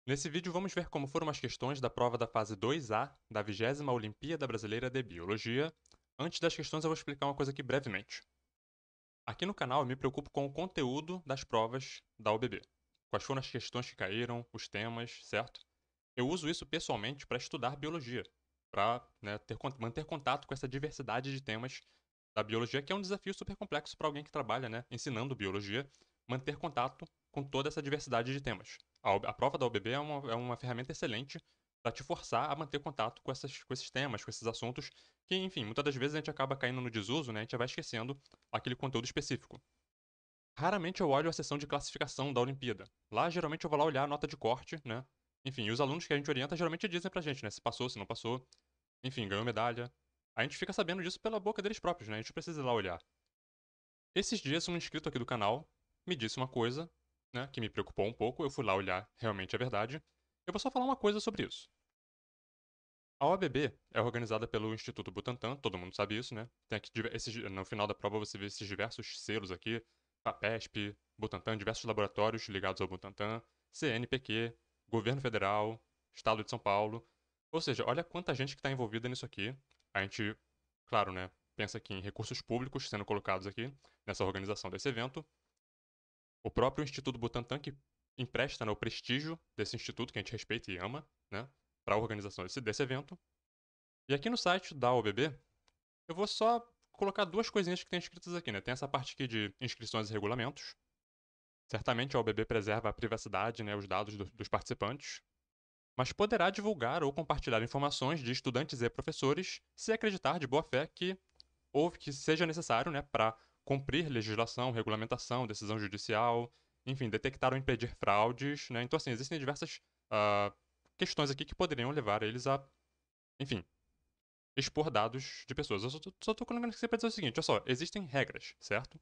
Nesse vídeo vamos ver como foram as questões da prova da fase 2A da 20ª Olimpíada Brasileira de Biologia. Antes das questões eu vou explicar uma coisa aqui brevemente. Aqui no canal eu me preocupo com o conteúdo das provas da OBB. Quais foram as questões que caíram, os temas, certo? Eu uso isso pessoalmente para estudar biologia, para manter contato com essa diversidade de temas da biologia, que é um desafio super complexo para alguém que trabalha ensinando biologia, manter contato com toda essa diversidade de temas. A prova da OBB é uma ferramenta excelente para te forçar a manter contato com esses temas, com esses assuntos, que, enfim, muitas das vezes a gente acaba caindo no desuso, né? A gente vai esquecendo aquele conteúdo específico. Raramente eu olho a sessão de classificação da Olimpíada. Lá, geralmente, eu vou lá olhar a nota de corte, né? Enfim, e os alunos que a gente orienta geralmente dizem pra gente, né? Se passou, se não passou. Enfim, ganhou medalha. A gente fica sabendo disso pela boca deles próprios, né? A gente precisa ir lá olhar. Esses dias, um inscrito aqui do canal me disse uma coisa, né? Que me preocupou um pouco. Eu fui lá olhar, realmente é verdade. Eu vou só falar uma coisa sobre isso. A OABB é organizada pelo Instituto Butantan, todo mundo sabe isso, né? Tem aqui, no final da prova você vê esses diversos selos aqui, FAPESP, Butantan, diversos laboratórios ligados ao Butantan, CNPq, Governo Federal, Estado de São Paulo. Ou seja, olha quanta gente que está envolvida nisso aqui. A gente, claro, né, pensa aqui em recursos públicos sendo colocados aqui nessa organização desse evento. O próprio Instituto Butantan que empresta, né, o prestígio desse instituto que a gente respeita e ama, né, para a organização desse evento. E aqui no site da OBB, eu vou só colocar duas coisinhas que tem escritas aqui, né? Tem essa parte aqui de inscrições e regulamentos. Certamente a OBB preserva a privacidade, né, os dados dos participantes, mas poderá divulgar ou compartilhar informações de estudantes e professores se acreditar de boa fé que seja necessário, né, para cumprir legislação, regulamentação, decisão judicial, enfim, detectar ou impedir fraudes, né? Então, assim, existem diversas questões aqui que poderiam levar eles a, enfim, expor dados de pessoas. Eu só tô colocando aqui pra dizer o seguinte, olha só, existem regras, certo?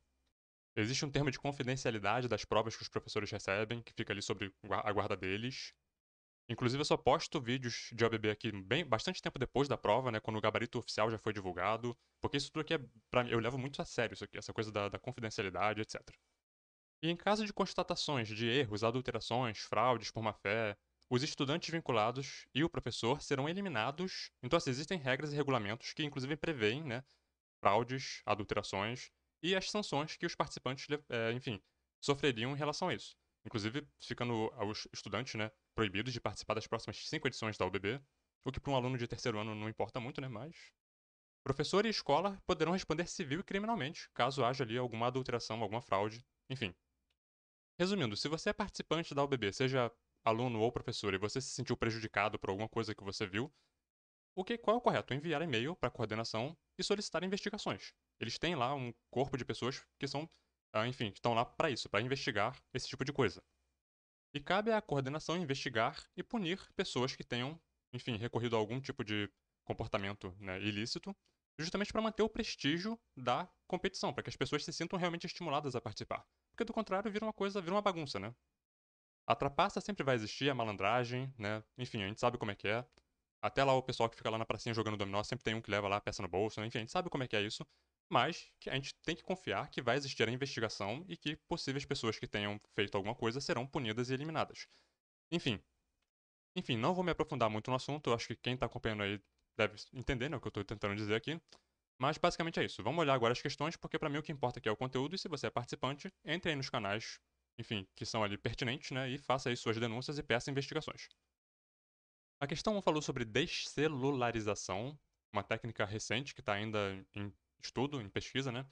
Existe um termo de confidencialidade das provas que os professores recebem, que fica ali sobre a guarda deles. Inclusive, eu só posto vídeos de OBB aqui bastante tempo depois da prova, né? Quando o gabarito oficial já foi divulgado. Porque isso tudo aqui eu levo muito a sério isso aqui, essa coisa da confidencialidade, etc. E em caso de constatações de erros, adulterações, fraudes por má-fé, os estudantes vinculados e o professor serão eliminados. Então, assim, existem regras e regulamentos que, inclusive, preveem, né, fraudes, adulterações e as sanções que os participantes, enfim, sofreriam em relação a isso. Inclusive, ficando os estudantes, né, proibidos de participar das próximas 5 edições da UBB, o que para um aluno de terceiro ano não importa muito, né, mas professor e escola poderão responder civil e criminalmente, caso haja ali alguma adulteração, alguma fraude, enfim. Resumindo, se você é participante da UBB, seja aluno ou professor, e você se sentiu prejudicado por alguma coisa que você viu, qual é o correto? Enviar e-mail para a coordenação e solicitar investigações. Eles têm lá um corpo de pessoas que são, enfim, que estão lá para isso, para investigar esse tipo de coisa. E cabe à coordenação investigar e punir pessoas que tenham, enfim, recorrido a algum tipo de comportamento, né, ilícito, justamente para manter o prestígio da competição, para que as pessoas se sintam realmente estimuladas a participar. Porque do contrário vira uma coisa, vira uma bagunça, né? A trapaça sempre vai existir, a malandragem, né? Enfim, a gente sabe como é que é. Até lá o pessoal que fica lá na pracinha jogando dominó, sempre tem um que leva lá a peça no bolso, né? Enfim, a gente sabe como é que é isso. Mas que a gente tem que confiar que vai existir a investigação e que possíveis pessoas que tenham feito alguma coisa serão punidas e eliminadas. Enfim, não vou me aprofundar muito no assunto, eu acho que quem tá acompanhando aí deve entender, né, o que eu tô tentando dizer aqui. Mas basicamente é isso. Vamos olhar agora as questões, porque para mim o que importa aqui é o conteúdo, e se você é participante, entre aí nos canais, enfim, que são ali pertinentes, né, e faça aí suas denúncias e peça investigações. A questão 1 falou sobre descelularização, uma técnica recente que está ainda em estudo, em pesquisa, né?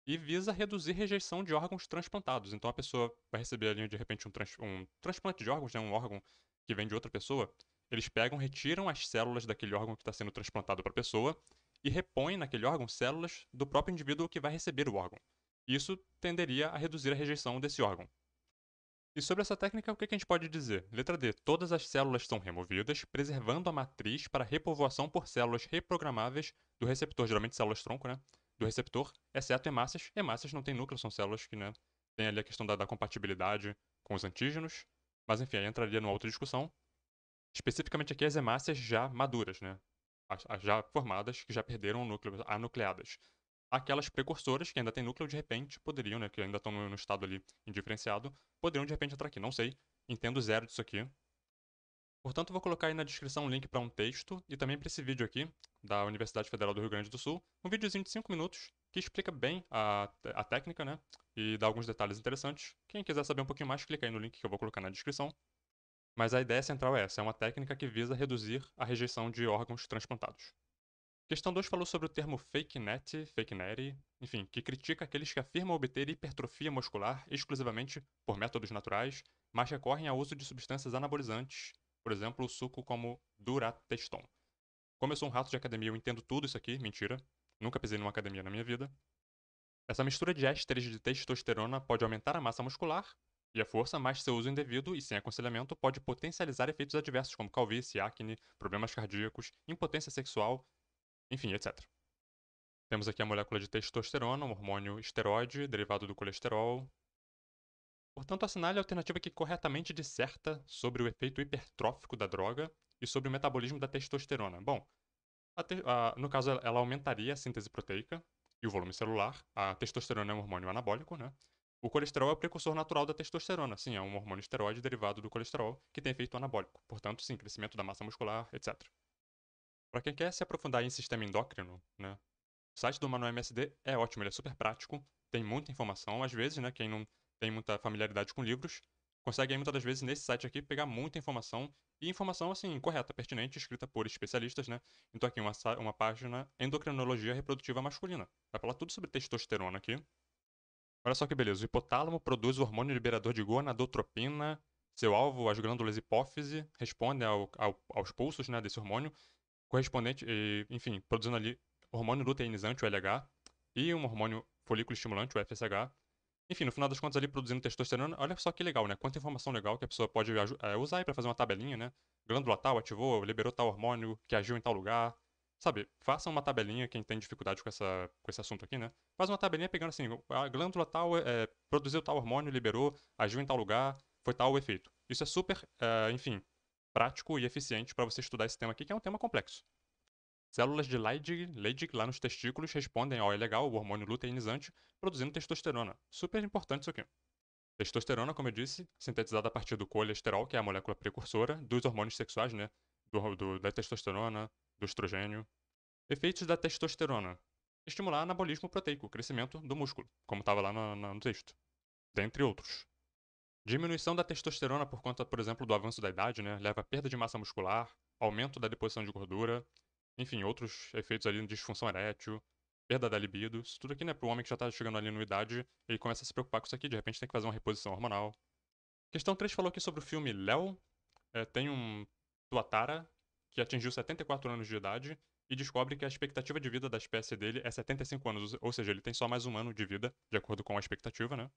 E visa reduzir rejeição de órgãos transplantados. Então a pessoa vai receber ali de repente um transplante de órgãos, né? Um órgão que vem de outra pessoa. Eles pegam, retiram as células daquele órgão que está sendo transplantado para a pessoa e repõem naquele órgão células do próprio indivíduo que vai receber o órgão. Isso tenderia a reduzir a rejeição desse órgão. E sobre essa técnica, o que a gente pode dizer? Letra D. Todas as células são removidas, preservando a matriz para repovoação por células reprogramáveis do receptor, geralmente células-tronco, né? Do receptor, exceto hemácias. Hemácias não têm núcleo, são células que, né? Tem ali a questão da compatibilidade com os antígenos. Mas enfim, aí entraria numa outra discussão. Especificamente aqui as hemácias já maduras, né? As já formadas, que já perderam o núcleo, anucleadas. Aquelas precursoras que ainda têm núcleo, de repente, poderiam, né? Que ainda estão no estado ali indiferenciado, poderiam de repente entrar aqui. Não sei. Entendo zero disso aqui. Portanto, vou colocar aí na descrição um link para um texto e também para esse vídeo aqui, da Universidade Federal do Rio Grande do Sul, um videozinho de 5 minutos que explica bem a técnica, né? E dá alguns detalhes interessantes. Quem quiser saber um pouquinho mais, clica aí no link que eu vou colocar na descrição. Mas a ideia central é essa, é uma técnica que visa reduzir a rejeição de órgãos transplantados. Questão 2 falou sobre o termo fake net, fake neti, enfim, que critica aqueles que afirmam obter hipertrofia muscular exclusivamente por métodos naturais, mas recorrem ao uso de substâncias anabolizantes, por exemplo, o suco como Durateston. Como eu sou um rato de academia, eu entendo tudo isso aqui, mentira. Nunca pisei numa academia na minha vida. Essa mistura de ésteres de testosterona pode aumentar a massa muscular e a força, mas seu uso indevido e sem aconselhamento pode potencializar efeitos adversos como calvície, acne, problemas cardíacos, impotência sexual, enfim, etc. Temos aqui a molécula de testosterona, um hormônio esteroide, derivado do colesterol. Portanto, assinale a alternativa que corretamente disserta sobre o efeito hipertrófico da droga e sobre o metabolismo da testosterona. Bom, no caso, ela aumentaria a síntese proteica e o volume celular. A testosterona é um hormônio anabólico, né? O colesterol é o precursor natural da testosterona. Sim, é um hormônio esteroide derivado do colesterol que tem efeito anabólico. Portanto, sim, crescimento da massa muscular, etc. Para quem quer se aprofundar em sistema endócrino, né? O site do Manual MSD é ótimo, ele é super prático, tem muita informação. Às vezes, né, quem não tem muita familiaridade com livros, consegue aí, muitas das vezes, nesse site aqui, pegar muita informação, e informação, assim, correta, pertinente, escrita por especialistas, né? Então aqui, uma página Endocrinologia Reprodutiva Masculina. Vai falar tudo sobre testosterona aqui. Olha só que beleza, o hipotálamo produz o hormônio liberador de gonadotropina, seu alvo, as glândulas hipófise, respondem aos pulsos, né, desse hormônio, correspondente, enfim, produzindo ali hormônio luteinizante, o LH, e um hormônio folículo estimulante, o FSH. Enfim, no final das contas ali produzindo testosterona. Olha só que legal, né? Quanta informação legal que a pessoa pode usar aí pra fazer uma tabelinha, né? Glândula tal ativou, liberou tal hormônio que agiu em tal lugar. Sabe, faça uma tabelinha, quem tem dificuldade com esse assunto aqui, né? Faz uma tabelinha pegando assim, a glândula tal produziu tal hormônio, liberou, agiu em tal lugar, foi tal o efeito. Isso é super, enfim, prático e eficiente para você estudar esse tema aqui, que é um tema complexo. Células de Leydig lá nos testículos respondem ao LH, o hormônio luteinizante, produzindo testosterona. Super importante isso aqui. Testosterona, como eu disse, sintetizada a partir do colesterol, que é a molécula precursora dos hormônios sexuais, né? Da testosterona, do estrogênio. Efeitos da testosterona: estimular anabolismo proteico, o crescimento do músculo, como estava lá no texto, dentre outros. Diminuição da testosterona por conta, por exemplo, do avanço da idade, né? Leva a perda de massa muscular, aumento da deposição de gordura, enfim, outros efeitos ali de disfunção erétil, perda da libido. Isso tudo aqui, né, pro homem que já tá chegando ali na idade, ele começa a se preocupar com isso aqui, de repente tem que fazer uma reposição hormonal. Questão 3 falou aqui sobre o filme Léo. Tem um Tuatara que atingiu 74 anos de idade e descobre que a expectativa de vida da espécie dele é 75 anos, ou seja, ele tem só mais um ano de vida, de acordo com a expectativa, né?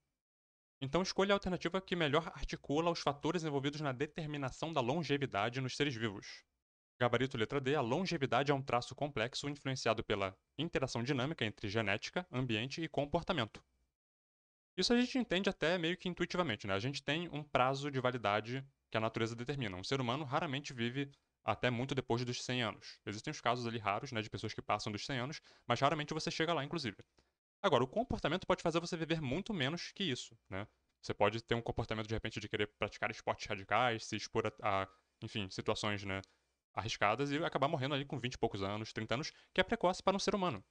Então escolha a alternativa que melhor articula os fatores envolvidos na determinação da longevidade nos seres vivos. Gabarito letra D, a longevidade é um traço complexo influenciado pela interação dinâmica entre genética, ambiente e comportamento. Isso a gente entende até meio que intuitivamente, né? A gente tem um prazo de validade que a natureza determina. Um ser humano raramente vive até muito depois dos 100 anos. Existem os casos ali raros, né, de pessoas que passam dos 100 anos, mas raramente você chega lá, inclusive. Agora, o comportamento pode fazer você viver muito menos que isso, né? Você pode ter um comportamento, de repente, de querer praticar esportes radicais, se expor enfim, situações, né, arriscadas e acabar morrendo ali com 20 e poucos anos, 30 anos, que é precoce para um ser humano.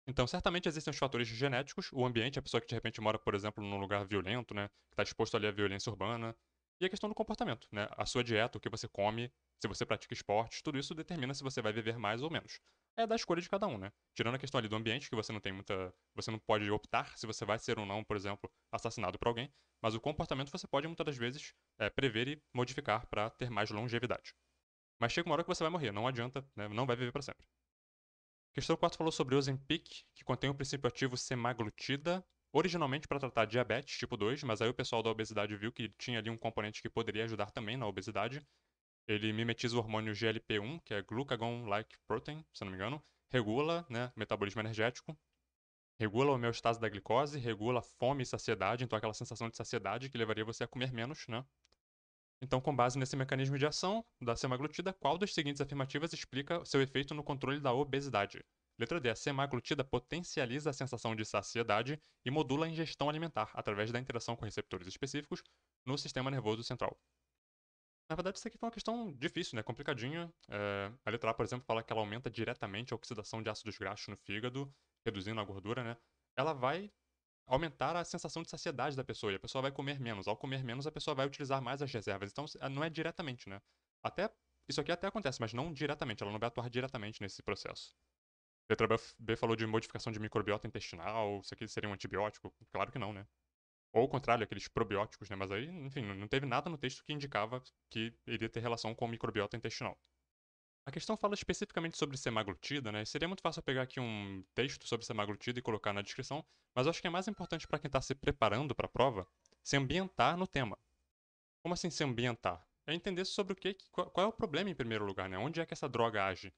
Então, certamente existem os fatores genéticos, o ambiente, a pessoa que de repente mora, por exemplo, num lugar violento, né, que está exposto ali à violência urbana, e a questão do comportamento, né, a sua dieta, o que você come, se você pratica esportes, tudo isso determina se você vai viver mais ou menos. É da escolha de cada um, né? Tirando a questão ali do ambiente, que você não tem muita, você não pode optar se você vai ser ou não, por exemplo, assassinado por alguém, mas o comportamento você pode muitas das vezes prever e modificar para ter mais longevidade. Mas chega uma hora que você vai morrer, não adianta, né, não vai viver para sempre. Questão 4 falou sobre o Ozempic, que contém o princípio ativo semaglutida, originalmente para tratar diabetes tipo 2, mas aí o pessoal da obesidade viu que tinha ali um componente que poderia ajudar também na obesidade. Ele mimetiza o hormônio GLP-1, que é Glucagon-like Protein, se não me engano, regula, né, o metabolismo energético, regula a homeostase da glicose, regula a fome e saciedade, então aquela sensação de saciedade que levaria você a comer menos, né? Então, com base nesse mecanismo de ação da semaglutida, qual das seguintes afirmativas explica seu efeito no controle da obesidade? Letra D. A semaglutida potencializa a sensação de saciedade e modula a ingestão alimentar através da interação com receptores específicos no sistema nervoso central. Na verdade, isso aqui foi uma questão difícil, né? Complicadinha. A letra A, por exemplo, fala que ela aumenta diretamente a oxidação de ácidos graxos no fígado, reduzindo a gordura, né? Ela vai aumentar a sensação de saciedade da pessoa e a pessoa vai comer menos. Ao comer menos, a pessoa vai utilizar mais as reservas. Então, não é diretamente, né? Até isso aqui até acontece, mas não diretamente. Ela não vai atuar diretamente nesse processo. Letra B falou de modificação de microbiota intestinal. Isso aqui seria um antibiótico? Claro que não, né? Ou ao contrário, aqueles probióticos, né? Mas aí, enfim, não teve nada no texto que indicava que iria ter relação com microbiota intestinal. A questão fala especificamente sobre semaglutida, né? Seria muito fácil eu pegar aqui um texto sobre semaglutida e colocar na descrição, mas eu acho que é mais importante para quem está se preparando para a prova se ambientar no tema. Como assim se ambientar? É entender sobre o que, qual é o problema em primeiro lugar, né? Onde é que essa droga age?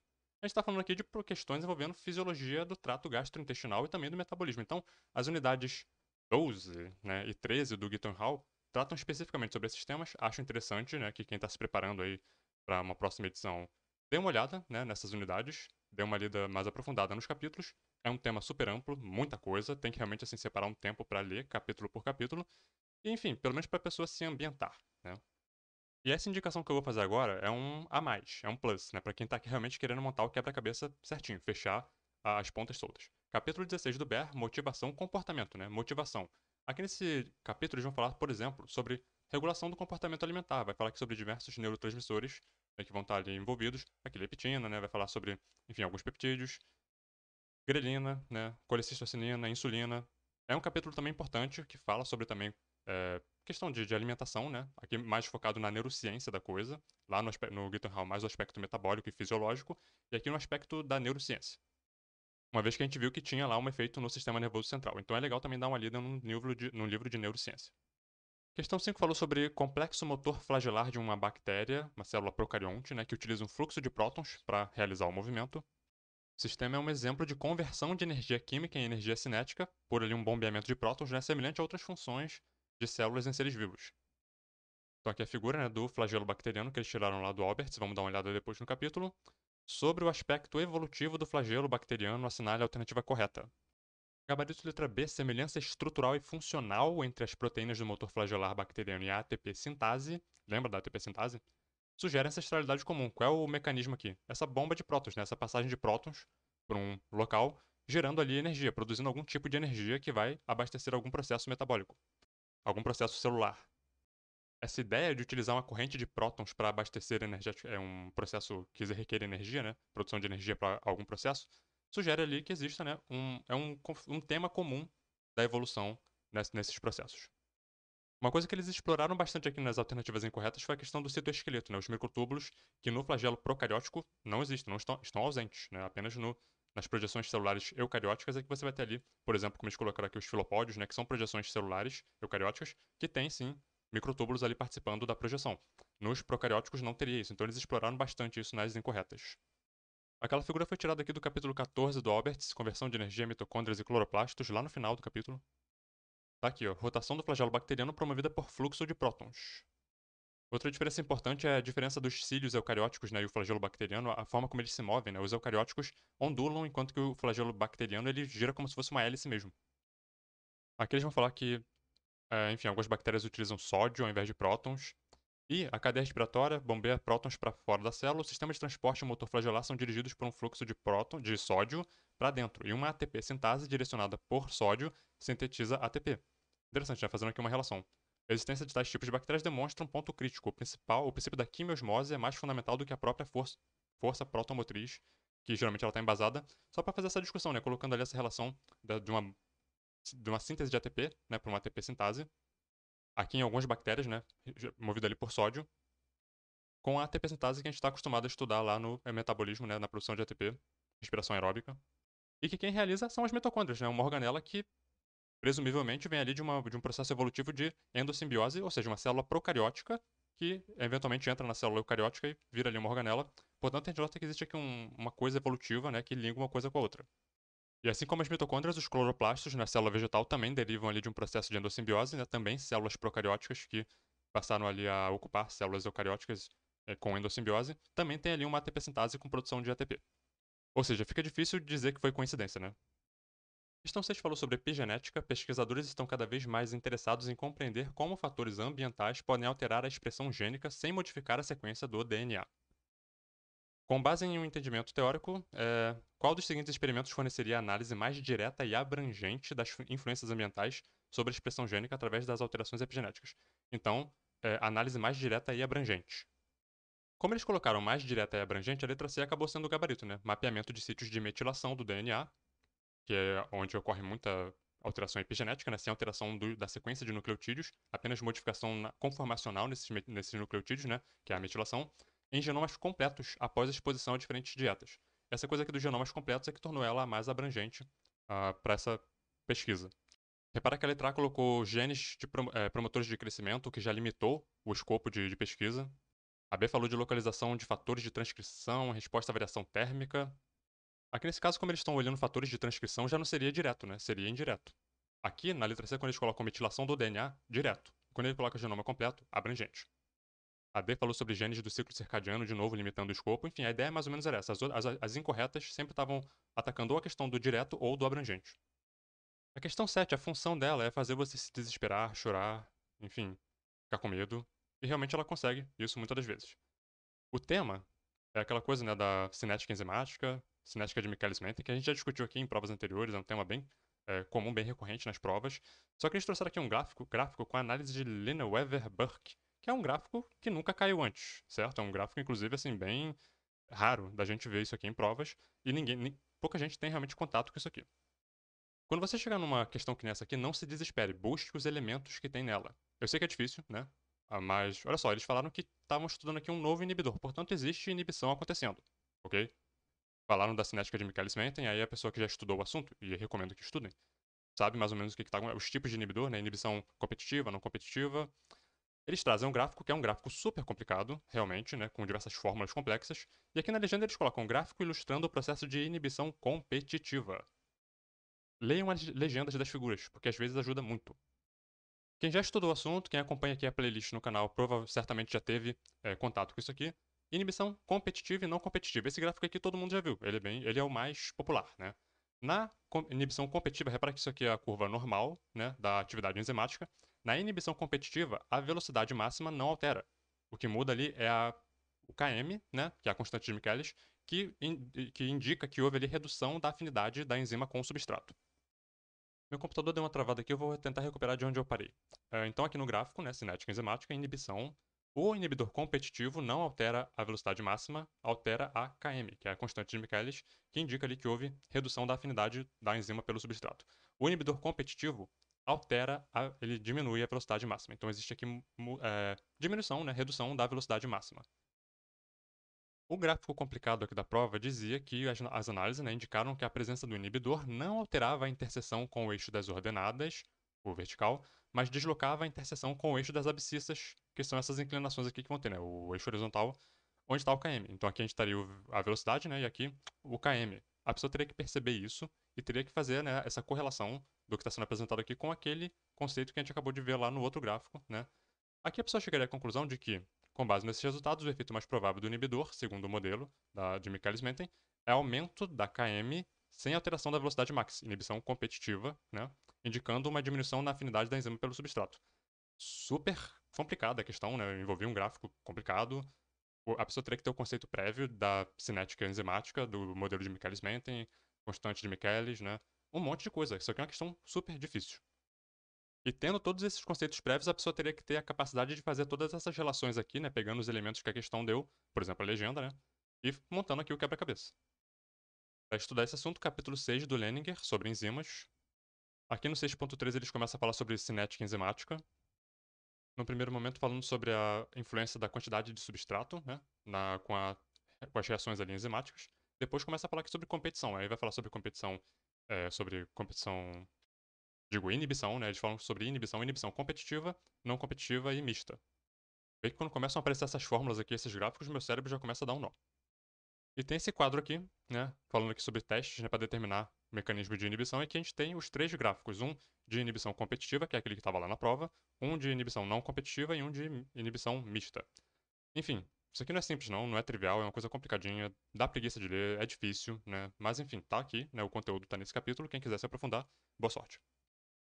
A gente está falando aqui de questões envolvendo fisiologia do trato gastrointestinal e também do metabolismo. Então, as unidades 12, né, e 13 do Gitton Hall tratam especificamente sobre esses temas. Acho interessante, né, que quem está se preparando aí para uma próxima edição dê uma olhada, né, nessas unidades, dê uma lida mais aprofundada nos capítulos. É um tema super amplo, muita coisa, tem que realmente assim separar um tempo para ler capítulo por capítulo. E enfim, pelo menos para a pessoa se ambientar, né? E essa indicação que eu vou fazer agora é um a mais, é um plus, né, para quem tá realmente querendo montar o quebra-cabeça certinho, fechar as pontas soltas. Capítulo 16 do BER, motivação, comportamento, né? Motivação. Aqui nesse capítulo eles vão falar, por exemplo, sobre regulação do comportamento alimentar, vai falar aqui sobre diversos neurotransmissores, né, que vão estar ali envolvidos, aqui leptina, né, vai falar sobre, enfim, alguns peptídeos, grelina, né, colecistocinina, insulina. É um capítulo também importante que fala sobre também questão de alimentação, né? Aqui mais focado na neurociência da coisa, lá no Gitton Hall mais o aspecto metabólico e fisiológico, e aqui no aspecto da neurociência. Uma vez que a gente viu que tinha lá um efeito no sistema nervoso central. Então é legal também dar uma lida num livro de neurociência. Questão 5 falou sobre complexo motor flagelar de uma bactéria, uma célula procarionte, né, que utiliza um fluxo de prótons para realizar o movimento. O sistema é um exemplo de conversão de energia química em energia cinética, por ali um bombeamento de prótons, né, semelhante a outras funções de células em seres vivos. Então aqui a figura, né, do flagelo bacteriano que eles tiraram lá do Alberts, vamos dar uma olhada depois no capítulo. Sobre o aspecto evolutivo do flagelo bacteriano, assinale a alternativa correta. Gabarito letra B, semelhança estrutural e funcional entre as proteínas do motor flagelar bacteriano e a ATP sintase, lembra da ATP sintase? Sugere ancestralidade comum. Qual é o mecanismo aqui? Essa bomba de prótons, né? Essa passagem de prótons por um local, gerando ali energia, produzindo algum tipo de energia que vai abastecer algum processo metabólico, algum processo celular. Essa ideia de utilizar uma corrente de prótons para abastecer energia é um processo que requer energia, né? Produção de energia para algum processo, sugere ali que exista, né? Um tema comum da evolução nesses processos. Uma coisa que eles exploraram bastante aqui nas alternativas incorretas foi a questão do citoesqueleto, né? Os microtúbulos que no flagelo procariótico não existem, não estão ausentes, né? Apenas nas projeções celulares eucarióticas é que você vai ter ali, por exemplo, como eles colocaram aqui os filopódios, né? Que são projeções celulares eucarióticas que têm, sim, microtúbulos ali participando da projeção. Nos procarióticos não teria isso, então eles exploraram bastante isso nas incorretas. Aquela figura foi tirada aqui do capítulo 14 do Alberts, conversão de energia, mitocôndrias e cloroplastos, lá no final do capítulo. Tá aqui, ó. Rotação do flagelo bacteriano promovida por fluxo de prótons. Outra diferença importante é a diferença dos cílios eucarióticos, né, e o flagelo bacteriano, a forma como eles se movem, né? Os eucarióticos ondulam, enquanto que o flagelo bacteriano ele gira como se fosse uma hélice mesmo. Aqui eles vão falar que, enfim, algumas bactérias utilizam sódio ao invés de prótons. E a cadeia respiratória bombeia prótons para fora da célula. O sistema de transporte e o motor flagelar são dirigidos por um fluxo de sódio para dentro. E uma ATP sintase direcionada por sódio sintetiza ATP. Interessante, né? Fazendo aqui uma relação. A existência de tais tipos de bactérias demonstra um ponto crítico. O princípio da quimiosmose é mais fundamental do que a própria força protomotriz, que geralmente ela está embasada, só para fazer essa discussão, né? Colocando ali essa relação de uma síntese de ATP, né, para uma ATP sintase, aqui em algumas bactérias, né, movido ali por sódio, com a ATP sintase que a gente está acostumado a estudar lá no metabolismo, né, na produção de ATP, respiração aeróbica, e que quem realiza são as mitocôndrias, né, uma organela que presumivelmente vem ali de um processo evolutivo de endossimbiose, ou seja, uma célula procariótica que eventualmente entra na célula eucariótica e vira ali uma organela. Portanto, a gente nota que existe aqui uma coisa evolutiva, né, que liga uma coisa com a outra. E assim como as mitocôndrias, os cloroplastos na célula vegetal também derivam ali de um processo de endossimbiose, né, também células procarióticas que passaram ali a ocupar células eucarióticas com endossimbiose, também tem ali uma ATP sintase com produção de ATP. Ou seja, fica difícil dizer que foi coincidência, né? Questão 6 falou sobre epigenética. Pesquisadores estão cada vez mais interessados em compreender como fatores ambientais podem alterar a expressão gênica sem modificar a sequência do DNA. Com base em um entendimento teórico, qual dos seguintes experimentos forneceria a análise mais direta e abrangente das influências ambientais sobre a expressão gênica através das alterações epigenéticas? Então, análise mais direta e abrangente. Como eles colocaram mais direta e abrangente, a letra C acabou sendo o gabarito, né? Mapeamento de sítios de metilação do DNA, que é onde ocorre muita alteração epigenética, né? Sem alteração da sequência de nucleotídeos, apenas modificação conformacional nesses nucleotídeos, né? Que é a metilação, em genomas completos após a exposição a diferentes dietas. Essa coisa aqui dos genomas completos é que tornou ela mais abrangente para essa pesquisa. Repara que a letra A colocou genes de promotores de crescimento, o que já limitou o escopo de pesquisa. A B falou de localização de fatores de transcrição, resposta à variação térmica. Aqui nesse caso, como eles estão olhando fatores de transcrição, já não seria direto, né? Seria indireto. Aqui, na letra C, quando eles colocam metilação do DNA, direto. Quando ele coloca genoma completo, abrangente. A D falou sobre genes do ciclo circadiano, de novo limitando o escopo. Enfim, a ideia mais ou menos era essa. As incorretas sempre estavam atacando ou a questão do direto ou do abrangente. A questão 7, a função dela é fazer você se desesperar, chorar, enfim, ficar com medo. E realmente ela consegue isso muitas das vezes. O tema é aquela coisa, né, da cinética enzimática, cinética de Michaelis-Menten, que a gente já discutiu aqui em provas anteriores, é um tema bem comum, bem recorrente nas provas. Só que eles trouxeram aqui um gráfico com a análise de Lineweaver-Burke, que é um gráfico que nunca caiu antes, certo? É um gráfico, inclusive, assim, bem raro da gente ver isso aqui em provas, e pouca gente tem realmente contato com isso aqui. Quando você chegar numa questão que nessa aqui, não se desespere, busque os elementos que tem nela. Eu sei que é difícil, né? Mas, olha só, eles falaram que estavam estudando aqui um novo inibidor, portanto existe inibição acontecendo, ok? Falaram da cinética de Michaelis-Menten, aí a pessoa que já estudou o assunto, e recomendo que estudem, sabe mais ou menos o que está os tipos de inibidor, né? Inibição competitiva, não competitiva. Eles trazem um gráfico que é um gráfico super complicado, realmente, né? Com diversas fórmulas complexas. E aqui na legenda eles colocam um gráfico ilustrando o processo de inibição competitiva. Leiam as legendas das figuras, porque às vezes ajuda muito. Quem já estudou o assunto, quem acompanha aqui a playlist no canal, certamente já teve contato com isso aqui. Inibição competitiva e não competitiva. Esse gráfico aqui todo mundo já viu, ele é o mais popular, né? Na inibição competitiva, repara que isso aqui é a curva normal, né, da atividade enzimática. Na inibição competitiva, a velocidade máxima não altera. O que muda ali é o Km, né, que é a constante de Michaelis, que indica que houve ali redução da afinidade da enzima com o substrato. Meu computador deu uma travada aqui, eu vou tentar recuperar de onde eu parei. Então, aqui no gráfico, né, cinética enzimática, inibição. O inibidor competitivo não altera a velocidade máxima, altera a Km, que é a constante de Michaelis, que indica ali que houve redução da afinidade da enzima pelo substrato. O inibidor competitivo ele diminui a velocidade máxima. Então, existe aqui diminuição, né, redução da velocidade máxima. O gráfico complicado aqui da prova dizia que as análises, né, indicaram que a presença do inibidor não alterava a interseção com o eixo das ordenadas, o vertical, mas deslocava a interseção com o eixo das abscissas, que são essas inclinações aqui que vão ter, né, o eixo horizontal, onde está o km. Então aqui a gente estaria a velocidade, né, e aqui o km. A pessoa teria que perceber isso e teria que fazer, né, essa correlação do que está sendo apresentado aqui com aquele conceito que a gente acabou de ver lá no outro gráfico, né. Aqui a pessoa chegaria à conclusão de que, com base nesses resultados, o efeito mais provável do inibidor, segundo o modelo de Michaelis-Menten, é aumento da Km sem alteração da velocidade max, inibição competitiva, né, indicando uma diminuição na afinidade da enzima pelo substrato. Super complicada a questão, né, envolvia um gráfico complicado. A pessoa teria que ter o conceito prévio da cinética enzimática, do modelo de Michaelis-Menten, constante de Michaelis, né, um monte de coisa. Isso aqui é uma questão super difícil. E tendo todos esses conceitos prévios, a pessoa teria que ter a capacidade de fazer todas essas relações aqui, né? Pegando os elementos que a questão deu, por exemplo, a legenda, né? E montando aqui o quebra-cabeça. Para estudar esse assunto, capítulo 6 do Leninger, sobre enzimas. Aqui no 6.3 eles começam a falar sobre cinética enzimática. No primeiro momento, falando sobre a influência da quantidade de substrato, né? Com as reações ali enzimáticas. Depois começa a falar aqui sobre competição. Aí vai falar sobre competição, digo, inibição, né? Eles falam sobre inibição competitiva, não competitiva e mista. Vê que quando começam a aparecer essas fórmulas aqui, esses gráficos, meu cérebro já começa a dar um nó. E tem esse quadro aqui, né? Falando aqui sobre testes, né? Para determinar o mecanismo de inibição. E aqui a gente tem os três gráficos. Um de inibição competitiva, que é aquele que estava lá na prova. Um de inibição não competitiva e um de inibição mista. Enfim, Isso aqui não é simples não, não é trivial, é uma coisa complicadinha, dá preguiça de ler, é difícil, né? Mas enfim, tá aqui, né? O conteúdo tá nesse capítulo, quem quiser se aprofundar, boa sorte.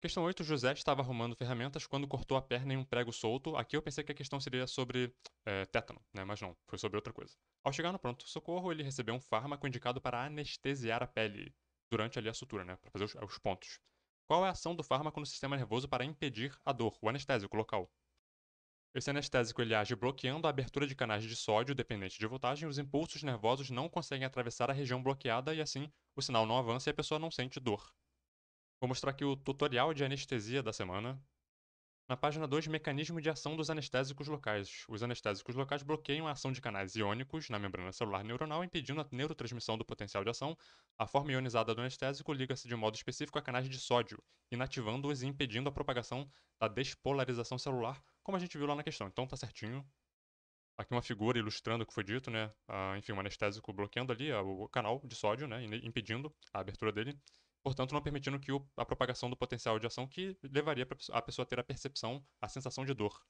Questão 8, José estava arrumando ferramentas quando cortou a perna em um prego solto. Aqui eu pensei que a questão seria sobre tétano, né? Mas não, foi sobre outra coisa. Ao chegar no pronto-socorro, ele recebeu um fármaco indicado para anestesiar a pele durante ali a sutura, né? Para fazer os pontos. Qual é a ação do fármaco no sistema nervoso para impedir a dor, o anestésico local? Esse anestésico ele age bloqueando a abertura de canais de sódio dependente de voltagem, os impulsos nervosos não conseguem atravessar a região bloqueada e assim o sinal não avança e a pessoa não sente dor. Vou mostrar aqui o tutorial de anestesia da semana. Na página 2, mecanismo de ação dos anestésicos locais. Os anestésicos locais bloqueiam a ação de canais iônicos na membrana celular neuronal, impedindo a neurotransmissão do potencial de ação. A forma ionizada do anestésico liga-se de modo específico a canais de sódio, inativando-os e impedindo a propagação da despolarização celular, como a gente viu lá na questão. Então tá certinho. Aqui uma figura ilustrando o que foi dito, né? Enfim, um anestésico bloqueando ali o canal de sódio, né? Impedindo a abertura dele, portanto não permitindo que a propagação do potencial de ação que levaria a pessoa a ter a percepção, a sensação de dor.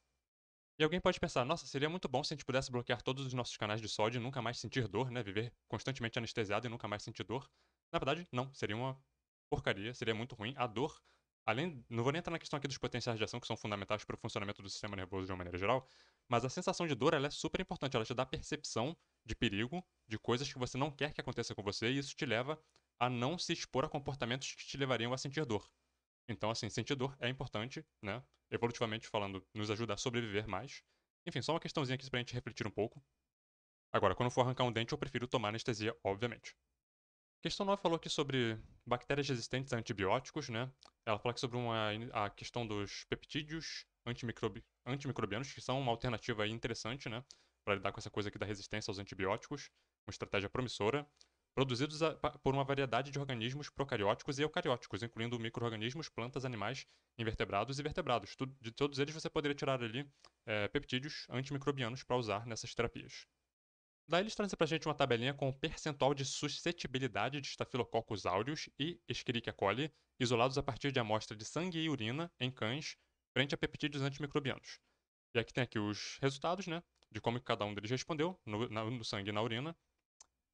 E alguém pode pensar, nossa, seria muito bom se a gente pudesse bloquear todos os nossos canais de sódio e nunca mais sentir dor, né? Viver constantemente anestesiado e nunca mais sentir dor. Na verdade, não. Seria uma porcaria, seria muito ruim. A dor, além. Não vou nem entrar na questão aqui dos potenciais de ação que são fundamentais para o funcionamento do sistema nervoso de uma maneira geral, mas a sensação de dor ela é super importante. Ela te dá percepção de perigo, de coisas que você não quer que aconteça com você, e isso te leva a não se expor a comportamentos que te levariam a sentir dor. Então, assim, sentir dor é importante, né? Evolutivamente falando, nos ajuda a sobreviver mais. Enfim, só uma questãozinha aqui pra gente refletir um pouco. Agora, quando for arrancar um dente, eu prefiro tomar anestesia, obviamente. Questão 9 falou aqui sobre bactérias resistentes a antibióticos, né? Ela fala aqui sobre a questão dos peptídeos antimicrobianos, que são uma alternativa aí interessante, né? Para lidar com essa coisa aqui da resistência aos antibióticos. Uma estratégia promissora. Produzidos por uma variedade de organismos procarióticos e eucarióticos, incluindo micro-organismos, plantas, animais, invertebrados e vertebrados. De todos eles você poderia tirar ali peptídeos antimicrobianos para usar nessas terapias. Daí eles trazem pra gente uma tabelinha com o percentual de suscetibilidade de Staphylococcus aureus e Escherichia coli, isolados a partir de amostra de sangue e urina em cães, frente a peptídeos antimicrobianos. E aqui tem aqui os resultados, né, de como cada um deles respondeu no sangue e na urina.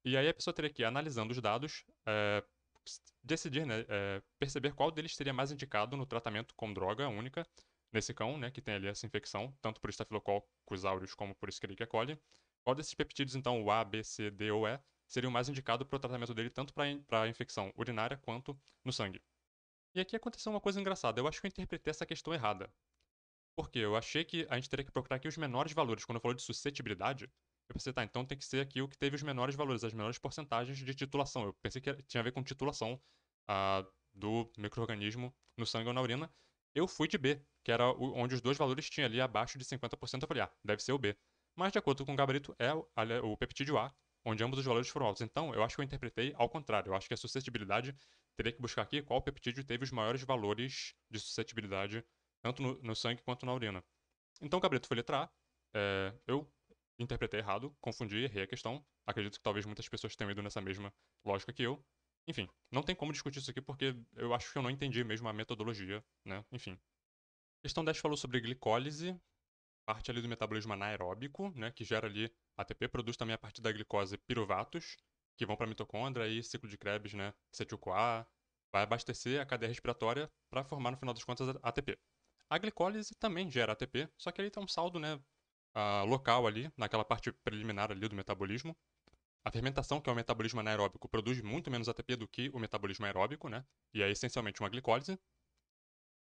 E aí a pessoa teria que ir analisando os dados, decidir, né, perceber qual deles seria mais indicado no tratamento com droga única nesse cão, né, que tem ali essa infecção, tanto por Staphylococcus aureus como por Escherichia coli. Qual desses peptídeos, então, o A, B, C, D ou E, seria o mais indicado para o tratamento dele, tanto para a infecção urinária quanto no sangue? E aqui aconteceu uma coisa engraçada. Eu acho que eu interpretei essa questão errada. Porque eu achei que a gente teria que procurar aqui os menores valores. Quando eu falou de suscetibilidade, eu pensei, tá, então tem que ser aqui o que teve os menores valores, as menores porcentagens de titulação. Eu pensei que tinha a ver com titulação do micro-organismo no sangue ou na urina. Eu fui de B, que era onde os dois valores tinham ali abaixo de 50%. Eu falei, deve ser o B. Mas, de acordo com o gabarito, é o peptídeo A, onde ambos os valores foram altos. Então, eu acho que eu interpretei ao contrário. Eu acho que a suscetibilidade teria que buscar aqui qual peptídeo teve os maiores valores de suscetibilidade tanto no sangue quanto na urina. Então o Gabrito foi letra A. Eu interpretei errado, confundi, errei a questão. Acredito que talvez muitas pessoas tenham ido nessa mesma lógica que eu. Enfim, não tem como discutir isso aqui porque eu acho que eu não entendi mesmo a metodologia, né? Enfim. Questão 10 falou sobre glicólise, parte ali do metabolismo anaeróbico, né? Que gera ali ATP, produz também a partir da glicose piruvatos, que vão para a mitocôndria e ciclo de Krebs, né? Acetil-CoA, vai abastecer a cadeia respiratória para formar no final das contas ATP. A glicólise também gera ATP, só que ele tem um saldo, né, local ali, naquela parte preliminar ali do metabolismo. A fermentação, que é o metabolismo anaeróbico, produz muito menos ATP do que o metabolismo aeróbico, né? E é essencialmente uma glicólise.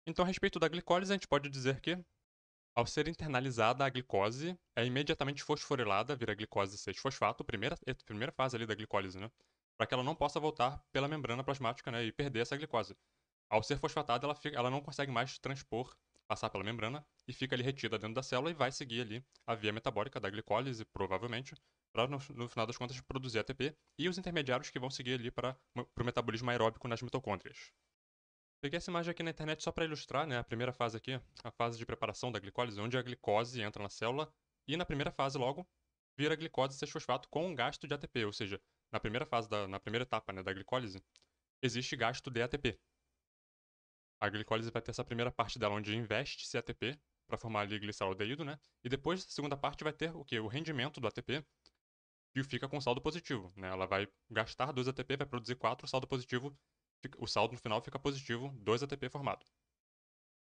Então, a respeito da glicólise, a gente pode dizer que, ao ser internalizada, a glicose é imediatamente fosforilada, vira glicose 6-fosfato, primeira fase ali da glicólise, né? Para que ela não possa voltar pela membrana plasmática, né, e perder essa glicose. Ao ser fosfatada, ela não consegue mais transpor, passar pela membrana e fica ali retida dentro da célula e vai seguir ali a via metabólica da glicólise, provavelmente, para no final das contas produzir ATP e os intermediários que vão seguir ali para o metabolismo aeróbico nas mitocôndrias. Peguei essa imagem aqui na internet só para ilustrar, né, a primeira fase aqui, a fase de preparação da glicólise, onde a glicose entra na célula e na primeira fase logo vira glicose 6-fosfato com um gasto de ATP, ou seja, na primeira fase na primeira etapa, né, da glicólise, existe gasto de ATP. A glicólise vai ter essa primeira parte dela, onde investe-se ATP para formar ali gliceraldeído, né? E depois da segunda parte vai ter o quê? O rendimento do ATP, que fica com saldo positivo, né? Ela vai gastar 2 ATP, vai produzir 4, o saldo positivo, o saldo no final fica positivo, 2 ATP formado.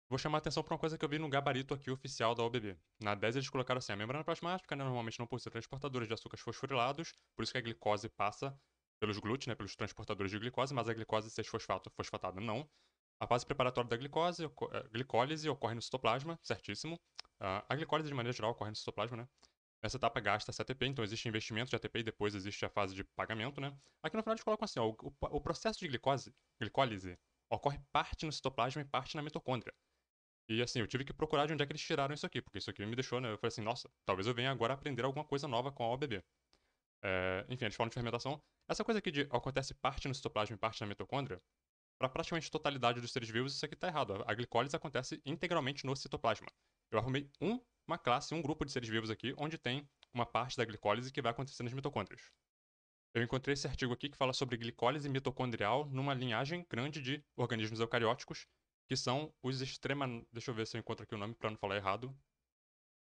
Vou chamar a atenção para uma coisa que eu vi no gabarito aqui oficial da OBB. Na 10 eles colocaram assim, a membrana plasmática, né, normalmente não possui transportadores de açúcares fosforilados, por isso que a glicose passa pelos glúteos, né, pelos transportadores de glicose, mas a glicose 6-fosfatada não. A fase preparatória da glicólise ocorre no citoplasma, certíssimo. A glicólise, de maneira geral, ocorre no citoplasma, né? Nessa etapa gasta-se ATP, então existe investimento de ATP e depois existe a fase de pagamento, né? Aqui no final eles colocam assim, ó, o processo de glicólise ocorre parte no citoplasma e parte na mitocôndria. E assim, eu tive que procurar de onde é que eles tiraram isso aqui, porque isso aqui me deixou, né? Eu falei assim, nossa, talvez eu venha agora aprender alguma coisa nova com a OBB. Enfim, eles falam de fermentação. Essa coisa aqui de acontece parte no citoplasma e parte na mitocôndria, para praticamente totalidade dos seres vivos, isso aqui tá errado. A glicólise acontece integralmente no citoplasma. Eu arrumei uma classe, um grupo de seres vivos aqui, onde tem uma parte da glicólise que vai acontecer nas mitocôndrias. Eu encontrei esse artigo aqui que fala sobre glicólise mitocondrial numa linhagem grande de organismos eucarióticos, que são os Deixa eu ver se eu encontro aqui o nome para não falar errado.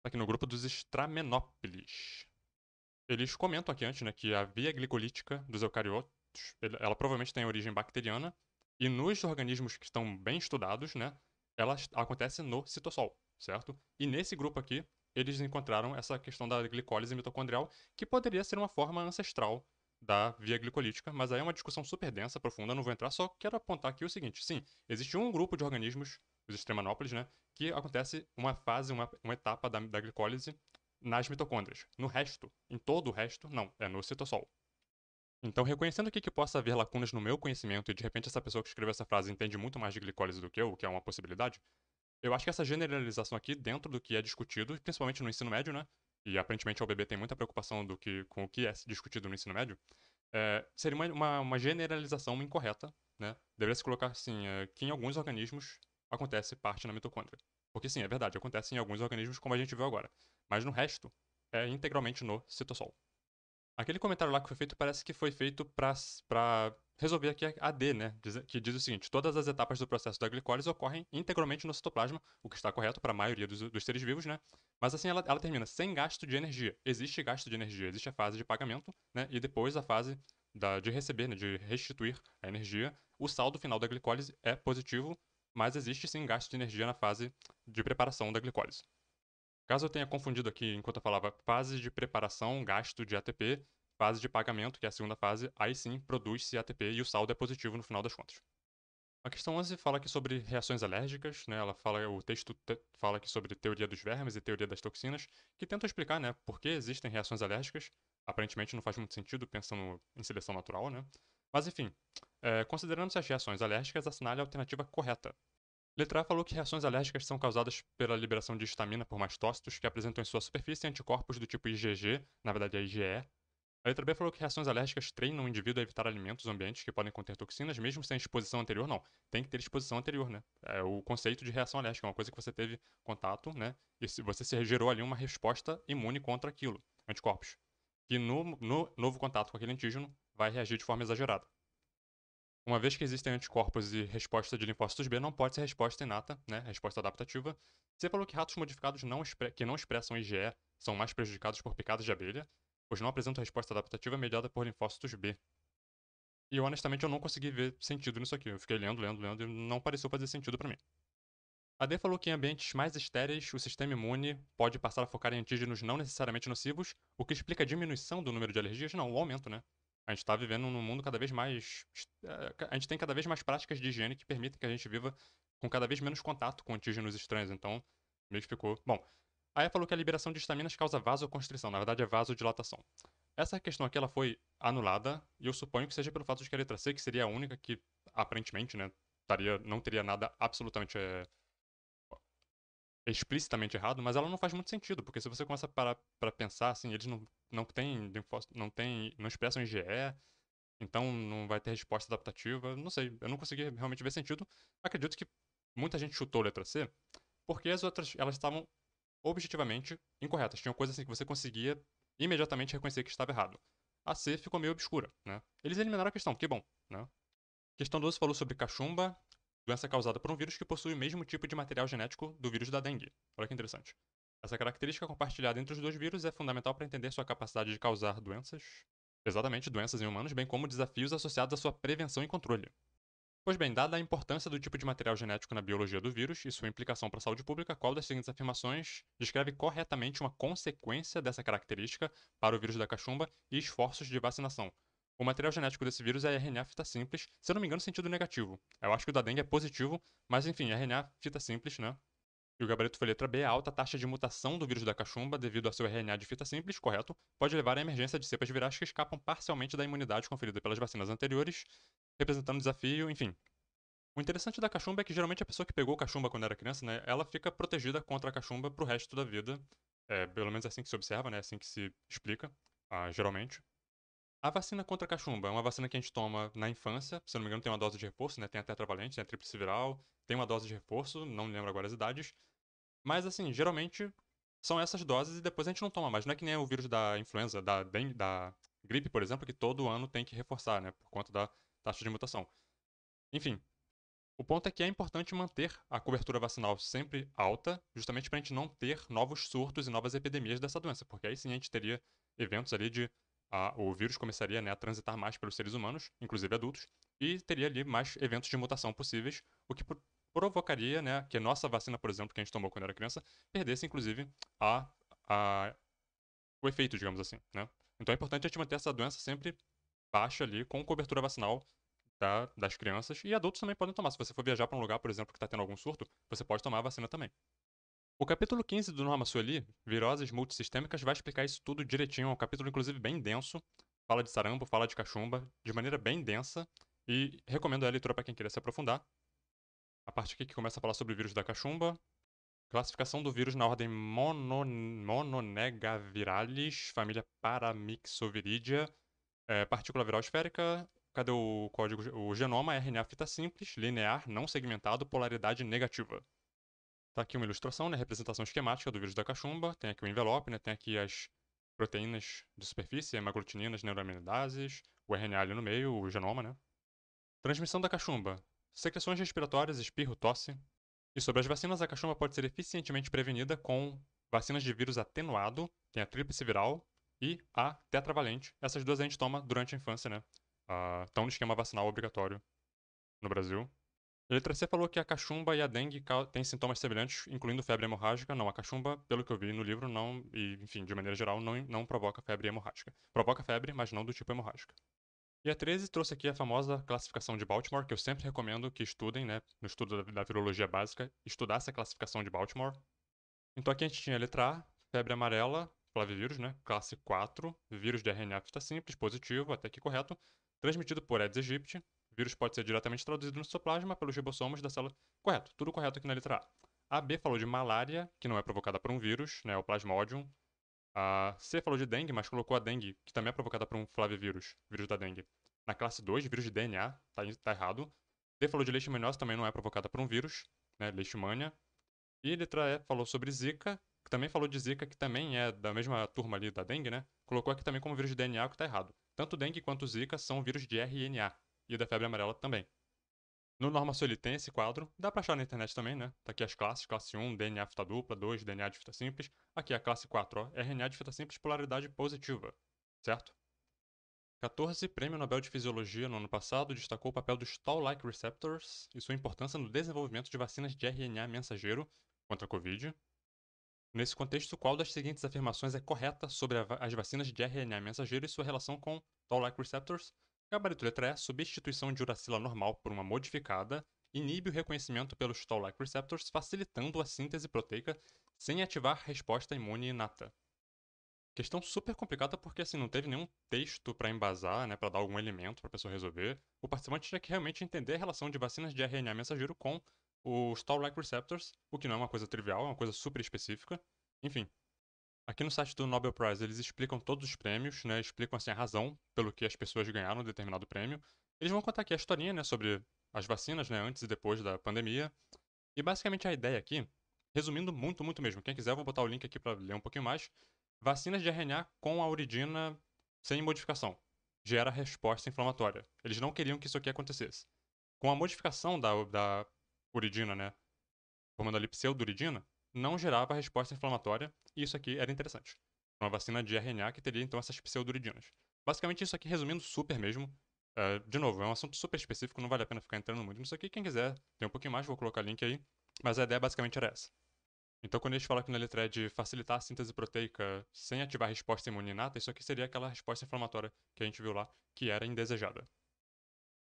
Tá aqui no grupo dos Stramenópiles. Eles comentam aqui antes, né, que a via glicolítica dos eucariotos, ela provavelmente tem origem bacteriana, e nos organismos que estão bem estudados, né, ela acontece no citossol, certo? E nesse grupo aqui, eles encontraram essa questão da glicólise mitocondrial, que poderia ser uma forma ancestral da via glicolítica, mas aí é uma discussão super densa, profunda, não vou entrar, só quero apontar aqui o seguinte, sim, existe um grupo de organismos, os Extremanópolis, né, que acontece uma fase, uma etapa da glicólise nas mitocôndrias. No resto, em todo o resto, não, é no citossol. Então, reconhecendo aqui que possa haver lacunas no meu conhecimento e de repente essa pessoa que escreveu essa frase entende muito mais de glicólise do que eu, o que é uma possibilidade, eu acho que essa generalização aqui, dentro do que é discutido, principalmente no ensino médio, né? E aparentemente a UBB tem muita preocupação com o que é discutido no ensino médio, seria uma generalização incorreta, né? Deveria se colocar assim, que em alguns organismos acontece parte na mitocôndria. Porque sim, é verdade, acontece em alguns organismos como a gente viu agora. Mas no resto, é integralmente no citossol. Aquele comentário lá que foi feito parece que foi feito para resolver aqui a D, né? Que diz o seguinte: todas as etapas do processo da glicólise ocorrem integralmente no citoplasma, o que está correto para a maioria dos seres vivos, né? Mas assim ela termina sem gasto de energia. Existe gasto de energia, existe a fase de pagamento, né? E depois a fase de receber, né? De restituir a energia. O saldo final da glicólise é positivo, mas existe sim gasto de energia na fase de preparação da glicólise. Caso eu tenha confundido aqui enquanto eu falava fase de preparação, gasto de ATP, fase de pagamento, que é a segunda fase, aí sim produz-se ATP e o saldo é positivo no final das contas. A questão 11 fala aqui sobre reações alérgicas, né? O texto fala aqui sobre teoria dos vermes e teoria das toxinas, que tenta explicar, né, por que existem reações alérgicas. Aparentemente não faz muito sentido pensando em seleção natural, né? Mas enfim, considerando as reações alérgicas, assinale a alternativa correta. Letra A falou que reações alérgicas são causadas pela liberação de histamina por mastócitos que apresentam em sua superfície anticorpos do tipo IgG, na verdade é IgE. A letra B falou que reações alérgicas treinam o indivíduo a evitar alimentos ou ambientes que podem conter toxinas, mesmo sem exposição anterior. Não, tem que ter exposição anterior, né? É o conceito de reação alérgica, é uma coisa que você teve contato, né? E se você se gerou ali uma resposta imune contra aquilo, anticorpos. Que no novo contato com aquele antígeno vai reagir de forma exagerada. Uma vez que existem anticorpos e resposta de linfócitos B, não pode ser resposta inata, né? Resposta adaptativa. Você falou que ratos modificados que não expressam IgE são mais prejudicados por picadas de abelha, pois não apresentam resposta adaptativa mediada por linfócitos B. E honestamente eu não consegui ver sentido nisso aqui. Eu fiquei lendo e não pareceu fazer sentido para mim. A D falou que em ambientes mais estéreis, o sistema imune pode passar a focar em antígenos não necessariamente nocivos, o que explica a diminuição do número de alergias, não, o aumento, né? A gente está vivendo num mundo cada vez mais. A gente tem cada vez mais práticas de higiene que permitem que a gente viva com cada vez menos contato com antígenos estranhos. Então, meio que ficou. Bom, aí falou que a liberação de estaminas causa vasoconstrição, na verdade é vasodilatação. Essa questão aqui ela foi anulada, e eu suponho que seja pelo fato de que a letra C, que seria a única que, aparentemente, né, não teria nada absolutamente explicitamente errado, mas ela não faz muito sentido, porque se você começa a parar pra pensar, assim, eles não expressam IgE, então não vai ter resposta adaptativa, não sei, eu não consegui realmente ver sentido. Acredito que muita gente chutou a letra C, porque as outras, elas estavam objetivamente incorretas, tinham coisas assim que você conseguia imediatamente reconhecer que estava errado. A C ficou meio obscura, né? Eles eliminaram a questão, que bom, né? Questão 12 falou sobre cachumba. doença causada por um vírus que possui o mesmo tipo de material genético do vírus da dengue. Olha que interessante. Essa característica compartilhada entre os dois vírus é fundamental para entender sua capacidade de causar doenças, exatamente doenças em humanos, bem como desafios associados à sua prevenção e controle. Pois bem, dada a importância do tipo de material genético na biologia do vírus e sua implicação para a saúde pública, qual das seguintes afirmações descreve corretamente uma consequência dessa característica para o vírus da cachumba e esforços de vacinação? O material genético desse vírus é RNA fita simples, se eu não me engano, no sentido negativo. Eu acho que o da dengue é positivo, mas enfim, RNA fita simples, né? E o gabarito foi letra B, a alta taxa de mutação do vírus da cachumba devido ao seu RNA de fita simples, correto, pode levar à emergência de cepas virais que escapam parcialmente da imunidade conferida pelas vacinas anteriores, representando um desafio, enfim. O interessante da cachumba é que geralmente a pessoa que pegou cachumba quando era criança, né, ela fica protegida contra a cachumba pro resto da vida. É, pelo menos é assim que se observa, né, é assim que se explica, geralmente. A vacina contra a cachumba é uma vacina que a gente toma na infância, se eu não me engano tem uma dose de reforço, né, tem a tetravalente, tem a tríplice viral, tem uma dose de reforço, não me lembro agora as idades. Mas assim, geralmente são essas doses e depois a gente não toma mais. Não é que nem o vírus da influenza, da dengue, da gripe, por exemplo, que todo ano tem que reforçar, né, por conta da taxa de mutação. Enfim, o ponto é que é importante manter a cobertura vacinal sempre alta, justamente para a gente não ter novos surtos e novas epidemias dessa doença, porque aí sim a gente teria eventos ali de o vírus começaria, né, a transitar mais pelos seres humanos, inclusive adultos, e teria ali mais eventos de mutação possíveis, o que provocaria, né, que a nossa vacina, por exemplo, que a gente tomou quando era criança, perdesse inclusive a, a, o efeito, digamos assim, né? Então é importante a gente manter essa doença sempre baixa ali, com cobertura vacinal das crianças. E adultos também podem tomar. Se você for viajar para um lugar, por exemplo, que está tendo algum surto, você pode tomar a vacina também. O capítulo 15 do Norma Sueli, Viroses Multissistêmicas, vai explicar isso tudo direitinho. É um capítulo, inclusive, bem denso. Fala de sarampo, fala de cachumba, de maneira bem densa. E recomendo a leitura para quem queira se aprofundar. A parte aqui que começa a falar sobre o vírus da cachumba. Classificação do vírus na ordem Mononegaviralis, família Paramyxoviridia, partícula viral esférica. Cadê o código? O genoma RNA fita simples, linear, não segmentado, polaridade negativa. Tá aqui uma ilustração, né, representação esquemática do vírus da cachumba. Tem aqui o envelope, né, tem aqui as proteínas de superfície, hemaglutininas, neuraminases, o RNA ali no meio, o genoma, né. Transmissão da cachumba. Secreções respiratórias, espirro, tosse. E sobre as vacinas, a cachumba pode ser eficientemente prevenida com vacinas de vírus atenuado, tem a tríplice viral e a tetravalente. Essas duas a gente toma durante a infância, né? Estão no esquema vacinal obrigatório no Brasil. A letra C falou que a cachumba e a dengue têm sintomas semelhantes, incluindo febre hemorrágica. Não, a cachumba, pelo que eu vi no livro, não, e enfim, de maneira geral, não provoca febre hemorrágica. Provoca febre, mas não do tipo hemorrágica. E a 13 trouxe aqui a famosa classificação de Baltimore, que eu sempre recomendo que estudem, né, no estudo da virologia básica, estudar essa classificação de Baltimore. Então aqui a gente tinha a letra A, febre amarela, flavivírus, né, classe 4, vírus de RNA fita simples, positivo, até aqui correto, transmitido por Aedes aegypti. O vírus pode ser diretamente traduzido no citoplasma pelos ribossomos da célula. Correto, tudo correto aqui na letra A. A B falou de malária, que não é provocada por um vírus, né, o Plasmodium. A C falou de dengue, mas colocou a dengue, que também é provocada por um flavivírus, vírus da dengue, na classe 2, vírus de DNA, tá errado. D falou de leishmaniose, também não é provocada por um vírus, né, leishmania. E a letra E falou sobre Zika, que também falou de Zika, que também é da mesma turma ali da dengue, né? Colocou aqui também como vírus de DNA, o que tá errado. Tanto dengue quanto Zika são vírus de RNA, e da febre amarela também. No Norma Sueli tem esse quadro, dá pra achar na internet também, né? Tá aqui as classes, classe 1, DNA fita dupla, 2, DNA de fita simples. Aqui a classe 4, ó, RNA de fita simples, polaridade positiva, certo? 14, Prêmio Nobel de Fisiologia no ano passado destacou o papel dos Toll-like receptors e sua importância no desenvolvimento de vacinas de RNA mensageiro contra a Covid. Nesse contexto, qual das seguintes afirmações é correta sobre as vacinas de RNA mensageiro e sua relação com Toll-like receptors? Gabarito letra E, substituição de uracila normal por uma modificada inibe o reconhecimento pelos Toll-like receptors, facilitando a síntese proteica sem ativar resposta imune inata. Questão super complicada porque assim não teve nenhum texto para embasar, né, para dar algum elemento para a pessoa resolver. O participante tinha que realmente entender a relação de vacinas de RNA mensageiro com os Toll-like receptors, o que não é uma coisa trivial, é uma coisa super específica. Enfim, aqui no site do Nobel Prize eles explicam todos os prêmios, né, explicam assim a razão pelo que as pessoas ganharam um determinado prêmio. Eles vão contar aqui a historinha, né, sobre as vacinas, né, antes e depois da pandemia. E basicamente a ideia aqui, resumindo muito, muito mesmo, quem quiser eu vou botar o link aqui para ler um pouquinho mais. Vacinas de RNA com a uridina sem modificação. Gera resposta inflamatória. Eles não queriam que isso aqui acontecesse. Com a modificação da uridina, né, formando ali pseudo-uridina, não gerava resposta inflamatória, e isso aqui era interessante. Uma vacina de RNA que teria, então, essas pseudo-uridinas. Basicamente, isso aqui, resumindo super mesmo, de novo, é um assunto super específico, não vale a pena ficar entrando muito nisso aqui. Quem quiser, tem um pouquinho mais, vou colocar link aí. Mas a ideia basicamente era essa. Então, quando eles falam aqui na letra E de facilitar a síntese proteica sem ativar a resposta imune inata, isso aqui seria aquela resposta inflamatória que a gente viu lá, que era indesejada.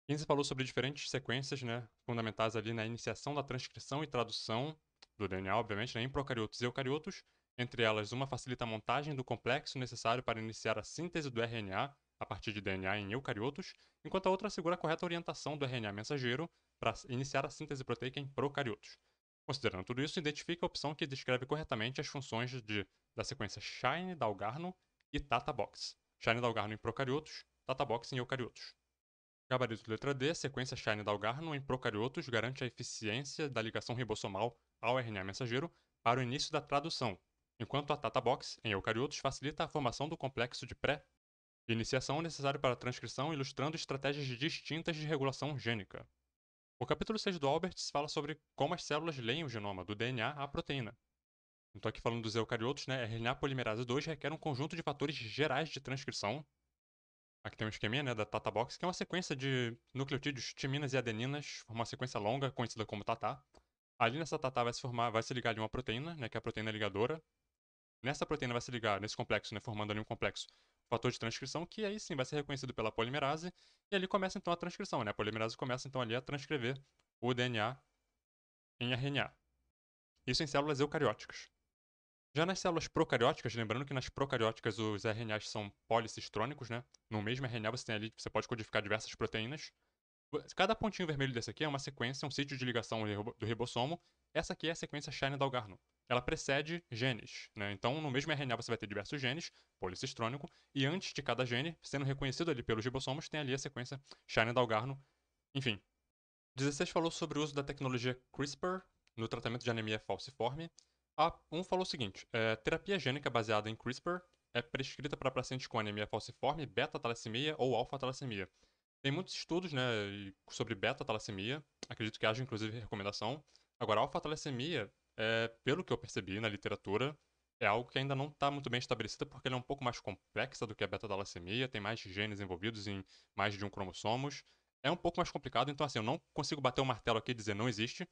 Kinsey falou sobre diferentes sequências, né, fundamentais ali na iniciação da transcrição e tradução do DNA, obviamente, né, em procariotos e eucariotos. Entre elas, uma facilita a montagem do complexo necessário para iniciar a síntese do RNA a partir de DNA em eucariotos, enquanto a outra assegura a correta orientação do RNA mensageiro para iniciar a síntese proteica em procariotos. Considerando tudo isso, identifica a opção que descreve corretamente as funções da sequência Shine-Dalgarno e Tata-Box. Shine-Dalgarno em procariotos, Tata-Box em eucariotos. Gabarito letra D, a sequência Shine-Dalgarno em procariotos garante a eficiência da ligação ribossomal ao RNA mensageiro para o início da tradução, enquanto a Tata-Box, em eucariotos, facilita a formação do complexo de pré-iniciação necessário para a transcrição, ilustrando estratégias distintas de regulação gênica. O capítulo 6 do Alberts fala sobre como as células leem o genoma, do DNA à proteína. Então, aqui falando dos eucariotos, né, RNA polimerase 2 requer um conjunto de fatores gerais de transcrição. Aqui tem um esqueminha, né, da Tata Box, que é uma sequência de nucleotídeos timinas e adeninas, uma sequência longa, conhecida como TATA. Ali nessa TATA vai se ligar ali uma proteína, né, que é a proteína ligadora. Nessa proteína vai se ligar, nesse complexo, né, formando ali um complexo, fator de transcrição, que aí sim vai ser reconhecido pela polimerase, e ali começa então a transcrição, né? A polimerase começa então ali a transcrever o DNA em RNA. Isso em células eucarióticas. Já nas células procarióticas, lembrando que nas procarióticas os RNAs são policistrônicos, né? No mesmo RNA você tem ali, você pode codificar diversas proteínas. Cada pontinho vermelho desse aqui é uma sequência, um sítio de ligação do ribossomo. Essa aqui é a sequência Shine-Dalgarno. Ela precede genes, né? Então, no mesmo RNA você vai ter diversos genes, policistrônico, e antes de cada gene, sendo reconhecido ali pelos ribossomos, tem ali a sequência Shine-Dalgarno. Enfim. 16 falou sobre o uso da tecnologia CRISPR no tratamento de anemia falciforme. A1 falou o seguinte: terapia gênica baseada em CRISPR é prescrita para pacientes com anemia falciforme, beta-talassemia ou alfa-talassemia. Tem muitos estudos, né, sobre beta-talassemia, acredito que haja inclusive recomendação. Agora, alfa-talassemia, pelo que eu percebi na literatura, é algo que ainda não está muito bem estabelecido porque ela é um pouco mais complexa do que a beta-talassemia, tem mais genes envolvidos em mais de um cromossomos. É um pouco mais complicado, então assim, eu não consigo bater o martelo aqui e dizer não existe,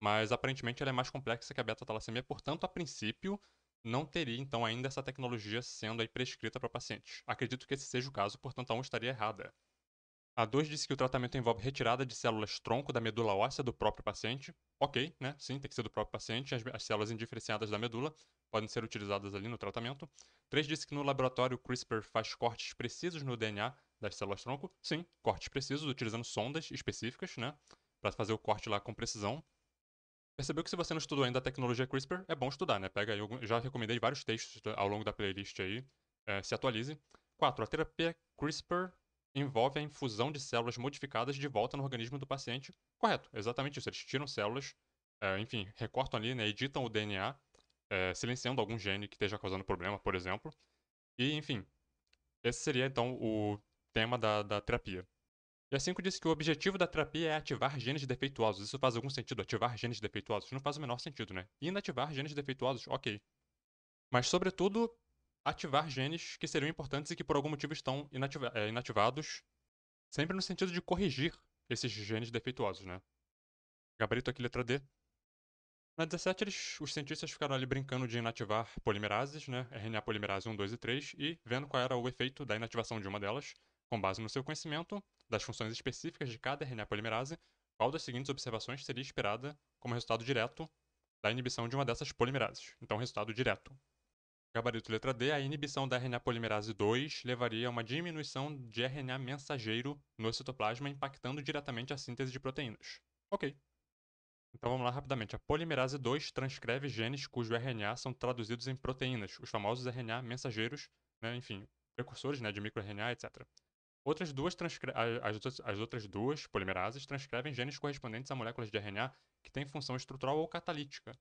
mas aparentemente ela é mais complexa que a beta-talassemia, portanto, a princípio, não teria então ainda essa tecnologia sendo aí prescrita para pacientes. Acredito que esse seja o caso, portanto, a 1 estaria errada. A 2 disse que o tratamento envolve retirada de células tronco da medula óssea do próprio paciente. Ok, né? Sim, tem que ser do próprio paciente. As células indiferenciadas da medula podem ser utilizadas ali no tratamento. 3 disse que no laboratório o CRISPR faz cortes precisos no DNA das células tronco. Sim, cortes precisos, utilizando sondas específicas, né? Para fazer o corte lá com precisão. Percebeu que se você não estudou ainda a tecnologia CRISPR, é bom estudar, né? Pega aí, eu já recomendei vários textos ao longo da playlist aí. Se atualize. 4. A terapia CRISPR envolve a infusão de células modificadas de volta no organismo do paciente. Correto, exatamente isso. Eles tiram células, enfim, recortam ali, né? Editam o DNA, silenciando algum gene que esteja causando problema, por exemplo. E, enfim, esse seria então o tema da terapia. E a 5 disse que o objetivo da terapia é ativar genes defeituosos. Isso faz algum sentido? Ativar genes defeituosos? Não faz o menor sentido, né? Inativar genes defeituosos? Ok. Mas, sobretudo, ativar genes que seriam importantes e que por algum motivo estão inativados, sempre no sentido de corrigir esses genes defeituosos, né? Gabarito aqui, letra D. Na 17, os cientistas ficaram ali brincando de inativar polimerases, né? RNA polimerase 1, 2 e 3, e vendo qual era o efeito da inativação de uma delas, com base no seu conhecimento das funções específicas de cada RNA polimerase, qual das seguintes observações seria esperada como resultado direto da inibição de uma dessas polimerases. Então, resultado direto. Gabarito letra D, a inibição da RNA polimerase 2 levaria a uma diminuição de RNA mensageiro no citoplasma, impactando diretamente a síntese de proteínas. Ok. Então vamos lá rapidamente. A polimerase 2 transcreve genes cujo RNA são traduzidos em proteínas, os famosos RNA mensageiros, né, enfim, precursores, né, de microRNA, etc. As outras duas polimerases transcrevem genes correspondentes a moléculas de RNA que têm função estrutural ou catalítica.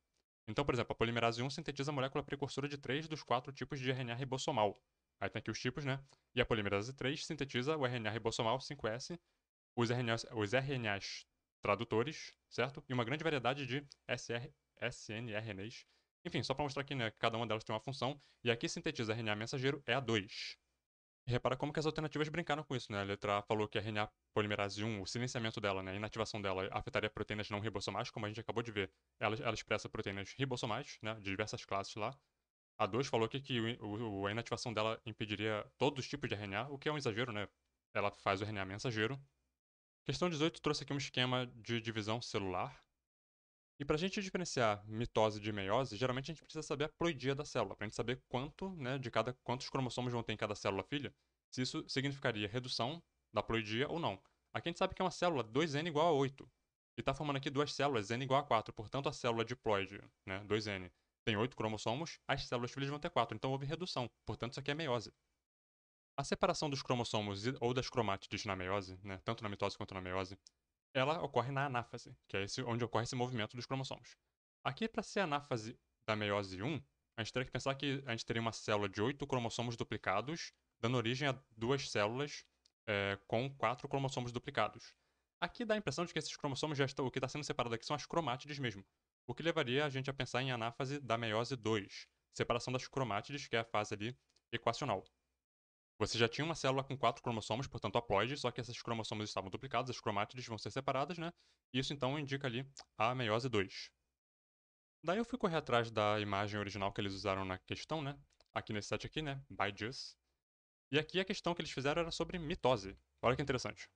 Então, por exemplo, a polimerase 1 sintetiza a molécula precursora de 3 dos 4 tipos de RNA ribossomal. Aí tem aqui os tipos, né? E a polimerase 3 sintetiza o RNA ribossomal 5S, os RNAs tradutores certo? E uma grande variedade de snRNAs. Enfim, só para mostrar aqui, né, que cada uma delas tem uma função, e aqui sintetiza RNA mensageiro é a 2. E repara como que as alternativas brincaram com isso, né? A letra A falou que a RNA polimerase 1, o silenciamento dela, né, a inativação dela, afetaria proteínas não ribossomais, como a gente acabou de ver. Ela expressa proteínas ribossomais, né, de diversas classes lá. A 2 falou que a inativação dela impediria todos os tipos de RNA, o que é um exagero, né? Ela faz o RNA mensageiro. Questão 18 trouxe aqui um esquema de divisão celular. E para a gente diferenciar mitose de meiose, geralmente a gente precisa saber a ploidia da célula, para a gente saber quanto, né, quantos cromossomos vão ter em cada célula filha, se isso significaria redução da ploidia ou não. Aqui a gente sabe que é uma célula 2n igual a 8. E está formando aqui duas células n igual a 4. Portanto, a célula diploide, né, 2n, tem 8 cromossomos, as células filhas vão ter 4. Então houve redução. Portanto, isso aqui é meiose. A separação dos cromossomos ou das cromátides na meiose, né, tanto na mitose quanto na meiose, ela ocorre na anáfase, que é onde ocorre esse movimento dos cromossomos. Aqui, para ser a anáfase da meiose 1, a gente teria que pensar que a gente teria uma célula de 8 cromossomos duplicados, dando origem a duas células com 4 cromossomos duplicados. Aqui dá a impressão de que esses cromossomos já estão. O que está sendo separado aqui são as cromátides mesmo, o que levaria a gente a pensar em anáfase da meiose 2, separação das cromátides, que é a fase ali equacional. Você já tinha uma célula com 4 cromossomos, portanto haploide, só que esses cromossomos estavam duplicados, as cromátides vão ser separadas, né? Isso então indica ali a meiose 2. Daí eu fui correr atrás da imagem original que eles usaram na questão, né? Aqui nesse site aqui, né? ByJus. E aqui a questão que eles fizeram era sobre mitose. Olha que interessante.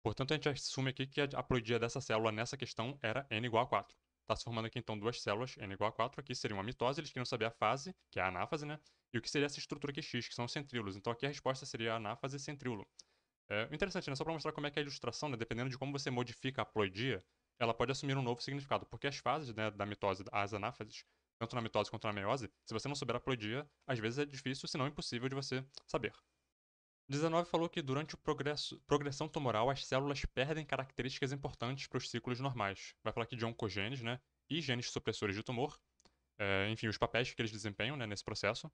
Portanto, a gente assume aqui que a haploidia dessa célula nessa questão era n igual a 4. Está se formando aqui então duas células n igual a 4. Aqui seria uma mitose, eles queriam saber a fase, que é a anáfase, né? E o que seria essa estrutura aqui X, que são os centríolos. Então aqui a resposta seria a anáfase centríolo. Interessante, né? Só para mostrar como é que a ilustração, né, dependendo de como você modifica a haploidia, ela pode assumir um novo significado. Porque as fases, né, da mitose, as anáfases, tanto na mitose quanto na meiose, se você não souber a haploidia, às vezes é difícil, se não impossível de você saber. 19 falou que durante a progressão tumoral as células perdem características importantes para os ciclos normais. Vai falar aqui de oncogenes, né, e genes supressores de tumor, enfim, os papéis que eles desempenham, né, nesse processo.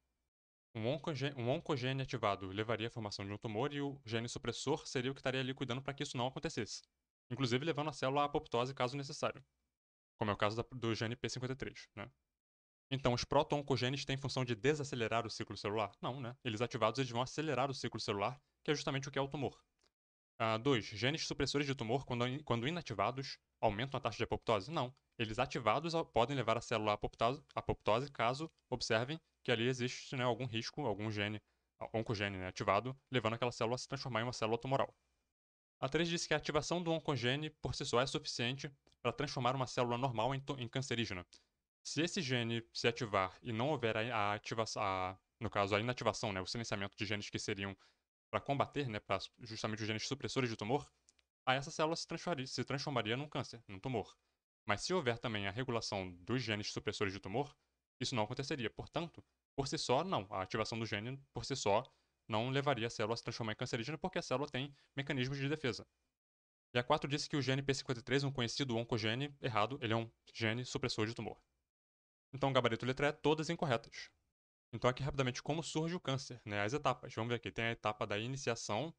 Um oncogene ativado levaria à formação de um tumor e o gene supressor seria o que estaria ali cuidando para que isso não acontecesse, inclusive levando a célula à apoptose caso necessário, como é o caso do gene P53, né? Então, os proto-oncogenes têm função de desacelerar o ciclo celular? Não, né? Eles ativados eles vão acelerar o ciclo celular, que é justamente o que é o tumor. 2. Genes supressores de tumor, quando inativados, aumentam a taxa de apoptose? Não. Eles ativados podem levar a célula à apoptose caso observem que ali existe, né, algum risco, algum gene, oncogene, né, ativado, levando aquela célula a se transformar em uma célula tumoral. A 3 diz que a ativação do oncogene por si só é suficiente para transformar uma célula normal em cancerígena. Se esse gene se ativar e não houver a ativação, no caso, a inativação, né, o silenciamento de genes que seriam para combater, né, para justamente os genes supressores de tumor, aí essa célula se transformaria num câncer, num tumor. Mas se houver também a regulação dos genes supressores de tumor, isso não aconteceria. Portanto, por si só, não. A ativação do gene, por si só, não levaria a célula a se transformar em cancerígena, porque a célula tem mecanismos de defesa. E a 4 disse que o gene P53, um conhecido oncogene, errado, ele é um gene supressor de tumor. Então, gabarito letra E, todas incorretas. Então, aqui rapidamente, como surge o câncer, né? As etapas. Vamos ver aqui. Tem a etapa da iniciação,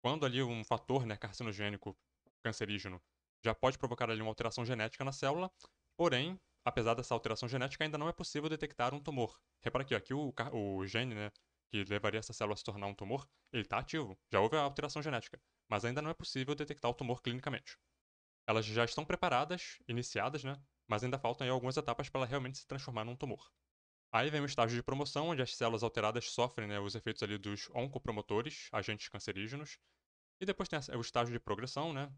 quando ali um fator, né, carcinogênico cancerígeno já pode provocar ali uma alteração genética na célula, porém, apesar dessa alteração genética, ainda não é possível detectar um tumor. Repara aqui o gene, né, que levaria essa célula a se tornar um tumor, ele está ativo, já houve a alteração genética, mas ainda não é possível detectar o tumor clinicamente. Elas já estão preparadas, iniciadas, né, mas ainda faltam aí algumas etapas para ela realmente se transformar num tumor. Aí vem o estágio de promoção, onde as células alteradas sofrem, né, os efeitos ali dos oncopromotores, agentes cancerígenos. E depois tem o estágio de progressão, né?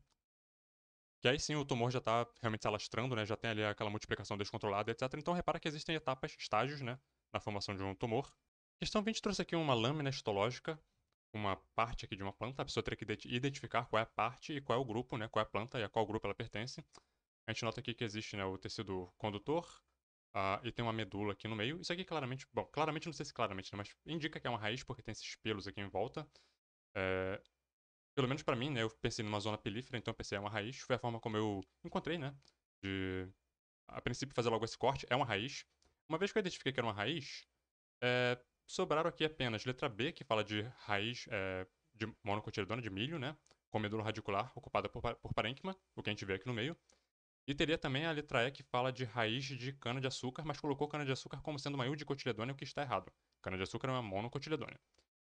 Que aí sim o tumor já está realmente se alastrando, né? Já tem ali aquela multiplicação descontrolada, etc. Então repara que existem etapas, estágios, né? Na formação de um tumor. Questão 20 trouxe aqui uma lâmina histológica, uma parte aqui de uma planta. A pessoa teria que identificar qual é a parte e qual é o grupo, né? Qual é a planta e a qual grupo ela pertence. A gente nota aqui que existe, né, o tecido condutor, e tem uma medula aqui no meio. Isso aqui claramente, bom, claramente não sei se claramente, né, mas indica que é uma raiz porque tem esses pelos aqui em volta. É, pelo menos pra mim, né, eu pensei numa zona pilífera, então eu pensei é uma raiz. Foi a forma como eu encontrei, né, de a princípio fazer logo esse corte. É uma raiz. Uma vez que eu identifiquei que era uma raiz, sobraram aqui apenas letra B, que fala de raiz de monocotiledona, de milho, né, com medula radicular ocupada por parênquima, o que a gente vê aqui no meio. E teria também a letra E que fala de raiz de cana-de-açúcar, mas colocou cana-de-açúcar como sendo uma eudicotiledônea, o que está errado. Cana-de-açúcar é uma monocotiledônea.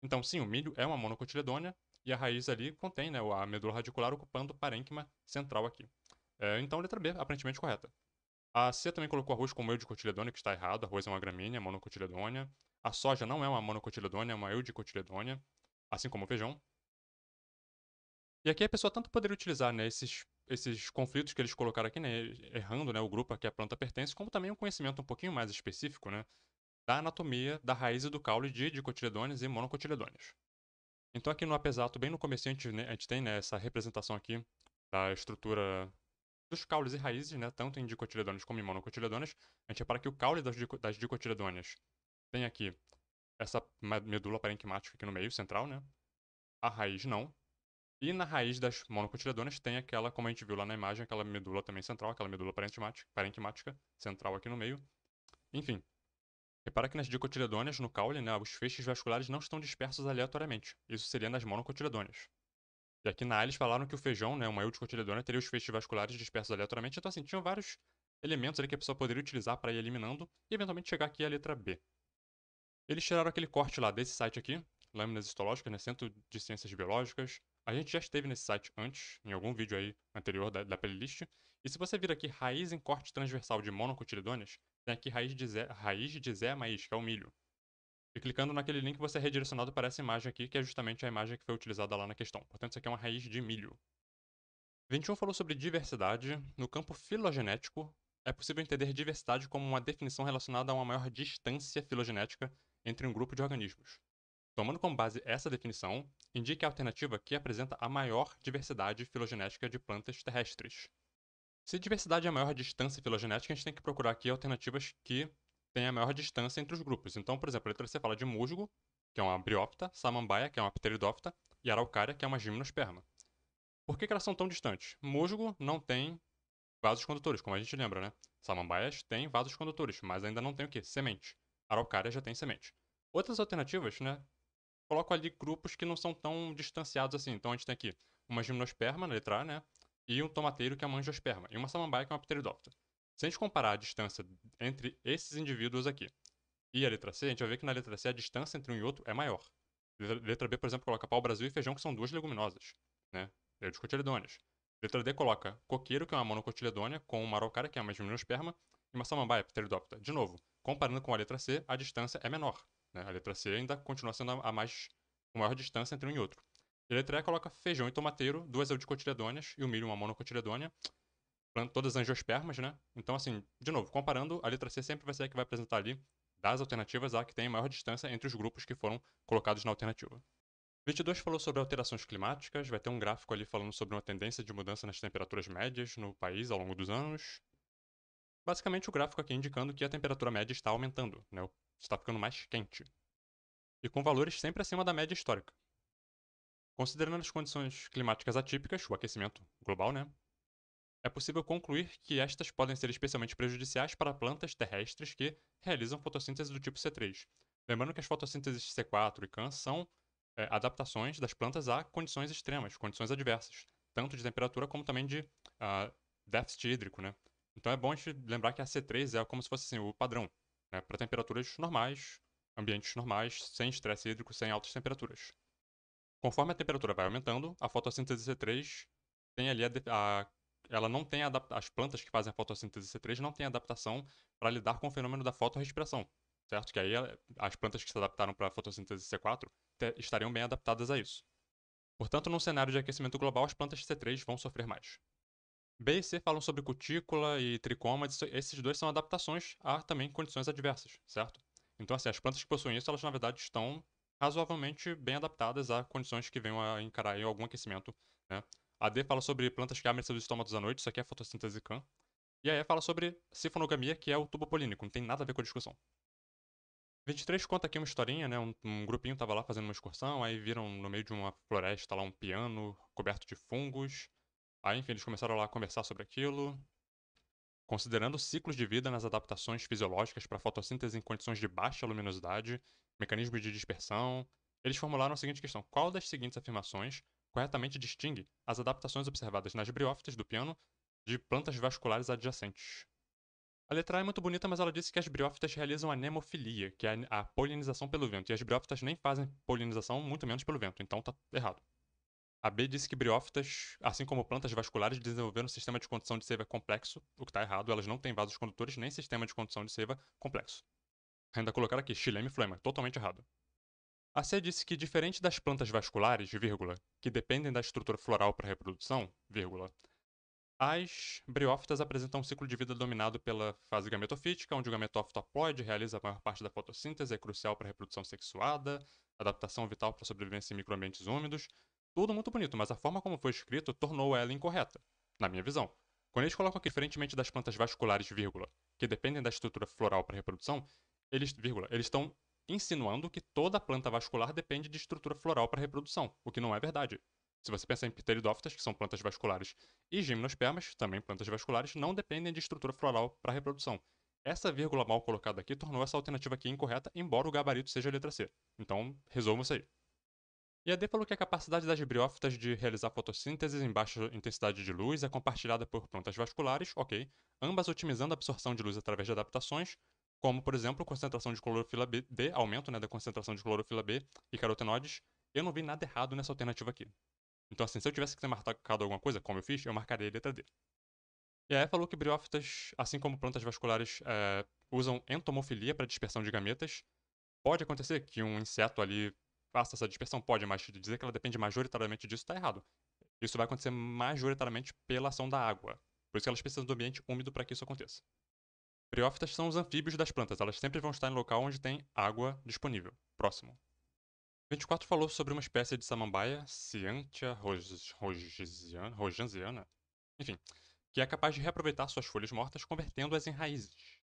Então, sim, o milho é uma monocotiledônea e a raiz ali contém, né, a medula radicular ocupando o parênquima central aqui. Então, a letra B, aparentemente correta. A C também colocou arroz como eudicotiledônea, que está errado. Arroz é uma gramínea, monocotiledônea. A soja não é uma monocotiledônea, é uma eudicotiledônea, assim como o feijão. E aqui a pessoa tanto poderia utilizar, né, esses conflitos que eles colocaram aqui, né, errando, né, o grupo a que a planta pertence, como também um conhecimento um pouquinho mais específico, né, da anatomia, da raiz e do caule de dicotiledôneas e monocotiledôneas. Então aqui no apesato, bem no começo, a gente tem, né, essa representação aqui da estrutura dos caules e raízes, né, tanto em dicotiledôneas como em monocotiledôneas. A gente repara que o caule das dicotiledôneas tem aqui essa medula parenquimática aqui no meio, central, né? A raiz não. E na raiz das monocotiledôneas tem aquela, como a gente viu lá na imagem, aquela medula também central, aquela medula parenquimática central aqui no meio. Enfim, repara que nas dicotiledôneas, no caule, né, os feixes vasculares não estão dispersos aleatoriamente. Isso seria nas monocotiledôneas. E aqui na A eles falaram que o feijão, né, uma eudicotiledônea, teria os feixes vasculares dispersos aleatoriamente. Então, assim, tinham vários elementos ali que a pessoa poderia utilizar para ir eliminando e eventualmente chegar aqui à letra B. Eles tiraram aquele corte lá desse site aqui, Lâminas Histológicas, né, Centro de Ciências Biológicas. A gente já esteve nesse site antes, em algum vídeo aí anterior da playlist. E se você vir aqui raiz em corte transversal de monocotiledôneas, tem aqui raiz de Zé Maíz, que é o milho. E clicando naquele link você é redirecionado para essa imagem aqui, que é justamente a imagem que foi utilizada lá na questão. Portanto, isso aqui é uma raiz de milho. 21 falou sobre diversidade. No campo filogenético, é possível entender diversidade como uma definição relacionada a uma maior distância filogenética entre um grupo de organismos. Tomando como base essa definição, indique a alternativa que apresenta a maior diversidade filogenética de plantas terrestres. Se diversidade é a maior distância filogenética, a gente tem que procurar aqui alternativas que têm a maior distância entre os grupos. Então, por exemplo, a letra C fala de musgo, que é uma briófita, samambaia, que é uma pteridófita, e araucária, que é uma gimnosperma. Por que elas são tão distantes? Musgo não tem vasos condutores, como a gente lembra, né? Samambaias têm vasos condutores, mas ainda não tem o quê? Semente. Araucária já tem semente. Outras alternativas, né? Coloco ali grupos que não são tão distanciados assim. Então a gente tem aqui uma gimnosperma, na letra A, né? E um tomateiro, que é uma angiosperma. E uma samambaia, que é uma pteridófita. Se a gente comparar a distância entre esses indivíduos aqui e a letra C, a gente vai ver que na letra C a distância entre um e outro é maior. Letra B, por exemplo, coloca pau-brasil e feijão, que são duas leguminosas, né? Eudicotiledôneas. Letra D coloca coqueiro, que é uma monocotiledônea, com uma araucária, que é uma gimnosperma, e uma samambaia, pteridófita. De novo, comparando com a letra C, a distância é menor. Né? A letra C ainda continua sendo a maior distância entre um e outro. E a letra E coloca feijão e tomateiro, duas eudicotiledôneas, e o milho uma monocotiledônea, todas angiospermas, né? Então, assim, de novo, comparando, a letra C sempre vai ser a que vai apresentar ali, das alternativas, a que tem a maior distância entre os grupos que foram colocados na alternativa. 22 falou sobre alterações climáticas, vai ter um gráfico ali falando sobre uma tendência de mudança nas temperaturas médias no país ao longo dos anos. Basicamente, o gráfico aqui indicando que a temperatura média está aumentando, né? Está ficando mais quente. E com valores sempre acima da média histórica. Considerando as condições climáticas atípicas, o aquecimento global, né? É possível concluir que estas podem ser especialmente prejudiciais para plantas terrestres que realizam fotossíntese do tipo C3. Lembrando que as fotossínteses C4 e CAN são adaptações das plantas a condições extremas, condições adversas, tanto de temperatura como também de déficit hídrico, né? Então é bom a gente lembrar que a C3 é como se fosse assim, o padrão, né, para temperaturas normais, ambientes normais, sem estresse hídrico, sem altas temperaturas. Conforme a temperatura vai aumentando, a fotossíntese C3 tem ali ela não tem as plantas que fazem a fotossíntese C3 não têm adaptação para lidar com o fenômeno da fotorrespiração, certo? Que aí as plantas que se adaptaram para a fotossíntese C4 estariam bem adaptadas a isso. Portanto, num cenário de aquecimento global, as plantas C3 vão sofrer mais. B e C falam sobre cutícula e tricoma, esses dois são adaptações a também condições adversas, certo? Então, assim, as plantas que possuem isso, elas na verdade estão razoavelmente bem adaptadas a condições que venham a encarar algum aquecimento, né? A D fala sobre plantas que abrem seus estômagos à noite, isso aqui é fotossíntese CAN. E a E fala sobre sifonogamia, que é o tubo polínico, não tem nada a ver com a discussão. 23 conta aqui uma historinha, né? Um grupinho tava lá fazendo uma excursão, aí viram no meio de uma floresta lá um piano coberto de fungos. Aí, enfim, eles começaram lá a conversar sobre aquilo. Considerando ciclos de vida nas adaptações fisiológicas para fotossíntese em condições de baixa luminosidade, mecanismos de dispersão, eles formularam a seguinte questão: qual das seguintes afirmações corretamente distingue as adaptações observadas nas briófitas do piano de plantas vasculares adjacentes. A letra A é muito bonita, mas ela disse que as briófitas realizam anemofilia, que é a polinização pelo vento, e as briófitas nem fazem polinização, muito menos pelo vento, então tá errado. A B disse que briófitas, assim como plantas vasculares, desenvolveram um sistema de condução de seiva complexo, o que está errado, elas não têm vasos condutores nem sistema de condução de seiva complexo. Ainda colocaram aqui, xilema e flema, totalmente errado. A C disse que, diferente das plantas vasculares, vírgula, que dependem da estrutura floral para reprodução, vírgula, as briófitas apresentam um ciclo de vida dominado pela fase gametofítica, onde o gametófito haploide realiza a maior parte da fotossíntese, é crucial para a reprodução sexuada, adaptação vital para a sobrevivência em microambientes úmidos. Tudo muito bonito, mas a forma como foi escrito tornou ela incorreta, na minha visão. Quando eles colocam aqui, diferentemente das plantas vasculares, vírgula, que dependem da estrutura floral para a reprodução, eles estão insinuando que toda planta vascular depende de estrutura floral para a reprodução, o que não é verdade. Se você pensar em pteridófitas, que são plantas vasculares, e gimnospermas, também plantas vasculares, não dependem de estrutura floral para a reprodução. Essa vírgula mal colocada aqui tornou essa alternativa aqui incorreta, embora o gabarito seja a letra C. Então, resolvam isso aí. E a D falou que a capacidade das briófitas de realizar fotossíntese em baixa intensidade de luz é compartilhada por plantas vasculares, ok, ambas otimizando a absorção de luz através de adaptações, como, por exemplo, concentração de clorofila B, aumento da concentração de clorofila B e carotenoides. Eu não vi nada errado nessa alternativa aqui. Então, assim, se eu tivesse que ter marcado alguma coisa, como eu fiz, eu marcaria a letra D. E aí falou que briófitas, assim como plantas vasculares, usam entomofilia para dispersão de gametas. Pode acontecer que um inseto ali faça essa dispersão, pode, mas dizer que ela depende majoritariamente disso está errado. Isso vai acontecer majoritariamente pela ação da água. Por isso que elas precisam do ambiente úmido para que isso aconteça. Briófitas são os anfíbios das plantas, elas sempre vão estar em local onde tem água disponível, próximo. 24 falou sobre uma espécie de samambaia, Cyanthia rojansiana, enfim, que é capaz de reaproveitar suas folhas mortas, convertendo-as em raízes.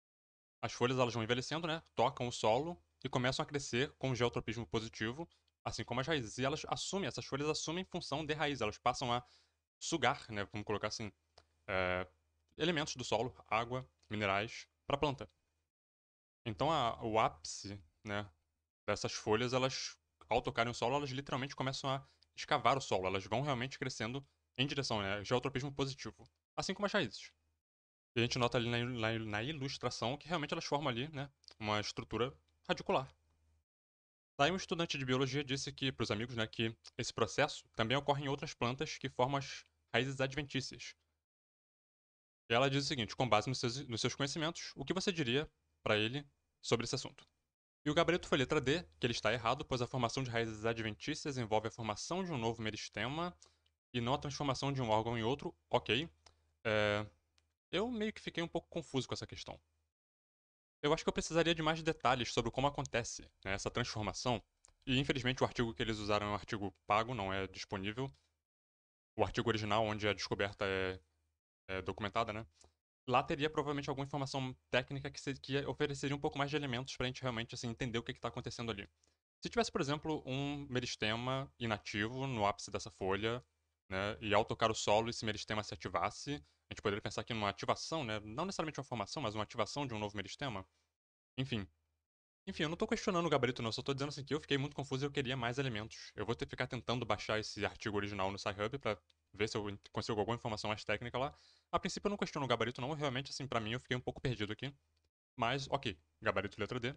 As folhas elas vão envelhecendo, né, tocam o solo e começam a crescer com geotropismo positivo, assim como as raízes. E essas folhas assumem função de raiz, elas passam a sugar, né, vamos colocar assim, elementos do solo, água, minerais, para a planta. Então o ápice, né, dessas folhas, elas, ao tocarem o solo, elas literalmente começam a escavar o solo. Elas vão realmente crescendo em direção, né, geotropismo positivo. Assim como as raízes. E a gente nota ali na ilustração que realmente elas formam ali, né, uma estrutura radicular. Daí um estudante de biologia disse que, para os amigos, né, que esse processo também ocorre em outras plantas que formam as raízes adventícias. E ela diz o seguinte, com base nos seus conhecimentos, o que você diria para ele sobre esse assunto? E o gabarito foi letra D, que ele está errado, pois a formação de raízes adventícias envolve a formação de um novo meristema e não a transformação de um órgão em outro, ok. Eu meio que fiquei um pouco confuso com essa questão. Eu acho que eu precisaria de mais detalhes sobre como acontece, né, essa transformação. E infelizmente o artigo que eles usaram é um artigo pago, não é disponível. O artigo original, onde a descoberta é documentada, né? Lá teria provavelmente alguma informação técnica que ofereceria um pouco mais de elementos pra gente realmente assim, entender o que está acontecendo ali. Se tivesse, por exemplo, um meristema inativo no ápice dessa folha, né, e ao tocar o solo esse meristema se ativasse, a gente poderia pensar aqui numa ativação, né, não necessariamente uma formação, mas uma ativação de um novo meristema. Enfim. Enfim, eu não tô questionando o gabarito não, eu só tô dizendo assim que eu fiquei muito confuso e eu queria mais elementos. Eu vou ter que ficar tentando baixar esse artigo original no SciHub pra ver se eu consigo alguma informação mais técnica lá. A princípio eu não questiono o gabarito não, realmente assim, pra mim eu fiquei um pouco perdido aqui. Mas, ok, gabarito letra D.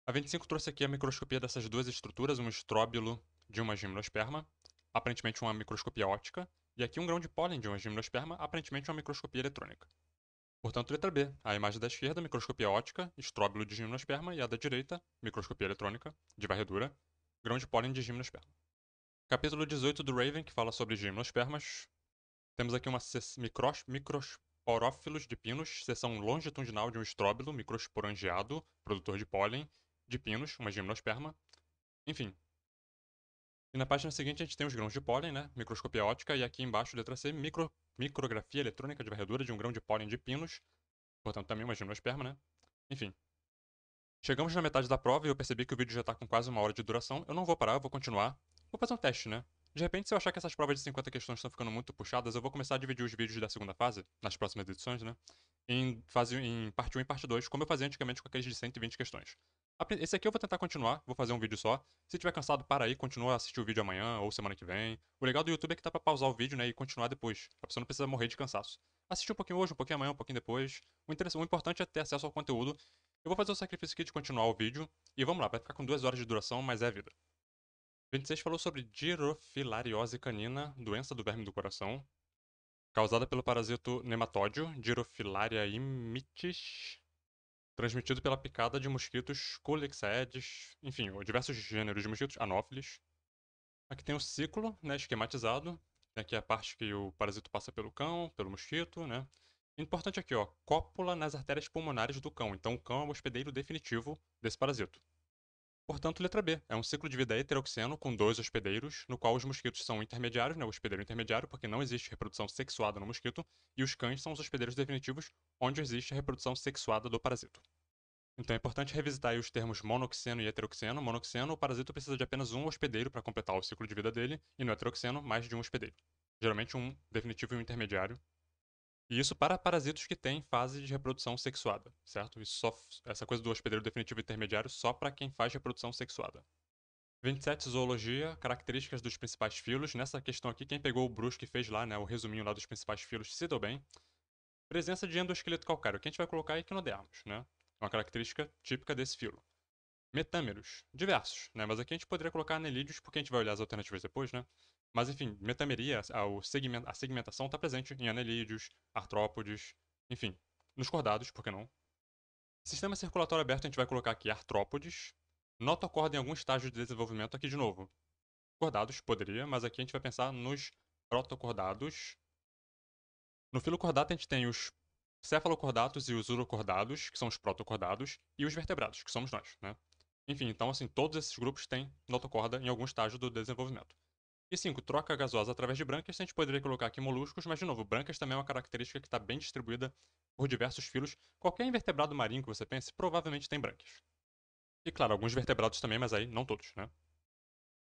A 25 trouxe aqui a microscopia dessas duas estruturas, um estróbilo de uma gimnosperma, aparentemente uma microscopia óptica, e aqui um grão de pólen de uma gimnosperma, aparentemente uma microscopia eletrônica. Portanto, letra B, a imagem da esquerda, microscopia óptica, estróbilo de gimnosperma, e a da direita, microscopia eletrônica, de varredura, grão de pólen de gimnosperma. Capítulo 18 do Raven, que fala sobre gimnospermas. Temos aqui uma microsporófilos de pinos, seção longitudinal de um estróbilo microsporangiado, produtor de pólen, de pinos, uma gimnosperma. Enfim. E na página seguinte a gente tem os grãos de pólen, né? Microscopia óptica, e aqui embaixo, letra C, micrografia eletrônica de varredura de um grão de pólen de pinos, portanto também uma gimnosperma, né? Enfim. Chegamos na metade da prova e eu percebi que o vídeo já tá com quase 1 hora de duração. Eu não vou parar, eu vou continuar. Vou fazer um teste, né? De repente, se eu achar que essas provas de 50 questões estão ficando muito puxadas, eu vou começar a dividir os vídeos da segunda fase, nas próximas edições, né? Em parte 1 e parte 2, como eu fazia antigamente com aqueles de 120 questões. Esse aqui eu vou tentar continuar, vou fazer um vídeo só. Se tiver cansado, para aí, continua a assistir o vídeo amanhã ou semana que vem. O legal do YouTube é que dá pra pausar o vídeo, né, e continuar depois. A pessoa não precisa morrer de cansaço. assistir um pouquinho hoje, um pouquinho amanhã, um pouquinho depois. O importante é ter acesso ao conteúdo. Eu vou fazer o sacrifício aqui de continuar o vídeo. E vamos lá, vai ficar com 2 horas de duração, mas é a vida. 26 falou sobre girofilariose canina, doença do verme do coração, causada pelo parasito nematódio, Girofilaria immitis, transmitido pela picada de mosquitos Culex aedes, enfim, diversos gêneros de mosquitos anófilis. Aqui tem o ciclo, né, esquematizado, né, que é a parte que o parasito passa pelo cão, pelo mosquito, né. Importante aqui, ó, cópula nas artérias pulmonares do cão. Então, o cão é o hospedeiro definitivo desse parasito. Portanto, letra B, é um ciclo de vida heteroxeno com 2 hospedeiros, no qual os mosquitos são intermediários, né, o hospedeiro intermediário, porque não existe reprodução sexuada no mosquito, e os cães são os hospedeiros definitivos, onde existe a reprodução sexuada do parasito. Então é importante revisitar aí os termos monoxeno e heteroxeno. Monoxeno, o parasito precisa de apenas um hospedeiro para completar o ciclo de vida dele, e no heteroxeno, mais de um hospedeiro. Geralmente um definitivo e um intermediário. E isso para parasitos que têm fase de reprodução sexuada, certo? Essa coisa do hospedeiro definitivo e intermediário só para quem faz reprodução sexuada. 27, zoologia, características dos principais filos. Nessa questão aqui, quem pegou o Brusque e fez lá, né, o resuminho lá dos principais filos, se deu bem. Presença de endoesqueleto calcáreo, que a gente vai colocar equinodermos, né? É uma característica típica desse filo. Metâmeros, diversos, né? Mas aqui a gente poderia colocar anelídeos, porque a gente vai olhar as alternativas depois, né? Mas enfim, metameria, a segmentação está presente em anelídeos, artrópodes, enfim, nos cordados, por que não? Sistema circulatório aberto a gente vai colocar aqui artrópodes. Notocorda em algum estágio de desenvolvimento aqui de novo. Cordados, poderia, mas aqui a gente vai pensar nos protocordados. No filocordato a gente tem os cefalocordatos e os urocordados, que são os protocordados, e os vertebrados, que somos nós, né? Enfim, então assim, todos esses grupos têm notocorda em algum estágio do desenvolvimento. E 5, troca gasosa através de brânquias, a gente poderia colocar aqui moluscos, mas de novo, brânquias também é uma característica que está bem distribuída por diversos filos. Qualquer invertebrado marinho que você pense, provavelmente tem brânquias. E claro, alguns vertebrados também, mas aí não todos, né?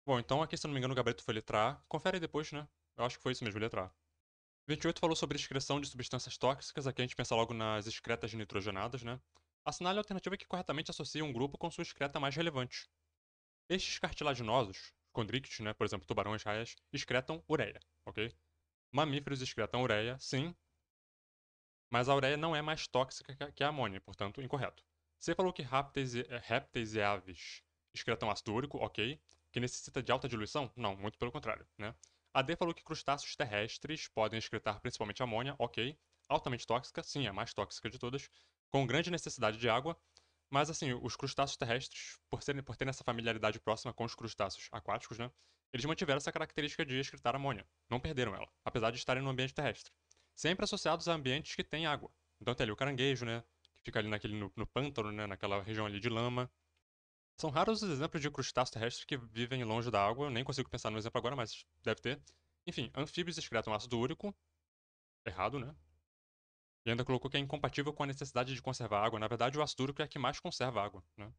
Bom, então aqui, se eu não me engano, o gabarito foi letra A. Confere aí depois, né? Eu acho que foi isso mesmo, letra A. 28 falou sobre excreção de substâncias tóxicas, aqui a gente pensa logo nas excretas nitrogenadas, né? Assinale a alternativa que corretamente associa um grupo com sua excreta mais relevante. Peixes cartilaginosos, condrictes, né, por exemplo, tubarões, raias, excretam ureia, ok? Mamíferos excretam ureia, sim, mas a ureia não é mais tóxica que a amônia, portanto, incorreto. Você falou que répteis e aves excretam ácido úrico, ok. Que necessita de alta diluição? Não, muito pelo contrário, né? A D falou que crustáceos terrestres podem excretar principalmente amônia, ok. Altamente tóxica, sim, é a mais tóxica de todas, com grande necessidade de água, mas assim, os crustáceos terrestres, por terem essa familiaridade próxima com os crustáceos aquáticos, né? Eles mantiveram essa característica de excretar amônia, não perderam ela, apesar de estarem no ambiente terrestre. Sempre associados a ambientes que têm água. Então tem ali o caranguejo, né? Que fica ali no pântano, né? Naquela região ali de lama. São raros os exemplos de crustáceos terrestres que vivem longe da água. Eu nem consigo pensar no exemplo agora, mas deve ter. Enfim, anfíbios excretam ácido úrico. Errado, né? E ainda colocou que é incompatível com a necessidade de conservar água. Na verdade, o ácido úrico é a que mais conserva água, né?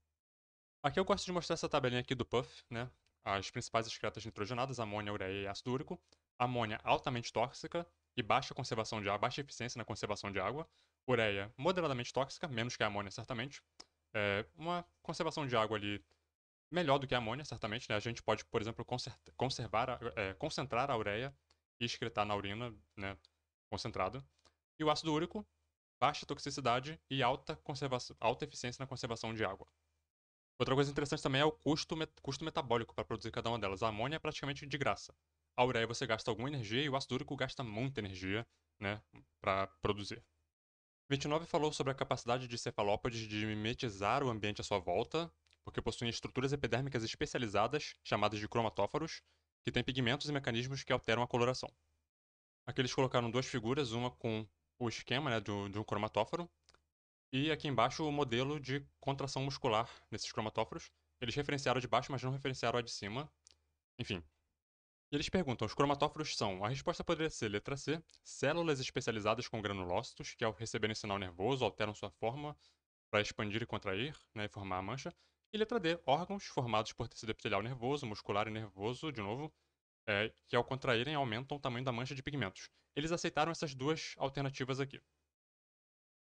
Aqui eu gosto de mostrar essa tabelinha aqui do Puff, né? As principais excretas nitrogenadas, amônia, ureia e ácido úrico. Amônia altamente tóxica e baixa conservação de água, baixa eficiência na conservação de água. Ureia moderadamente tóxica, menos que a amônia, certamente. Uma conservação de água ali melhor do que a amônia, certamente, né? A gente pode, por exemplo, concentrar a ureia e excretar na urina, né? Concentrado. E o ácido úrico, baixa toxicidade e alta eficiência na conservação de água. Outra coisa interessante também é o custo metabólico para produzir cada uma delas. A amônia é praticamente de graça. A ureia você gasta alguma energia e o ácido úrico gasta muita energia, né, para produzir. 29 falou sobre a capacidade de cefalópodes de mimetizar o ambiente à sua volta, porque possuem estruturas epidérmicas especializadas, chamadas de cromatóforos, que têm pigmentos e mecanismos que alteram a coloração. Aqui eles colocaram 2 figuras, uma com o esquema, né, de um cromatóforo, e aqui embaixo o modelo de contração muscular nesses cromatóforos. Eles referenciaram de baixo, mas não referenciaram a de cima. Enfim. E eles perguntam: os cromatóforos são? A resposta poderia ser letra C: células especializadas com granulócitos, que ao receberem sinal nervoso alteram sua forma para expandir e contrair, né, e formar a mancha. E letra D: órgãos formados por tecido epitelial nervoso, muscular e nervoso, de novo, que ao contraírem aumentam o tamanho da mancha de pigmentos. Eles aceitaram essas duas alternativas aqui.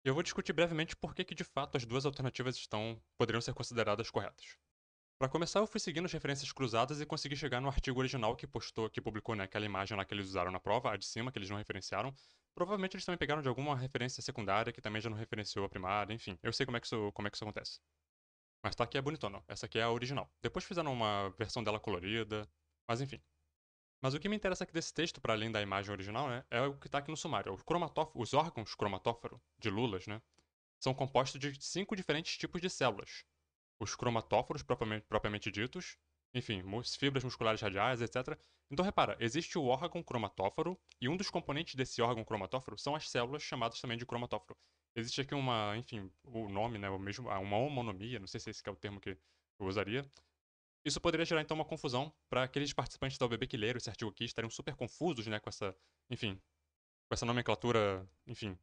Eu vou discutir brevemente por que de fato as duas alternativas poderiam ser consideradas corretas. Para começar, eu fui seguindo as referências cruzadas e consegui chegar no artigo original que publicou, né, aquela imagem lá que eles usaram na prova, a de cima, que eles não referenciaram. Provavelmente eles também pegaram de alguma referência secundária que também já não referenciou a primária, enfim. Eu sei como é que isso acontece. Mas tá aqui é bonitona, essa aqui é a original. Depois fizeram uma versão dela colorida, mas enfim. Mas o que me interessa aqui desse texto, para além da imagem original, né, é o que tá aqui no sumário. Os órgãos cromatóforo de lulas, né, são compostos de 5 diferentes tipos de células. Os cromatóforos propriamente ditos, enfim, fibras musculares radiais, etc. Então repara, existe o órgão cromatóforo e um dos componentes desse órgão cromatóforo são as células chamadas também de cromatóforo. Existe aqui uma, enfim, o nome, né, o mesmo, uma homonomia, não sei se esse que é o termo que eu usaria. Isso poderia gerar então uma confusão para aqueles participantes da UBB que leram esse artigo aqui, estariam super confusos, né, com essa, enfim, com essa nomenclatura, enfim.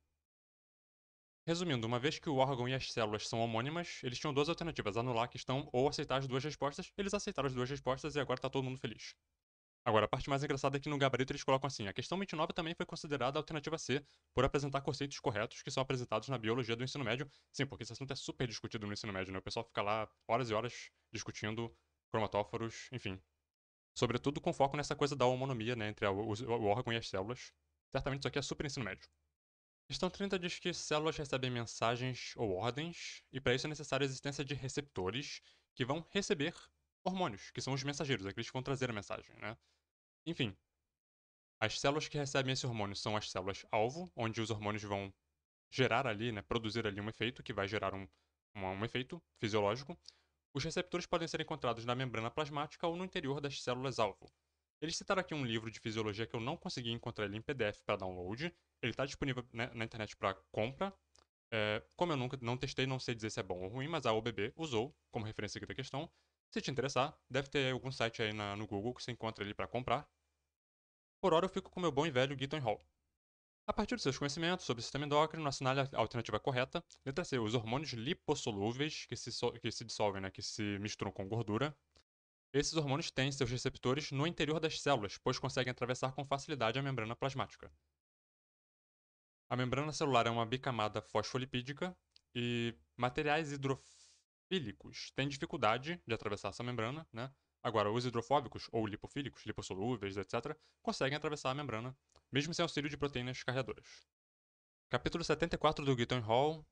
Resumindo, uma vez que o órgão e as células são homônimas, eles tinham duas alternativas, anular a questão ou aceitar as duas respostas. Eles aceitaram as duas respostas e agora tá todo mundo feliz. Agora, a parte mais engraçada é que no gabarito eles colocam assim: a questão 29 também foi considerada a alternativa C por apresentar conceitos corretos que são apresentados na biologia do ensino médio. Sim, porque esse assunto é super discutido no ensino médio, né? O pessoal fica lá horas e horas discutindo cromatóforos, enfim. Sobretudo com foco nessa coisa da homonomia, né, entre o órgão e as células. Certamente isso aqui é super ensino médio. Questão 30 diz que células recebem mensagens ou ordens, e para isso é necessária a existência de receptores que vão receber hormônios, que são os mensageiros, aqueles que vão trazer a mensagem, né? Enfim, as células que recebem esse hormônio são as células-alvo, onde os hormônios vão gerar ali, né, produzir ali um efeito que vai gerar um efeito fisiológico. Os receptores podem ser encontrados na membrana plasmática ou no interior das células-alvo. Eles citaram aqui um livro de fisiologia que eu não consegui encontrar ele em PDF para download. Ele está disponível, né, na internet para compra. Como eu nunca não testei, não sei dizer se é bom ou ruim, mas a OBB usou como referência aqui da questão. Se te interessar, deve ter algum site aí no Google que você encontra ele para comprar. Por hora eu fico com meu bom e velho Gitton Hall. A partir dos seus conhecimentos sobre o sistema endócrino, assinale a alternativa correta. Letra C, os hormônios lipossolúveis que se dissolvem, né, que se misturam com gordura. Esses hormônios têm seus receptores no interior das células, pois conseguem atravessar com facilidade a membrana plasmática. A membrana celular é uma bicamada fosfolipídica e materiais hidrofílicos têm dificuldade de atravessar essa membrana, né? Agora, os hidrofóbicos, ou lipofílicos, lipossolúveis, etc., conseguem atravessar a membrana, mesmo sem auxílio de proteínas carreadoras. Capítulo 74 do Gitton Hall,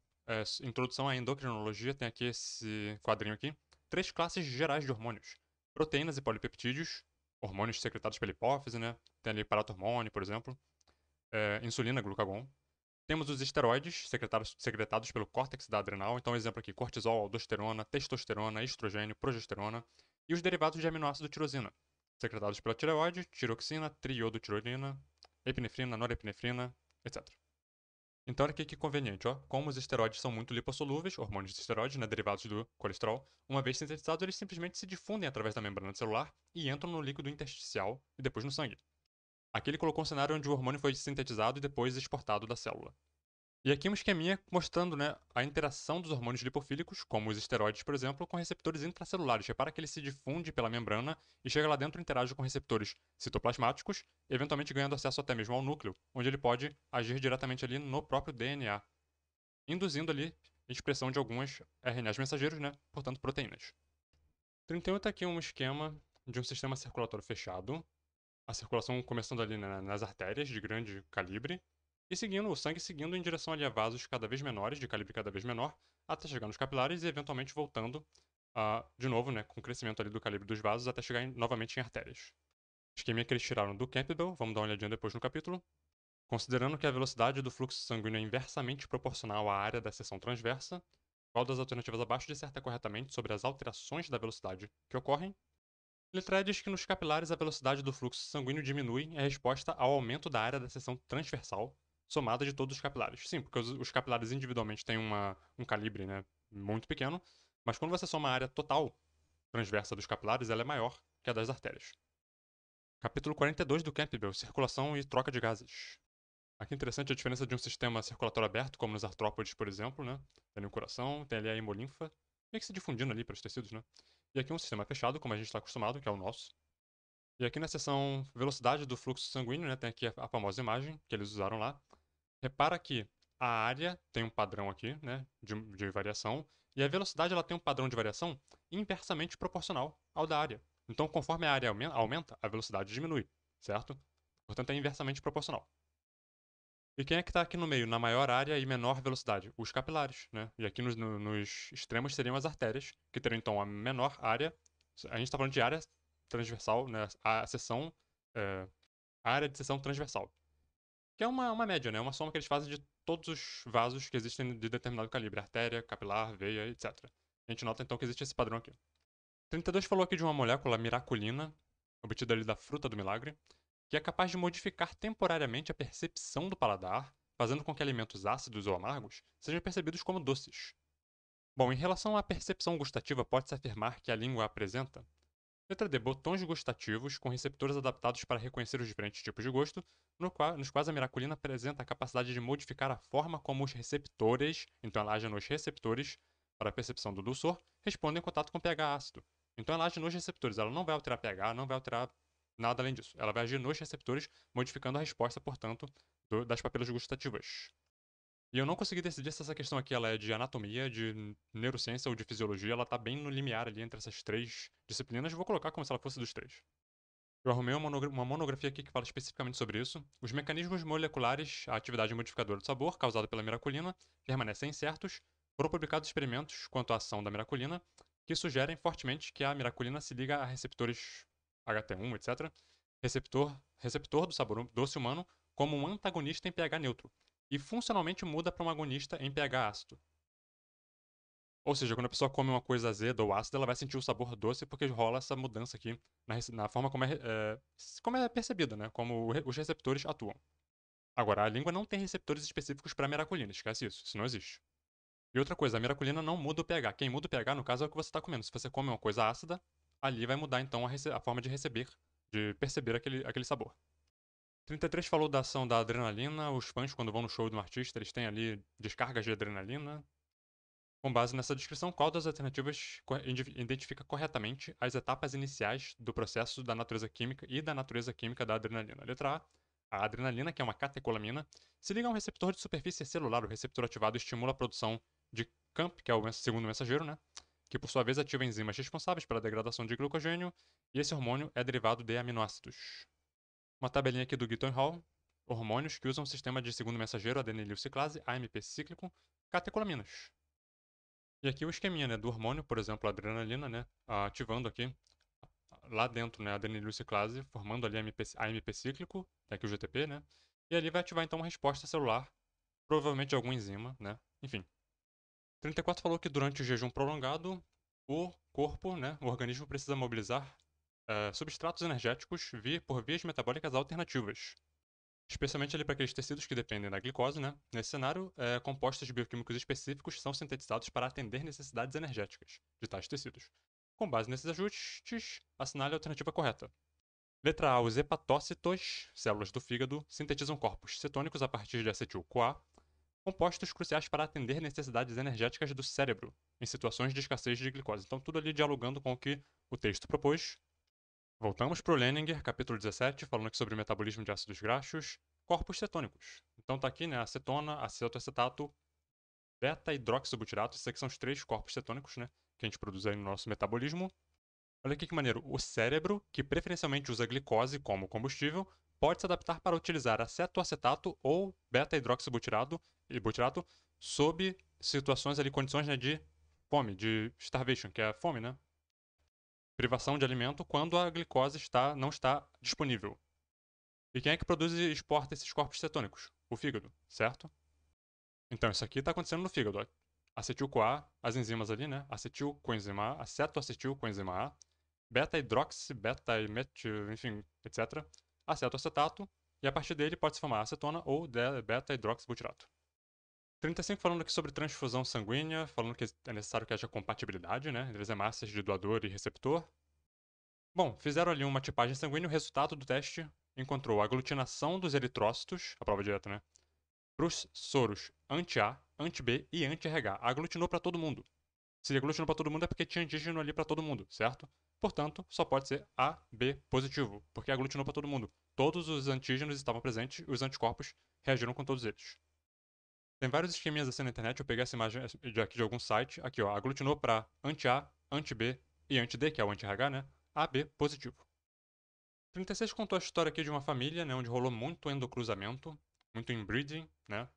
Introdução à Endocrinologia, tem aqui esse quadrinho aqui. 3 classes gerais de hormônios. Proteínas e polipeptídeos, hormônios secretados pela hipófise, né? Tem ali paratormônio, por exemplo. Insulina, glucagon. Temos os esteroides, secretados pelo córtex da adrenal. Então, exemplo aqui, cortisol, aldosterona, testosterona, estrogênio, progesterona. E os derivados de aminoácido tirosina, secretados pela tireoide, tiroxina, triodotirolina, epinefrina, norepinefrina, etc. Então, olha aqui que conveniente, ó. Como os esteroides são muito lipossolúveis, hormônios de esteroide, né, derivados do colesterol, uma vez sintetizados, eles simplesmente se difundem através da membrana celular e entram no líquido intersticial e depois no sangue. Aqui ele colocou um cenário onde o hormônio foi sintetizado e depois exportado da célula. E aqui um esqueminha mostrando, né, a interação dos hormônios lipofílicos, como os esteroides, por exemplo, com receptores intracelulares. Repara que ele se difunde pela membrana e chega lá dentro e interage com receptores citoplasmáticos, eventualmente ganhando acesso até mesmo ao núcleo, onde ele pode agir diretamente ali no próprio DNA, induzindo ali a expressão de alguns RNAs mensageiros, né, portanto proteínas. 31 está aqui um esquema de um sistema circulatório fechado, a circulação começando ali nas artérias de grande calibre, e seguindo o sangue seguindo em direção ali a vasos cada vez menores, de calibre cada vez menor, até chegar nos capilares e eventualmente voltando de novo, né, com o crescimento ali do calibre dos vasos até chegar novamente em artérias. Esquema que eles tiraram do Campbell, vamos dar uma olhadinha depois no capítulo. Considerando que a velocidade do fluxo sanguíneo é inversamente proporcional à área da seção transversa, qual das alternativas abaixo disserta corretamente sobre as alterações da velocidade que ocorrem? Letra E diz que nos capilares a velocidade do fluxo sanguíneo diminui em resposta ao aumento da área da seção transversal somada de todos os capilares. Sim, porque os capilares individualmente têm um calibre, né, muito pequeno, mas quando você soma a área total transversa dos capilares, ela é maior que a das artérias. Capítulo 42 do Campbell, circulação e troca de gases. Aqui é interessante a diferença de um sistema circulatório aberto, como nos artrópodes, por exemplo, né? Tem ali o coração, tem ali a hemolinfa, meio que se difundindo ali para os tecidos, né? E aqui um sistema fechado, como a gente está acostumado, que é o nosso. E aqui na seção velocidade do fluxo sanguíneo, né? Tem aqui a famosa imagem que eles usaram lá. Repara que a área tem um padrão aqui, né? De variação. E a velocidade ela tem um padrão de variação inversamente proporcional ao da área. Então, conforme a área aumenta, a velocidade diminui, certo? Portanto, é inversamente proporcional. E quem é que está aqui no meio, na maior área e menor velocidade? Os capilares, né? E aqui nos extremos seriam as artérias, que teriam então a menor área. A gente está falando de área transversal, né? A seção, a área de seção transversal. Que é uma média, né? Uma soma que eles fazem de todos os vasos que existem de determinado calibre. Artéria, capilar, veia, etc. A gente nota então que existe esse padrão aqui. 32 falou aqui de uma molécula miraculina, obtida ali da fruta do milagre, que é capaz de modificar temporariamente a percepção do paladar, fazendo com que alimentos ácidos ou amargos sejam percebidos como doces. Bom, em relação à percepção gustativa, pode-se afirmar que a língua apresenta: letra D, botões gustativos com receptores adaptados para reconhecer os diferentes tipos de gosto, nos quais a miraculina apresenta a capacidade de modificar a forma como os receptores, então ela age nos receptores para a percepção do dulçor, respondem em contato com pH ácido. Então ela age nos receptores, ela não vai alterar pH, não vai alterar nada além disso. Ela vai agir nos receptores, modificando a resposta, portanto, das papilas gustativas. E eu não consegui decidir se essa questão aqui ela é de anatomia, de neurociência ou de fisiologia. Ela tá bem no limiar ali entre essas três disciplinas. Vou colocar como se ela fosse dos três. Eu arrumei uma monografia aqui que fala especificamente sobre isso. Os mecanismos moleculares, a atividade modificadora do sabor, causada pela miraculina, permanecem incertos. Foram publicados experimentos quanto à ação da miraculina, que sugerem fortemente que a miraculina se liga a receptores HT1, etc., receptor do sabor doce humano, como um antagonista em pH neutro, e funcionalmente muda para um agonista em pH ácido. Ou seja, quando a pessoa come uma coisa azeda ou ácida, ela vai sentir o sabor doce porque rola essa mudança aqui na forma como é percebida, né? Como os receptores atuam. Agora, a língua não tem receptores específicos para miraculina, esquece isso não existe. E outra coisa, a miraculina não muda o pH. Quem muda o pH, no caso, é o que você está comendo. Se você come uma coisa ácida, ali vai mudar então a forma de receber, de perceber aquele sabor. 33 falou da ação da adrenalina. Os fãs, quando vão no show de um artista, eles têm ali descargas de adrenalina. Com base nessa descrição, qual das alternativas identifica corretamente as etapas iniciais do processo da natureza química e da natureza química da adrenalina? Letra A adrenalina, que é uma catecolamina, se liga a um receptor de superfície celular. O receptor ativado estimula a produção de CAMP, que é o segundo mensageiro, né? Que por sua vez ativa enzimas responsáveis pela degradação de glucogênio, e esse hormônio é derivado de aminoácidos. Uma tabelinha aqui do Gitton Hall, hormônios que usam o sistema de segundo mensageiro adenililciclase, AMP cíclico, catecolaminas. E aqui o esqueminha, né, do hormônio, por exemplo, a adrenalina, né, ativando aqui lá dentro, né, a adenililciclase, formando ali AMP cíclico, que é aqui o GTP, né, e ali vai ativar então uma resposta celular, provavelmente de alguma enzima, né, enfim. 34 falou que durante o jejum prolongado, o corpo, né, o organismo precisa mobilizar substratos energéticos por vias metabólicas alternativas, especialmente ali para aqueles tecidos que dependem da glicose, né? Nesse cenário, compostos bioquímicos específicos são sintetizados para atender necessidades energéticas de tais tecidos. Com base nesses ajustes, assinale a alternativa correta. Letra A. Os hepatócitos, células do fígado, sintetizam corpos cetônicos a partir de acetil-CoA, compostos cruciais para atender necessidades energéticas do cérebro em situações de escassez de glicose. Então, tudo ali dialogando com o que o texto propôs. Voltamos para o Leninger, capítulo 17, falando aqui sobre o metabolismo de ácidos graxos, corpos cetônicos. Então tá aqui, né, acetona, acetoacetato, beta-hidroxibutirato, esses aqui são os três corpos cetônicos, né, que a gente produz aí no nosso metabolismo. Olha aqui que maneiro, o cérebro, que preferencialmente usa glicose como combustível, pode se adaptar para utilizar acetoacetato ou beta-hidroxibutirato sob situações ali, condições, né, de fome, de starvation, que é a fome, né? Privação de alimento quando a glicose não está disponível. E quem é que produz e exporta esses corpos cetônicos? O fígado, certo? Então, isso aqui está acontecendo no fígado. Ó. Acetil-CoA, as enzimas ali, né? Acetil coenzima A, acetoacetil coenzima A, beta-hidroxi, beta-metil, enfim, etc. Acetoacetato, e a partir dele pode se formar acetona ou beta-hidroxibutirato. 35 falando aqui sobre transfusão sanguínea, falando que é necessário que haja compatibilidade, né? Entre as hemácias de doador e receptor. Bom, fizeram ali uma tipagem sanguínea e o resultado do teste encontrou a aglutinação dos eritrócitos, a prova direta, né? Para os soros anti-A, anti-B e anti-RH. Aglutinou para todo mundo. Se aglutinou para todo mundo é porque tinha antígeno ali para todo mundo, certo? Portanto, só pode ser A, B positivo, porque aglutinou para todo mundo. Todos os antígenos estavam presentes e os anticorpos reagiram com todos eles. Tem vários esqueminhas assim na internet, eu peguei essa imagem aqui de algum site. Aqui, ó, aglutinou para anti-A, anti-B e anti-D, que é o anti-RH, né? AB positivo. 36 contou a história aqui de uma família, né, onde rolou muito endocruzamento. muito inbreeding, né?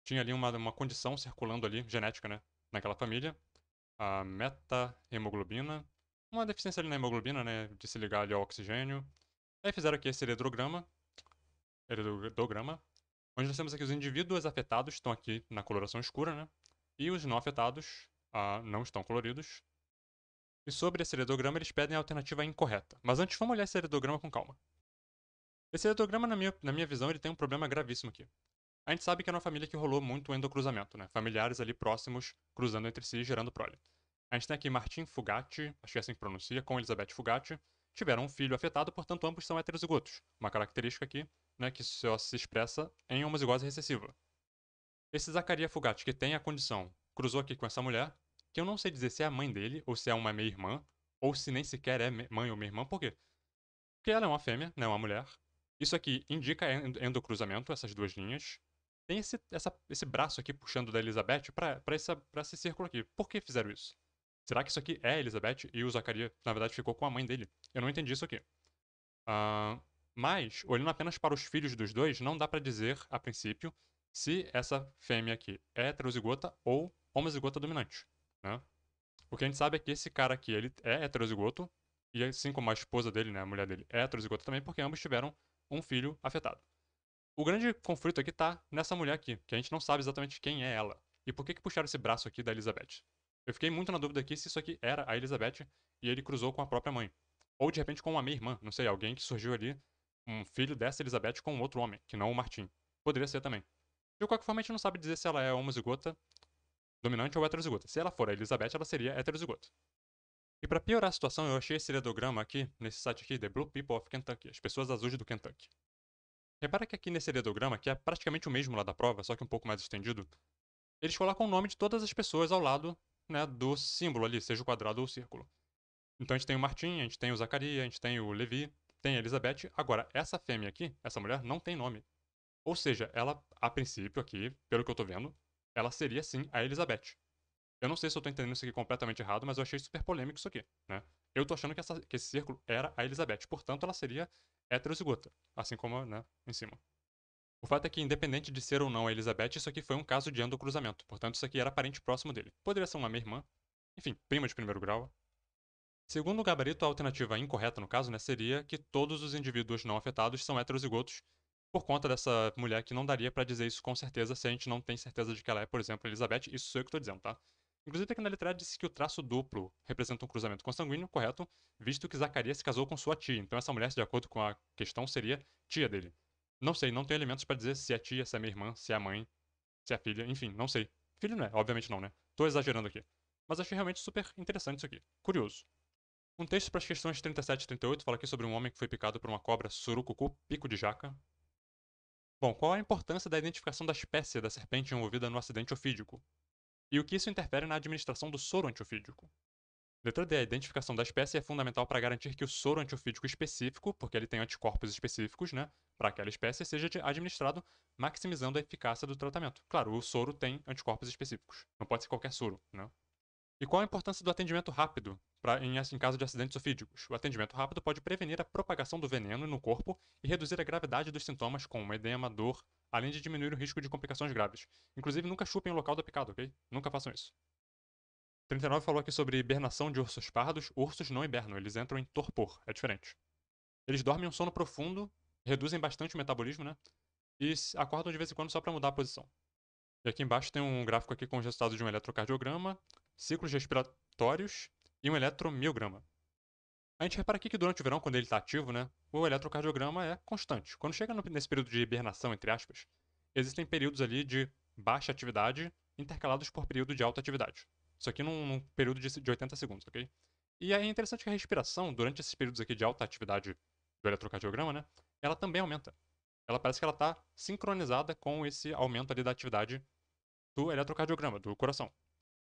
Tinha ali uma condição circulando ali, genética, né? Naquela família. A meta-hemoglobina. Uma deficiência ali na hemoglobina, né? De se ligar ali ao oxigênio. Aí fizeram aqui esse heredograma, onde nós temos aqui os indivíduos afetados, estão aqui na coloração escura, né? E os não afetados não estão coloridos. E sobre esse heredograma, eles pedem a alternativa incorreta. Mas antes, vamos olhar esse heredograma com calma. Esse heredograma, na minha visão, ele tem um problema gravíssimo aqui. A gente sabe que é uma família que rolou muito endocruzamento, né? Familiares ali próximos cruzando entre si, gerando prole. A gente tem aqui Martin Fugatti, acho que é assim que pronuncia, com Elizabeth Fugatti. Tiveram um filho afetado, portanto ambos são heterozigotos. Uma característica aqui, né, que só se expressa em homozigose recessiva. Esse Zacaria Fugatti, que tem a condição, cruzou aqui com essa mulher, que eu não sei dizer se é a mãe dele, ou se é uma meia-irmã, ou se nem sequer é mãe ou meia-irmã, por quê? Porque ela é uma fêmea, né, uma mulher. Isso aqui indica endocruzamento, essas duas linhas. Tem esse braço aqui puxando da Elizabeth pra esse círculo aqui. Por que fizeram isso? Será que isso aqui é a Elizabeth e o Zacaria, na verdade, ficou com a mãe dele? Eu não entendi isso aqui. Ah, mas, olhando apenas para os filhos dos dois, não dá pra dizer, a princípio, se essa fêmea aqui é heterozigota ou homozigota dominante, né? O que a gente sabe é que esse cara aqui, ele é heterozigoto, e assim como a esposa dele, né, a mulher dele, é heterozigota também, porque ambos tiveram um filho afetado. O grande conflito aqui tá nessa mulher aqui, que a gente não sabe exatamente quem é ela. E por que puxaram esse braço aqui da Elizabeth? Eu fiquei muito na dúvida aqui se isso aqui era a Elizabeth e ele cruzou com a própria mãe. Ou de repente com uma meia-irmã, não sei, alguém que surgiu ali, um filho dessa Elizabeth com um outro homem, que não o Martin. Poderia ser também. De qualquer forma, a gente não sabe dizer se ela é homozigota, dominante ou heterozigota. Se ela for a Elizabeth, ela seria heterozigota. E para piorar a situação, eu achei esse heredograma aqui, nesse site aqui, The Blue People of Kentucky, as pessoas azuis do Kentucky. Repara que aqui nesse heredograma, que é praticamente o mesmo lá da prova, só que um pouco mais estendido, eles colocam o nome de todas as pessoas ao lado, né, do símbolo ali, seja o quadrado ou o círculo. Então a gente tem o Martim, a gente tem o Zacaria, a gente tem o Levi, tem a Elizabeth. Agora, essa fêmea aqui, essa mulher, não tem nome. Ou seja, ela, a princípio aqui, pelo que eu tô vendo, ela seria sim a Elizabeth. Eu não sei se eu tô entendendo isso aqui completamente errado, mas eu achei super polêmico isso aqui, né? Eu tô achando que esse círculo era a Elizabeth, portanto ela seria heterozigota, assim como, né, em cima. O fato é que, independente de ser ou não a Elizabeth, isso aqui foi um caso de endocruzamento, portanto isso aqui era parente próximo dele. Poderia ser uma meia-irmã, enfim, prima de primeiro grau. Segundo o gabarito, a alternativa incorreta no caso, né, seria que todos os indivíduos não afetados são heterozigotos, por conta dessa mulher que não daria pra dizer isso com certeza se a gente não tem certeza de que ela é, por exemplo, Elizabeth. Isso sou eu que tô dizendo, tá? Inclusive, aqui na letra A disse que o traço duplo representa um cruzamento consanguíneo, correto, visto que Zacarias se casou com sua tia. Então, essa mulher, de acordo com a questão, seria tia dele. Não sei, não tenho elementos pra dizer se é tia, se é minha irmã, se é a mãe, se é a filha, enfim, não sei. Filho não é, obviamente não, né? Tô exagerando aqui. Mas achei realmente super interessante isso aqui. Curioso. Um texto para as questões 37 e 38 fala aqui sobre um homem que foi picado por uma cobra surucucu, pico de jaca. Bom, qual a importância da identificação da espécie da serpente envolvida no acidente ofídico? E o que isso interfere na administração do soro antiofídico? Letra D. A identificação da espécie é fundamental para garantir que o soro antiofídico específico, porque ele tem anticorpos específicos, né, para aquela espécie, seja administrado, maximizando a eficácia do tratamento. Claro, o soro tem anticorpos específicos. Não pode ser qualquer soro, né? E qual a importância do atendimento rápido em caso de acidentes ofídicos? O atendimento rápido pode prevenir a propagação do veneno no corpo e reduzir a gravidade dos sintomas, como edema, dor, além de diminuir o risco de complicações graves. Inclusive, nunca chupem o local da picada, ok? Nunca façam isso. 39 falou aqui sobre hibernação de ursos pardos. Ursos não hibernam, eles entram em torpor, é diferente. Eles dormem um sono profundo, reduzem bastante o metabolismo, né? E acordam de vez em quando só para mudar a posição. E aqui embaixo tem um gráfico aqui com os resultados de um eletrocardiograma, ciclos respiratórios e um eletromiograma. A gente repara aqui que durante o verão, quando ele está ativo, né, o eletrocardiograma é constante. Quando chega nesse período de hibernação, entre aspas, existem períodos ali de baixa atividade intercalados por período de alta atividade. Isso aqui num período de 80 segundos, ok? E é interessante que a respiração, durante esses períodos aqui de alta atividade do eletrocardiograma, né, ela também aumenta. Ela parece que ela está sincronizada com esse aumento ali da atividade do eletrocardiograma, do coração.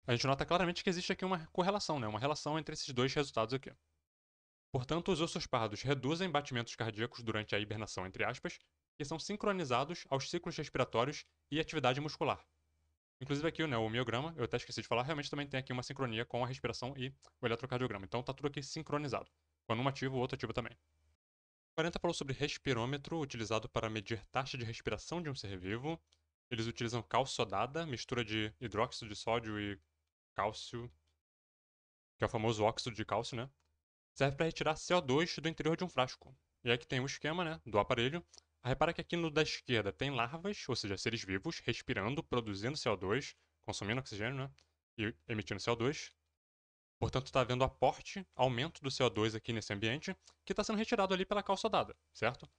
A gente nota claramente que existe aqui uma correlação, né? Uma relação entre esses dois resultados aqui. Portanto, os ossos pardos reduzem batimentos cardíacos durante a hibernação, entre aspas, que são sincronizados aos ciclos respiratórios e atividade muscular. Inclusive aqui, né, o miograma, eu até esqueci de falar, realmente também tem aqui uma sincronia com a respiração e o eletrocardiograma. Então tá tudo aqui sincronizado. Quando um ativa, o outro ativa também. 40 falou sobre respirômetro, utilizado para medir taxa de respiração de um ser vivo. Eles utilizam cálcio sodada, mistura de hidróxido de sódio e cálcio, que é o famoso óxido de cálcio, né? Serve para retirar CO2 do interior de um frasco. E aqui tem o esquema, né, do aparelho. Repara que aqui no da esquerda tem larvas, ou seja, seres vivos, respirando, produzindo CO2, consumindo oxigênio, né, e emitindo CO2. Portanto, está havendo aporte, aumento do CO2 aqui nesse ambiente, que está sendo retirado ali pela calçodada, certo?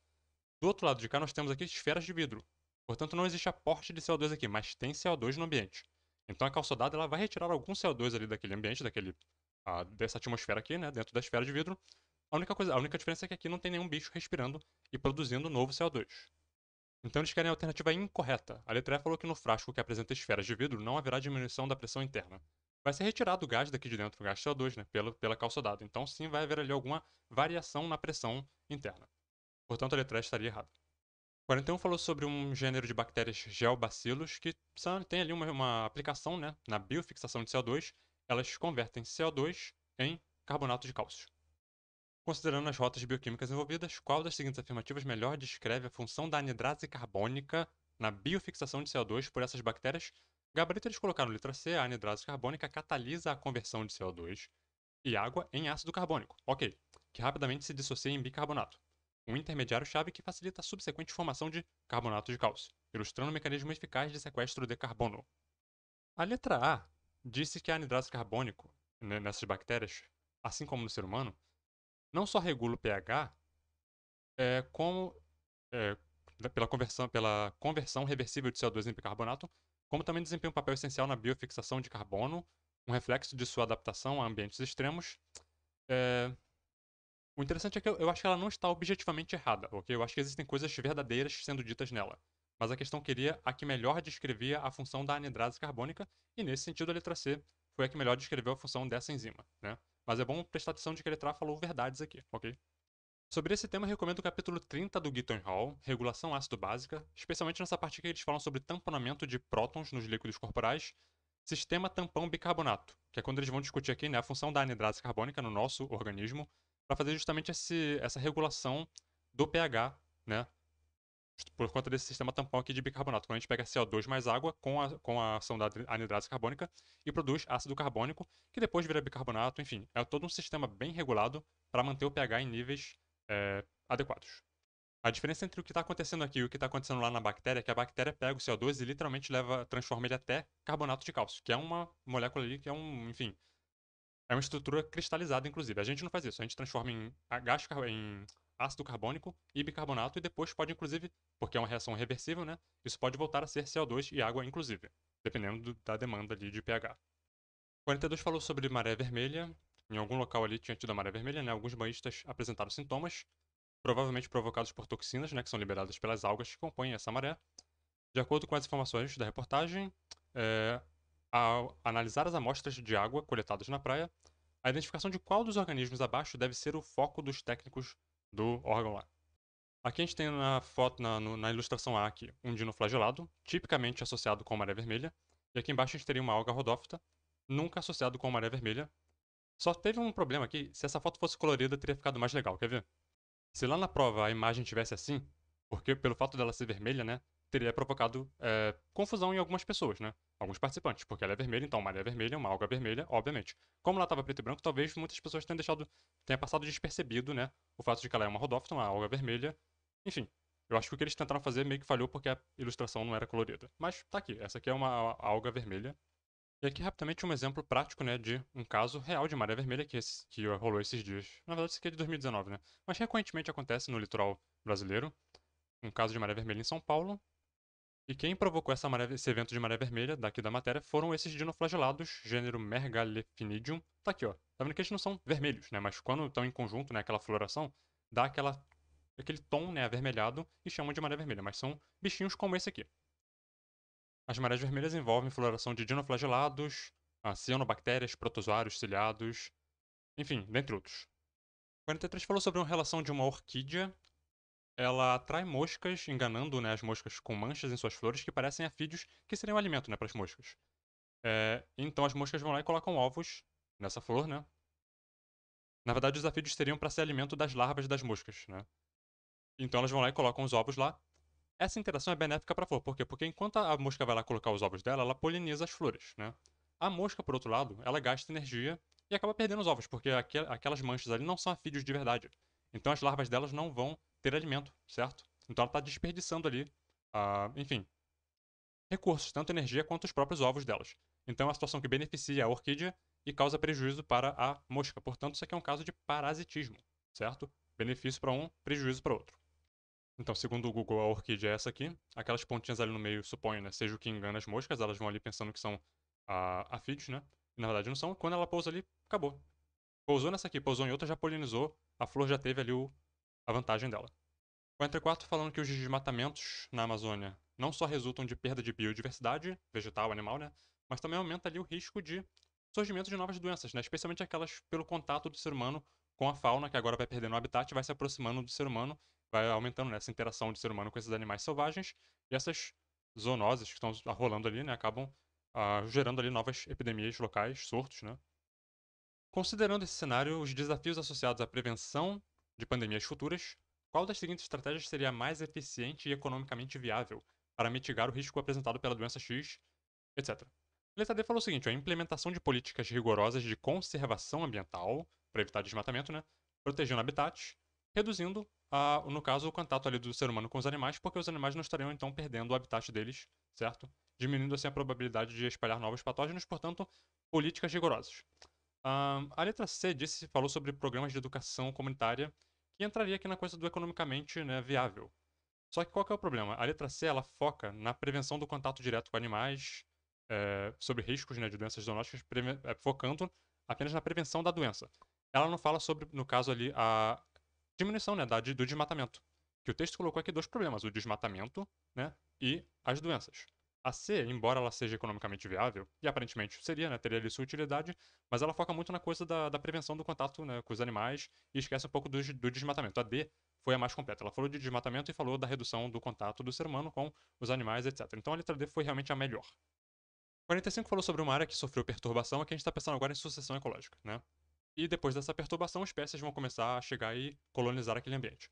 Do outro lado de cá, nós temos aqui esferas de vidro. Portanto, não existe aporte de CO2 aqui, mas tem CO2 no ambiente. Então, a calçodada ela vai retirar algum CO2 ali daquele ambiente, dessa atmosfera aqui, né, dentro da esfera de vidro. A única diferença é que aqui não tem nenhum bicho respirando e produzindo novo CO2. Então eles querem a alternativa incorreta. A letra E falou que no frasco que apresenta esferas de vidro não haverá diminuição da pressão interna. Vai ser retirado o gás daqui de dentro, o gás CO2, né, pela calçodada. Então sim vai haver ali alguma variação na pressão interna. Portanto, a letra E estaria errada. 41 falou sobre um gênero de bactérias geobacilos que tem ali uma aplicação, né, na biofixação de CO2. Elas convertem CO2 em carbonato de cálcio. Considerando as rotas bioquímicas envolvidas, qual das seguintes afirmativas melhor descreve a função da anidrase carbônica na biofixação de CO2 por essas bactérias? Gabarito eles colocaram letra C, a anidrase carbônica catalisa a conversão de CO2 e água em ácido carbônico, ok, que rapidamente se dissocia em bicarbonato, um intermediário-chave que facilita a subsequente formação de carbonato de cálcio, ilustrando o mecanismo eficaz de sequestro de carbono. A letra A disse que a anidrase carbônico, nessas bactérias, assim como no ser humano, não só regula o pH, como é, pela conversão reversível de CO2 em bicarbonato, como também desempenha um papel essencial na biofixação de carbono, um reflexo de sua adaptação a ambientes extremos. É, o interessante é que eu acho que ela não está objetivamente errada, ok? Eu acho que existem coisas verdadeiras sendo ditas nela. Mas a questão queria a que melhor descrevia a função da anidrase carbônica, e nesse sentido a letra C foi a que melhor descreveu a função dessa enzima, né? Mas é bom prestar atenção de que a letra A falou verdades aqui, ok? Sobre esse tema, eu recomendo o capítulo 30 do Gitton Hall, Regulação Ácido-Básica, especialmente nessa parte que eles falam sobre tamponamento de prótons nos líquidos corporais, sistema tampão-bicarbonato, que é quando eles vão discutir aqui, né, a função da anidrase carbônica no nosso organismo, para fazer justamente essa regulação do pH, né, por conta desse sistema tampão aqui de bicarbonato. Quando a gente pega CO2 mais água com a ação da anidrase carbônica e produz ácido carbônico, que depois vira bicarbonato, enfim, é todo um sistema bem regulado para manter o pH em níveis adequados. A diferença entre o que está acontecendo aqui e o que está acontecendo lá na bactéria é que a bactéria pega o CO2 e literalmente transforma ele até carbonato de cálcio, que é uma molécula ali que é enfim, é uma estrutura cristalizada, inclusive. A gente não faz isso, a gente transforma em ácido carbônico e bicarbonato e depois pode, inclusive, porque é uma reação reversível, né? Isso pode voltar a ser CO2 e água, inclusive, dependendo da demanda ali de pH. 42 falou sobre maré vermelha. Em algum local ali tinha tido a maré vermelha, né? Alguns banhistas apresentaram sintomas, provavelmente provocados por toxinas, né, que são liberadas pelas algas que compõem essa maré. De acordo com as informações da reportagem, ao analisar as amostras de água coletadas na praia, a identificação de qual dos organismos abaixo deve ser o foco dos técnicos do órgão lá. Aqui a gente tem na foto, na ilustração A aqui, um dinoflagelado, tipicamente associado com maré vermelha, e aqui embaixo a gente teria uma alga rodófita, nunca associado com maré vermelha. Só teve um problema aqui, se essa foto fosse colorida teria ficado mais legal, quer ver? Se lá na prova a imagem tivesse assim, porque pelo fato dela ser vermelha, né, teria provocado confusão em algumas pessoas, né? Alguns participantes, porque ela é vermelha, então uma maré vermelha, uma alga vermelha, obviamente. Como ela estava preto e branco, talvez muitas pessoas tenha passado despercebido, né, o fato de que ela é uma rodófita, uma alga vermelha. Enfim, eu acho que o que eles tentaram fazer meio que falhou porque a ilustração não era colorida. Mas tá aqui, essa aqui é uma alga vermelha. E aqui, rapidamente, um exemplo prático, né, de um caso real de maré vermelha que rolou esses dias. Na verdade, isso aqui é de 2019, né? Mas frequentemente acontece no litoral brasileiro. Um caso de maré vermelha em São Paulo. E quem provocou esse evento de maré vermelha, daqui da matéria, foram esses dinoflagelados, gênero Mergalephinidium. Tá aqui, ó. Tá vendo que eles não são vermelhos, né? Mas quando estão em conjunto, né, aquela floração, dá aquele tom, né, avermelhado e chamam de maré vermelha. Mas são bichinhos como esse aqui. As marés vermelhas envolvem floração de dinoflagelados, cianobactérias, protozoários, ciliados, enfim, dentre outros. 43 falou sobre uma relação de uma orquídea. Ela atrai moscas, enganando, né, as moscas com manchas em suas flores que parecem afídeos, que seriam alimento, né, para as moscas. Então as moscas vão lá e colocam ovos nessa flor, né? Na verdade, os afídeos seriam para ser alimento das larvas das moscas, né? Então elas vão lá e colocam os ovos lá. Essa interação é benéfica para a flor. Por quê? Porque enquanto a mosca vai lá colocar os ovos dela, ela poliniza as flores, né? A mosca, por outro lado, ela gasta energia e acaba perdendo os ovos, porque aquelas manchas ali não são afídeos de verdade. Então as larvas delas não vão ter alimento, certo? Então ela está desperdiçando ali, enfim, recursos, tanto energia quanto os próprios ovos delas. Então é uma situação que beneficia a orquídea e causa prejuízo para a mosca. Portanto, isso aqui é um caso de parasitismo, certo? Benefício para um, prejuízo para outro. Então, segundo o Google, a orquídea é essa aqui. Aquelas pontinhas ali no meio, suponho, né, seja o que engana as moscas, elas vão ali pensando que são afídeos, né? E na verdade não são. Quando ela pousa ali, acabou. Pousou nessa aqui, pousou em outra, já polinizou, a flor já teve ali a vantagem dela. 44 falando que os desmatamentos na Amazônia não só resultam de perda de biodiversidade, vegetal, animal, né? Mas também aumenta ali o risco de surgimento de novas doenças, né? Especialmente aquelas pelo contato do ser humano com a fauna, que agora vai perdendo o habitat e vai se aproximando do ser humano, vai aumentando né, essa interação de ser humano com esses animais selvagens, e essas zoonoses que estão rolando ali, né? Acabam gerando ali novas epidemias locais, surtos, né? Considerando esse cenário, os desafios associados à prevenção de pandemias futuras, qual das seguintes estratégias seria mais eficiente e economicamente viável para mitigar o risco apresentado pela doença X, etc. Letra D falou o seguinte: a implementação de políticas rigorosas de conservação ambiental, para evitar desmatamento, né? Protegendo habitats, reduzindo, no caso, o contato ali do ser humano com os animais, porque os animais não estariam então perdendo o habitat deles, certo? Diminuindo assim a probabilidade de espalhar novos patógenos, portanto, políticas rigorosas. A letra C falou sobre programas de educação comunitária, que entraria aqui na coisa do economicamente né, viável. Só que qual que é o problema? A letra C ela foca na prevenção do contato direto com animais, sobre riscos né, de doenças zoonóticas, focando apenas na prevenção da doença. Ela não fala sobre, no caso ali, a diminuição né, do desmatamento. Que o texto colocou aqui dois problemas: o desmatamento né, e as doenças. A C, embora ela seja economicamente viável, e aparentemente seria, né, teria ali sua utilidade, mas ela foca muito na coisa da prevenção do contato né, com os animais e esquece um pouco do desmatamento. A D foi a mais completa. Ela falou de desmatamento e falou da redução do contato do ser humano com os animais, etc. Então a letra D foi realmente a melhor. 45 falou sobre uma área que sofreu perturbação, é que a gente está pensando agora em sucessão ecológica, né? E depois dessa perturbação, espécies vão começar a chegar e colonizar aquele ambiente.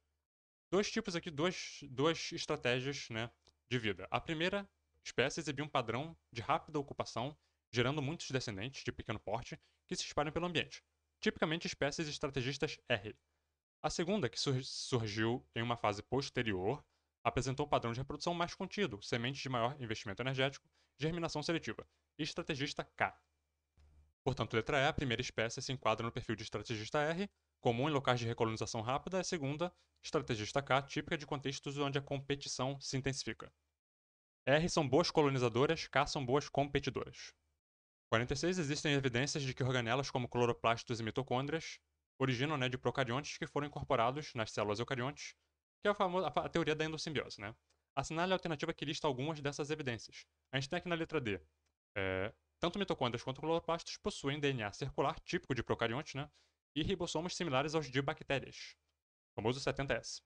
Dois tipos aqui, duas estratégias né, de vida. A primeira espécie exibir um padrão de rápida ocupação, gerando muitos descendentes de pequeno porte que se espalham pelo ambiente. Tipicamente espécies estrategistas R. A segunda, que surgiu em uma fase posterior, apresentou um padrão de reprodução mais contido, sementes de maior investimento energético, germinação seletiva, e estrategista K. Portanto, letra E, a primeira espécie se enquadra no perfil de estrategista R, comum em locais de recolonização rápida, e a segunda, estrategista K, típica de contextos onde a competição se intensifica. R são boas colonizadoras, K são boas competidoras. 46. Existem evidências de que organelas como cloroplastos e mitocôndrias originam né, de procariontes que foram incorporados nas células eucariontes, que é a teoria da endossimbiose. Né? Assinale a alternativa que lista algumas dessas evidências. A gente tem aqui na letra D. Tanto mitocôndrias quanto cloroplastos possuem DNA circular, típico de procariontes, né? E ribossomos similares aos de bactérias, famoso 70S.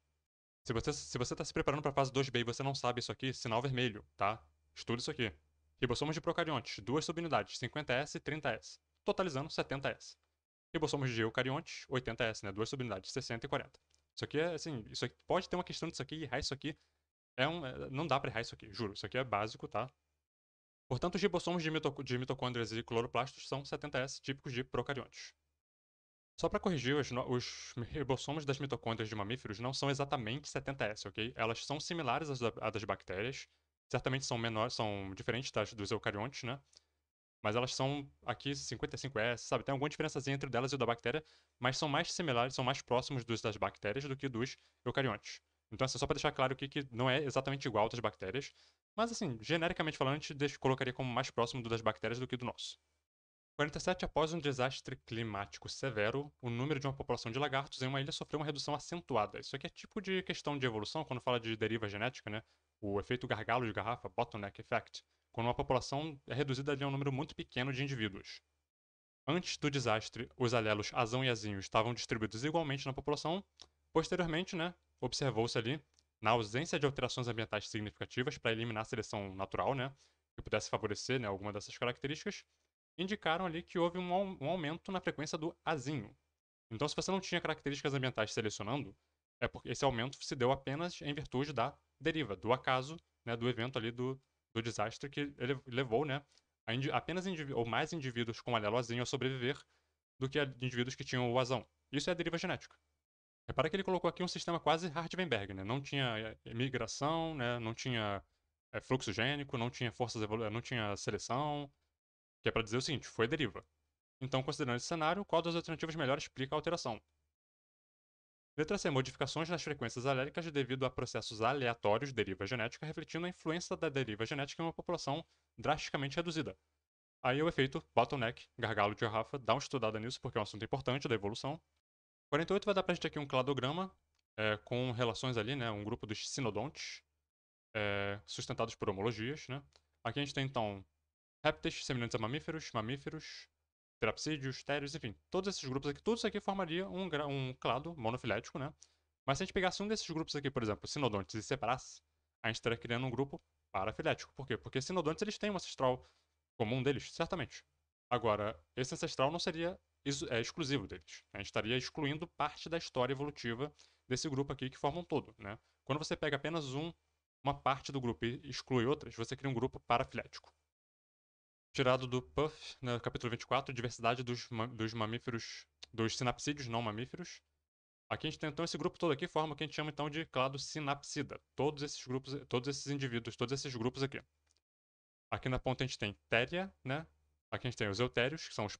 Se você está se preparando para a fase 2B e você não sabe isso aqui, sinal vermelho, tá? Estuda isso aqui. Ribossomos de procariontes, duas subunidades, 50S e 30S, totalizando 70S. Ribossomos de eucariontes, 80S, né? Duas subunidades, 60 e 40. Isso aqui é, assim, isso aqui, pode ter uma questão disso aqui, errar isso aqui não dá pra errar isso aqui, juro. Isso aqui é básico, tá? Portanto, os ribossomos de mitocôndrias e cloroplastos são 70S típicos de procariontes. Só para corrigir, os ribossomos das mitocôndrias de mamíferos não são exatamente 70S, ok? Elas são similares às das bactérias, certamente são menores, são diferentes dos eucariontes, né? Mas elas são aqui 55S, sabe? Tem alguma diferençazinha entre delas e o da bactéria, mas são mais similares, são mais próximos das bactérias do que dos eucariontes. Então, assim, só para deixar claro aqui que não é exatamente igual às das bactérias, mas assim, genericamente falando, a gente colocaria como mais próximo das bactérias do que do nosso. 47. Após um desastre climático severo, o número de uma população de lagartos em uma ilha sofreu uma redução acentuada. Isso aqui é tipo de questão de evolução, quando fala de deriva genética, né? O efeito gargalo de garrafa, bottleneck effect, quando uma população é reduzida a um número muito pequeno de indivíduos. Antes do desastre, os alelos azão e azinho estavam distribuídos igualmente na população. Posteriormente, né, observou-se ali, na ausência de alterações ambientais significativas para eliminar a seleção natural, né, que pudesse favorecer né, alguma dessas características, indicaram ali que houve um aumento na frequência do azinho. Então, se você não tinha características ambientais selecionando, porque esse aumento se deu apenas em virtude da deriva, do acaso, né, do evento ali do desastre que ele levou, né, apenas ou mais indivíduos com alelo azinho a sobreviver do que indivíduos que tinham o azão. Isso é a deriva genética. Repara que ele colocou aqui um sistema quase Hardt-Weinberg, né? Não tinha migração, né? Não tinha fluxo gênico, não tinha não tinha seleção, que é para dizer o seguinte, foi deriva. Então, considerando esse cenário, qual das alternativas melhor explica a alteração? Letra C. Modificações nas frequências alélicas devido a processos aleatórios de deriva genética, refletindo a influência da deriva genética em uma população drasticamente reduzida. Aí o efeito bottleneck, gargalo de garrafa, dá uma estudada nisso porque é um assunto importante da evolução. 48 vai dar pra gente aqui um cladograma com relações ali, né? Um grupo dos sinodontes sustentados por homologias, né? Aqui a gente tem então répteis semelhantes a mamíferos, terapsídeos, térios, enfim, todos esses grupos aqui, tudo isso aqui formaria um clado monofilético, né? Mas se a gente pegasse um desses grupos aqui, por exemplo, sinodontes, e separasse, a gente estaria criando um grupo parafilético. Por quê? Porque sinodontes eles têm um ancestral comum deles, certamente. Agora, esse ancestral não seria exclusivo deles. A gente estaria excluindo parte da história evolutiva desse grupo aqui que forma um todo, né? Quando você pega apenas uma parte do grupo e exclui outras, você cria um grupo parafilético. Tirado do Puff, no capítulo 24, diversidade dos mamíferos, dos sinapsídeos não mamíferos. Aqui a gente tem então esse grupo todo aqui, forma o que a gente chama então de clado sinapsida. Todos esses grupos, todos esses indivíduos, todos esses grupos aqui. Aqui na ponta a gente tem téria, né? Aqui a gente tem os eutérios, que são os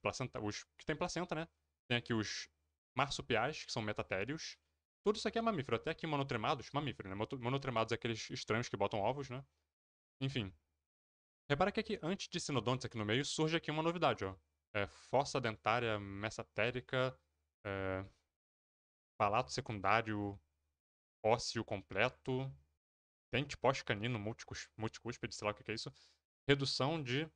que tem placenta, né? Tem aqui os marsupiais, que são metatérios. Tudo isso aqui é mamífero, até aqui monotremados, mamífero, né? Monotremados é aqueles estranhos que botam ovos, né? Enfim. Repara que aqui, antes de sinodontes aqui no meio, surge aqui uma novidade, ó. Fossa dentária mesatérica, é, palato secundário ósseo completo, dente pós-canino multicúspide, sei lá o que é isso. Redução de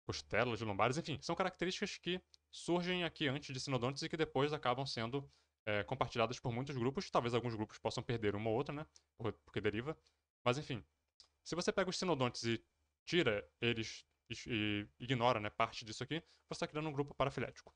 costelas, de lombares, enfim, são características que surgem aqui antes de sinodontes e que depois acabam sendo compartilhadas por muitos grupos. Talvez alguns grupos possam perder uma ou outra, né? Porque deriva. Mas enfim, se você pega os sinodontes e tira eles e ignora, né, parte disso aqui, você está criando um grupo parafilético.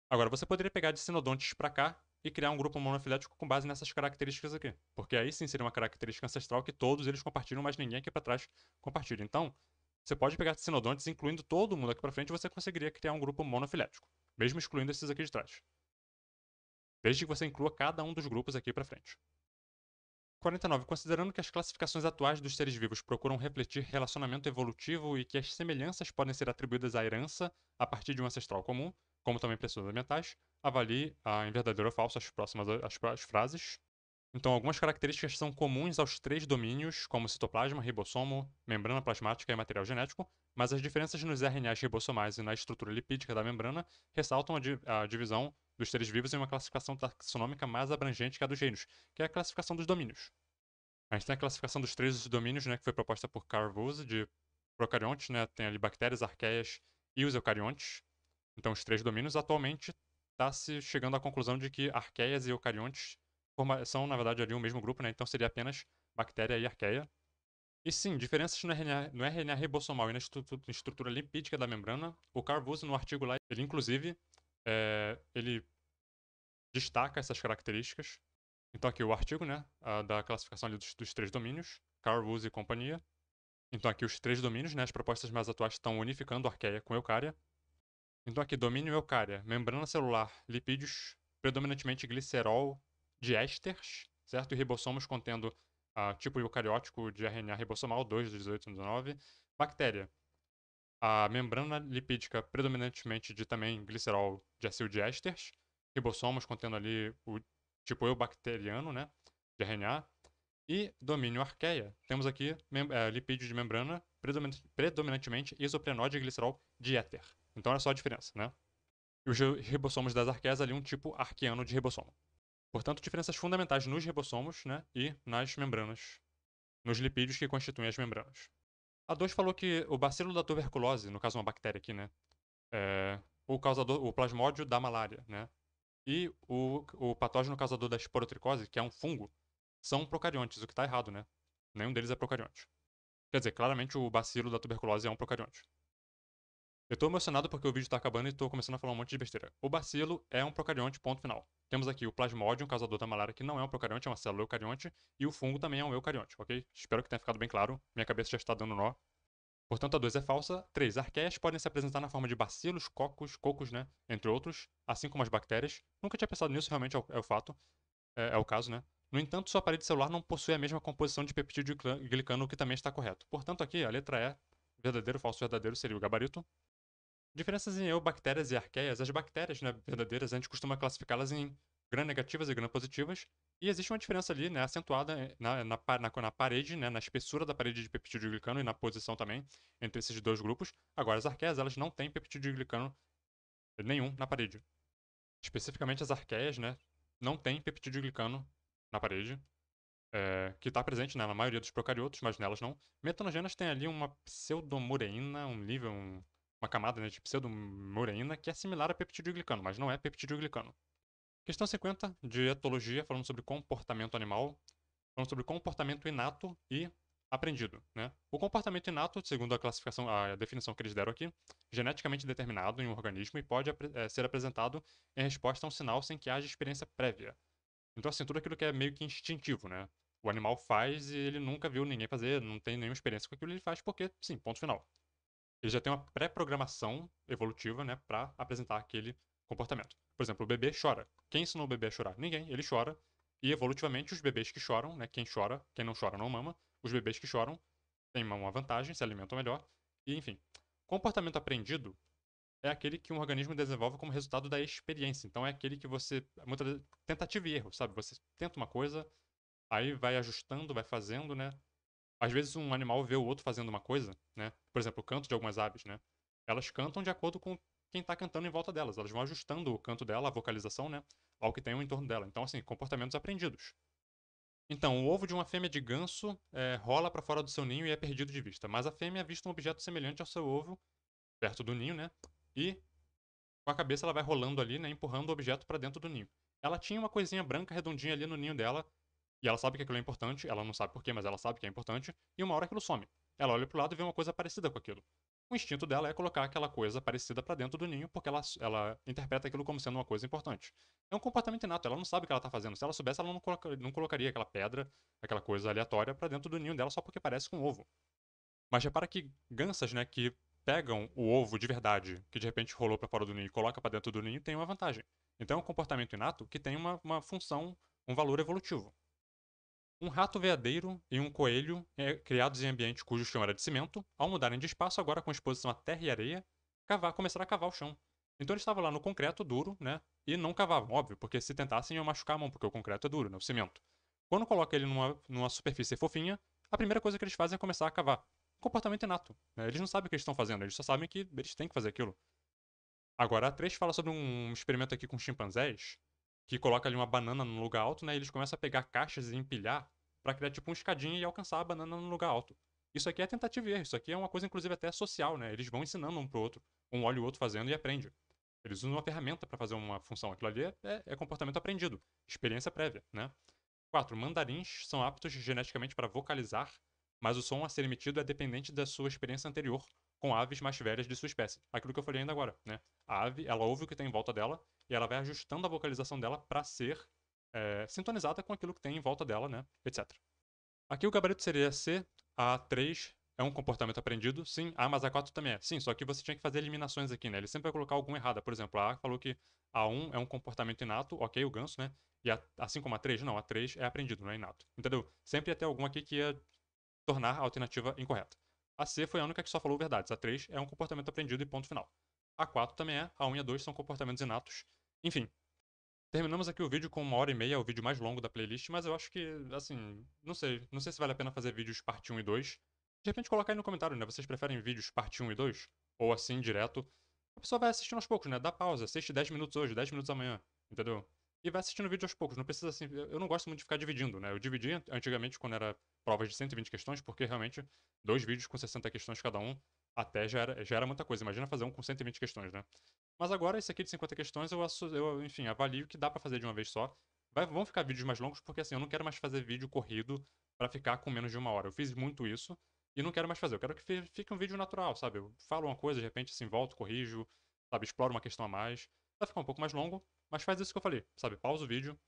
Agora, você poderia pegar de sinodontes para cá e criar um grupo monofilético com base nessas características aqui. Porque aí sim seria uma característica ancestral que todos eles compartilham, mas ninguém aqui para trás compartilha. Então, você pode pegar sinodontes, incluindo todo mundo aqui para frente, e você conseguiria criar um grupo monofilético, mesmo excluindo esses aqui de trás. Desde que você inclua cada um dos grupos aqui para frente. 49. Considerando que as classificações atuais dos seres vivos procuram refletir relacionamento evolutivo e que as semelhanças podem ser atribuídas à herança a partir de um ancestral comum, como também pressões ambientais, avalie em verdadeiro ou falso as próximas as frases. Então, algumas características são comuns aos três domínios, como citoplasma, ribossomo, membrana plasmática e material genético, mas as diferenças nos RNAs ribossomais e na estrutura lipídica da membrana ressaltam a divisão dos seres vivos em uma classificação taxonômica mais abrangente que a dos gênios, que é a classificação dos domínios. A gente tem a classificação dos três domínios, né, que foi proposta por Carl Woese, de procariontes, né, tem ali bactérias, arqueias e os eucariontes. Então, os três domínios, atualmente, está se chegando à conclusão de que arqueias e eucariontes são, na verdade, ali o mesmo grupo, né? Então seria apenas bactéria e arqueia. E sim, diferenças no RNA ribossomal e na estrutura lipídica da membrana. O Carl Woese, no artigo lá, ele inclusive ele destaca essas características. Então aqui o artigo, né, da classificação ali dos três domínios, Carl Woese e companhia. Então aqui os três domínios, né, as propostas mais atuais estão unificando arqueia com eucária. Então aqui, domínio eucária, membrana celular, lipídios, predominantemente glicerol de ésteres, certo? E ribossomos contendo tipo eucariótico de RNA ribossomal 2 de 18 e 19. Bactéria, a membrana lipídica predominantemente de também glicerol de acil de ésteres, ribossomos contendo ali o tipo eubacteriano, né, de RNA. E domínio arqueia, temos aqui lipídio de membrana predominantemente isoprenol de glicerol de éter. Então olha só a diferença, né? E os ribossomos das arqueias ali um tipo arqueano de ribossomo. Portanto, diferenças fundamentais nos ribossomos, né, e nas membranas, nos lipídios que constituem as membranas. A 2 falou que o bacilo da tuberculose, no caso uma bactéria aqui, né, é o plasmódio da malária, né, e o patógeno causador da esporotricose, que é um fungo, são procariontes, o que está errado, né? Nenhum deles é procarionte. Quer dizer, claramente o bacilo da tuberculose é um procarionte. Eu tô emocionado porque o vídeo tá acabando e tô começando a falar um monte de besteira. O bacilo é um procarionte, ponto final. Temos aqui o plasmodium, causador da malária, que não é um procarionte, é uma célula eucarionte, e o fungo também é um eucarionte, ok? Espero que tenha ficado bem claro, minha cabeça já está dando nó. Portanto, a 2 é falsa. 3. Arqueias podem se apresentar na forma de bacilos, cocos, né? Entre outros, assim como as bactérias. Nunca tinha pensado nisso, realmente é o fato, é o caso, né? No entanto, sua parede celular não possui a mesma composição de peptídeo glicano, o que também está correto. Portanto, aqui, a letra E, verdadeiro, falso, verdadeiro, seria o gabarito. Diferenças em eubactérias e arqueias. As bactérias, né, verdadeiras, a gente costuma classificá-las em gram-negativas e gram-positivas. E existe uma diferença ali, né, acentuada na parede, né, na espessura da parede de peptídeo glicano e na posição também, entre esses dois grupos. Agora, as arqueias, elas não têm peptídeo glicano nenhum na parede. Especificamente as arqueias, né, não têm peptídeo glicano na parede, que está presente, né, na maioria dos procariotos, mas nelas não. Metanogenas tem ali uma pseudomureína, uma camada, né, de pseudomureína que é similar a peptidoglicano, mas não é peptidoglicano. Questão 50 de etologia, falando sobre comportamento animal, falando sobre comportamento inato e aprendido, né? O comportamento inato, segundo a classificação, a definição que eles deram aqui, geneticamente determinado em um organismo e pode ser apresentado em resposta a um sinal sem que haja experiência prévia. Então, assim, tudo aquilo que é meio que instintivo, né? O animal faz e ele nunca viu ninguém fazer, não tem nenhuma experiência com aquilo, ele faz porque, sim, ponto final. Ele já tem uma pré-programação evolutiva, né, para apresentar aquele comportamento. Por exemplo, o bebê chora. Quem ensinou o bebê a chorar? Ninguém. Ele chora. E evolutivamente, os bebês que choram, né, quem chora, quem não chora não mama, os bebês que choram têm uma vantagem, se alimentam melhor. E, enfim, comportamento aprendido é aquele que um organismo desenvolve como resultado da experiência. Então é aquele que você, muitas vezes, tentativa e erro, sabe? Você tenta uma coisa, aí vai ajustando, vai fazendo, né? Às vezes um animal vê o outro fazendo uma coisa, né? Por exemplo, o canto de algumas aves, né? Elas cantam de acordo com quem está cantando em volta delas. Elas vão ajustando o canto dela, a vocalização, né? Ao que tem em torno dela. Então, assim, comportamentos aprendidos. Então, o ovo de uma fêmea de ganso rola para fora do seu ninho e é perdido de vista. Mas a fêmea avista um objeto semelhante ao seu ovo, perto do ninho, né? E com a cabeça ela vai rolando ali, né? Empurrando o objeto para dentro do ninho. Ela tinha uma coisinha branca redondinha ali no ninho dela e ela sabe que aquilo é importante, ela não sabe por quê, mas ela sabe que é importante, e uma hora aquilo some. Ela olha pro lado e vê uma coisa parecida com aquilo. O instinto dela é colocar aquela coisa parecida para dentro do ninho, porque ela interpreta aquilo como sendo uma coisa importante. É um comportamento inato, ela não sabe o que ela tá fazendo. Se ela soubesse, ela não colocaria aquela pedra, aquela coisa aleatória para dentro do ninho dela só porque parece com um ovo. Mas repara que gansas, né, que pegam o ovo de verdade, que de repente rolou para fora do ninho e coloca para dentro do ninho, tem uma vantagem. Então é um comportamento inato que tem uma função, um valor evolutivo. Um rato veadeiro e um coelho, criados em ambiente cujo chão era de cimento, ao mudarem de espaço, agora com exposição a terra e areia, começaram a cavar o chão. Então eles estavam lá no concreto duro, né? E não cavavam, óbvio, porque se tentassem iam machucar a mão, porque o concreto é duro, né? O cimento. Quando coloca ele numa superfície fofinha, a primeira coisa que eles fazem é começar a cavar. Comportamento inato, né? Eles não sabem o que eles estão fazendo, eles só sabem que eles têm que fazer aquilo. Agora, a 3 fala sobre um experimento aqui com chimpanzés, que coloca ali uma banana num lugar alto, né? E eles começam a pegar caixas e empilhar para criar tipo uma escadinha e alcançar a banana num lugar alto. Isso aqui é tentativa e erro, isso aqui é uma coisa inclusive até social, né? Eles vão ensinando um pro outro, um olha o outro fazendo e aprende. Eles usam uma ferramenta para fazer uma função. Aquilo ali é comportamento aprendido, experiência prévia, né? 4. Mandarins são aptos geneticamente para vocalizar, mas o som a ser emitido é dependente da sua experiência anterior com aves mais velhas de sua espécie. Aquilo que eu falei ainda agora, né? A ave, ela ouve o que tem em volta dela e ela vai ajustando a vocalização dela para ser sintonizada com aquilo que tem em volta dela, né? Etc. Aqui o gabarito seria C, A3 é um comportamento aprendido, sim, A mas A4 também é. Sim, só que você tinha que fazer eliminações aqui, né? Ele sempre vai colocar alguma errada. Por exemplo, a A falou que A1 é um comportamento inato, ok, o ganso, né? E assim como a 3, não, a 3 é aprendido, não é inato. Entendeu? Sempre ia ter algum aqui que ia tornar a alternativa incorreta. A C foi a única que só falou verdades. A 3 é um comportamento aprendido e ponto final. A 4 também é, a 1 e a 2 são comportamentos inatos. Enfim, terminamos aqui o vídeo com 1h30, é o vídeo mais longo da playlist, mas eu acho que, assim, não sei se vale a pena fazer vídeos parte 1 e 2. De repente coloca aí no comentário, né? Vocês preferem vídeos parte 1 e 2? Ou assim, direto? A pessoa vai assistindo aos poucos, né? Dá pausa, assiste 10 minutos hoje, 10 minutos amanhã, entendeu? E vai assistindo o vídeo aos poucos, não precisa assim. Eu não gosto muito de ficar dividindo, né? Eu dividia antigamente quando era provas de 120 questões, porque realmente 2 vídeos com 60 questões cada um até já era muita coisa. Imagina fazer um com 120 questões, né? Mas agora, esse aqui de 50 questões, enfim, avalio que dá pra fazer de uma vez só. Vão ficar vídeos mais longos, porque assim, eu não quero mais fazer vídeo corrido pra ficar com menos de 1 hora. Eu fiz muito isso, e não quero mais fazer. Eu quero que fique um vídeo natural, sabe? Eu falo uma coisa, de repente assim, volto, corrijo, sabe? Exploro uma questão a mais. Vai ficar um pouco mais longo, mas faz isso que eu falei, sabe? Pausa o vídeo,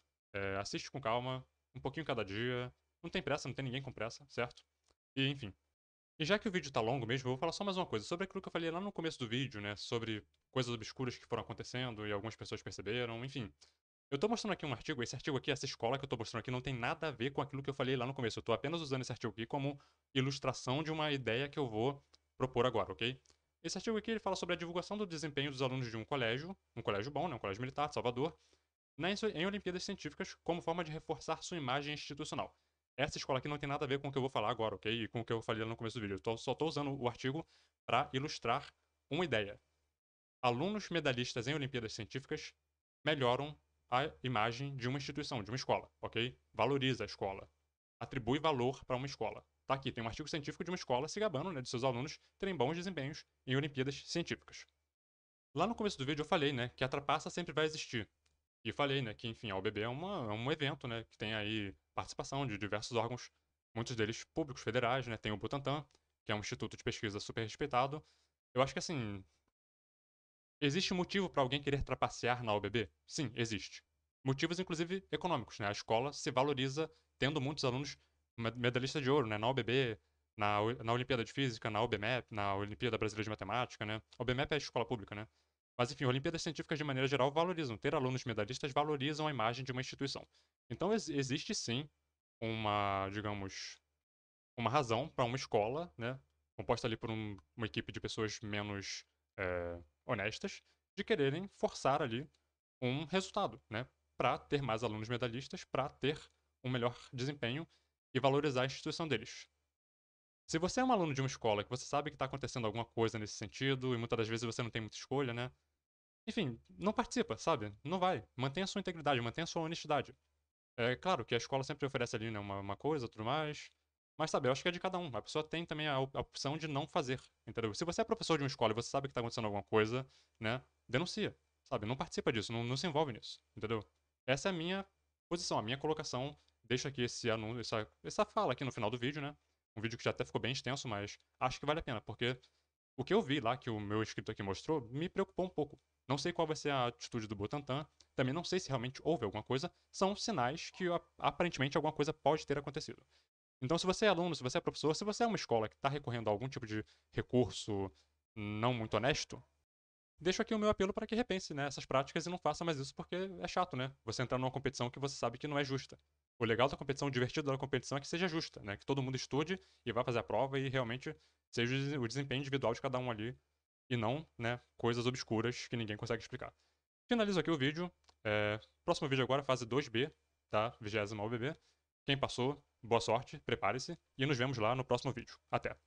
assiste com calma, um pouquinho cada dia. Não tem pressa, não tem ninguém com pressa, certo? E enfim. E já que o vídeo tá longo mesmo, eu vou falar só mais uma coisa. Sobre aquilo que eu falei lá no começo do vídeo, né? Sobre coisas obscuras que foram acontecendo e algumas pessoas perceberam, enfim. Eu tô mostrando aqui um artigo, esse artigo aqui, essa escola que eu tô mostrando aqui não tem nada a ver com aquilo que eu falei lá no começo. Eu tô apenas usando esse artigo aqui como ilustração de uma ideia que eu vou propor agora, ok? Esse artigo aqui ele fala sobre a divulgação do desempenho dos alunos de um colégio bom, né, um colégio militar de Salvador, em Olimpíadas Científicas como forma de reforçar sua imagem institucional. Essa escola aqui não tem nada a ver com o que eu vou falar agora, ok? E com o que eu falei lá no começo do vídeo. Só tô usando o artigo para ilustrar uma ideia. Alunos medalhistas em Olimpíadas Científicas melhoram a imagem de uma instituição, de uma escola, ok? Valoriza a escola. Atribui valor para uma escola. Tá aqui, tem um artigo científico de uma escola se gabando, né, de seus alunos terem bons desempenhos em Olimpíadas Científicas. Lá no começo do vídeo eu falei, né, que a trapaça sempre vai existir. E falei, né, que enfim, a UBB é um evento, né, que tem aí participação de diversos órgãos, muitos deles públicos, federais, né, tem o Butantan, que é um instituto de pesquisa super respeitado. Eu acho que assim, existe motivo para alguém querer trapacear na UBB? Sim, existe. Motivos, inclusive, econômicos, né? A escola se valoriza tendo muitos alunos medalhistas de ouro, né? Na UBB, na Olimpíada de Física, na UBMEP, na Olimpíada Brasileira de Matemática, né? A UBMEP é a escola pública, né? Mas, enfim, Olimpíadas Científicas, de maneira geral, valorizam. Ter alunos medalhistas valorizam a imagem de uma instituição. Então, existe sim uma, digamos, uma razão para uma escola, né, composta ali por uma equipe de pessoas menos honestas, de quererem forçar ali um resultado, né, para ter mais alunos medalhistas, para ter um melhor desempenho e valorizar a instituição deles. Se você é um aluno de uma escola que você sabe que está acontecendo alguma coisa nesse sentido e muitas das vezes você não tem muita escolha, né? Enfim, não participa, sabe? Não vai. Mantenha a sua integridade, mantenha a sua honestidade. É claro que a escola sempre oferece ali, né, uma coisa, tudo mais. Mas, sabe, eu acho que é de cada um. A pessoa tem também a opção de não fazer, entendeu? Se você é professor de uma escola e você sabe que tá acontecendo alguma coisa, né, denuncia, sabe? Não participa disso, não se envolve nisso, entendeu? Essa é a minha posição, a minha colocação. Deixa aqui esse anúncio, essa fala aqui no final do vídeo, né? Um vídeo que já até ficou bem extenso, mas acho que vale a pena, porque o que eu vi lá, que o meu inscrito aqui mostrou, me preocupou um pouco. Não sei qual vai ser a atitude do Butantan, também não sei se realmente houve alguma coisa, são sinais que aparentemente alguma coisa pode ter acontecido. Então, se você é aluno, se você é professor, se você é uma escola que está recorrendo a algum tipo de recurso não muito honesto, deixo aqui o meu apelo para que repense, né, essas práticas e não faça mais isso porque é chato, né? Você entrar numa competição que você sabe que não é justa. O legal da competição, o divertido da competição é que seja justa, né? Que todo mundo estude e vá fazer a prova e realmente seja o desempenho individual de cada um ali e não, né, coisas obscuras que ninguém consegue explicar. Finalizo aqui o vídeo. Próximo vídeo agora, fase 2B, tá? 20ª UBB. Quem passou, boa sorte, prepare-se e nos vemos lá no próximo vídeo. Até!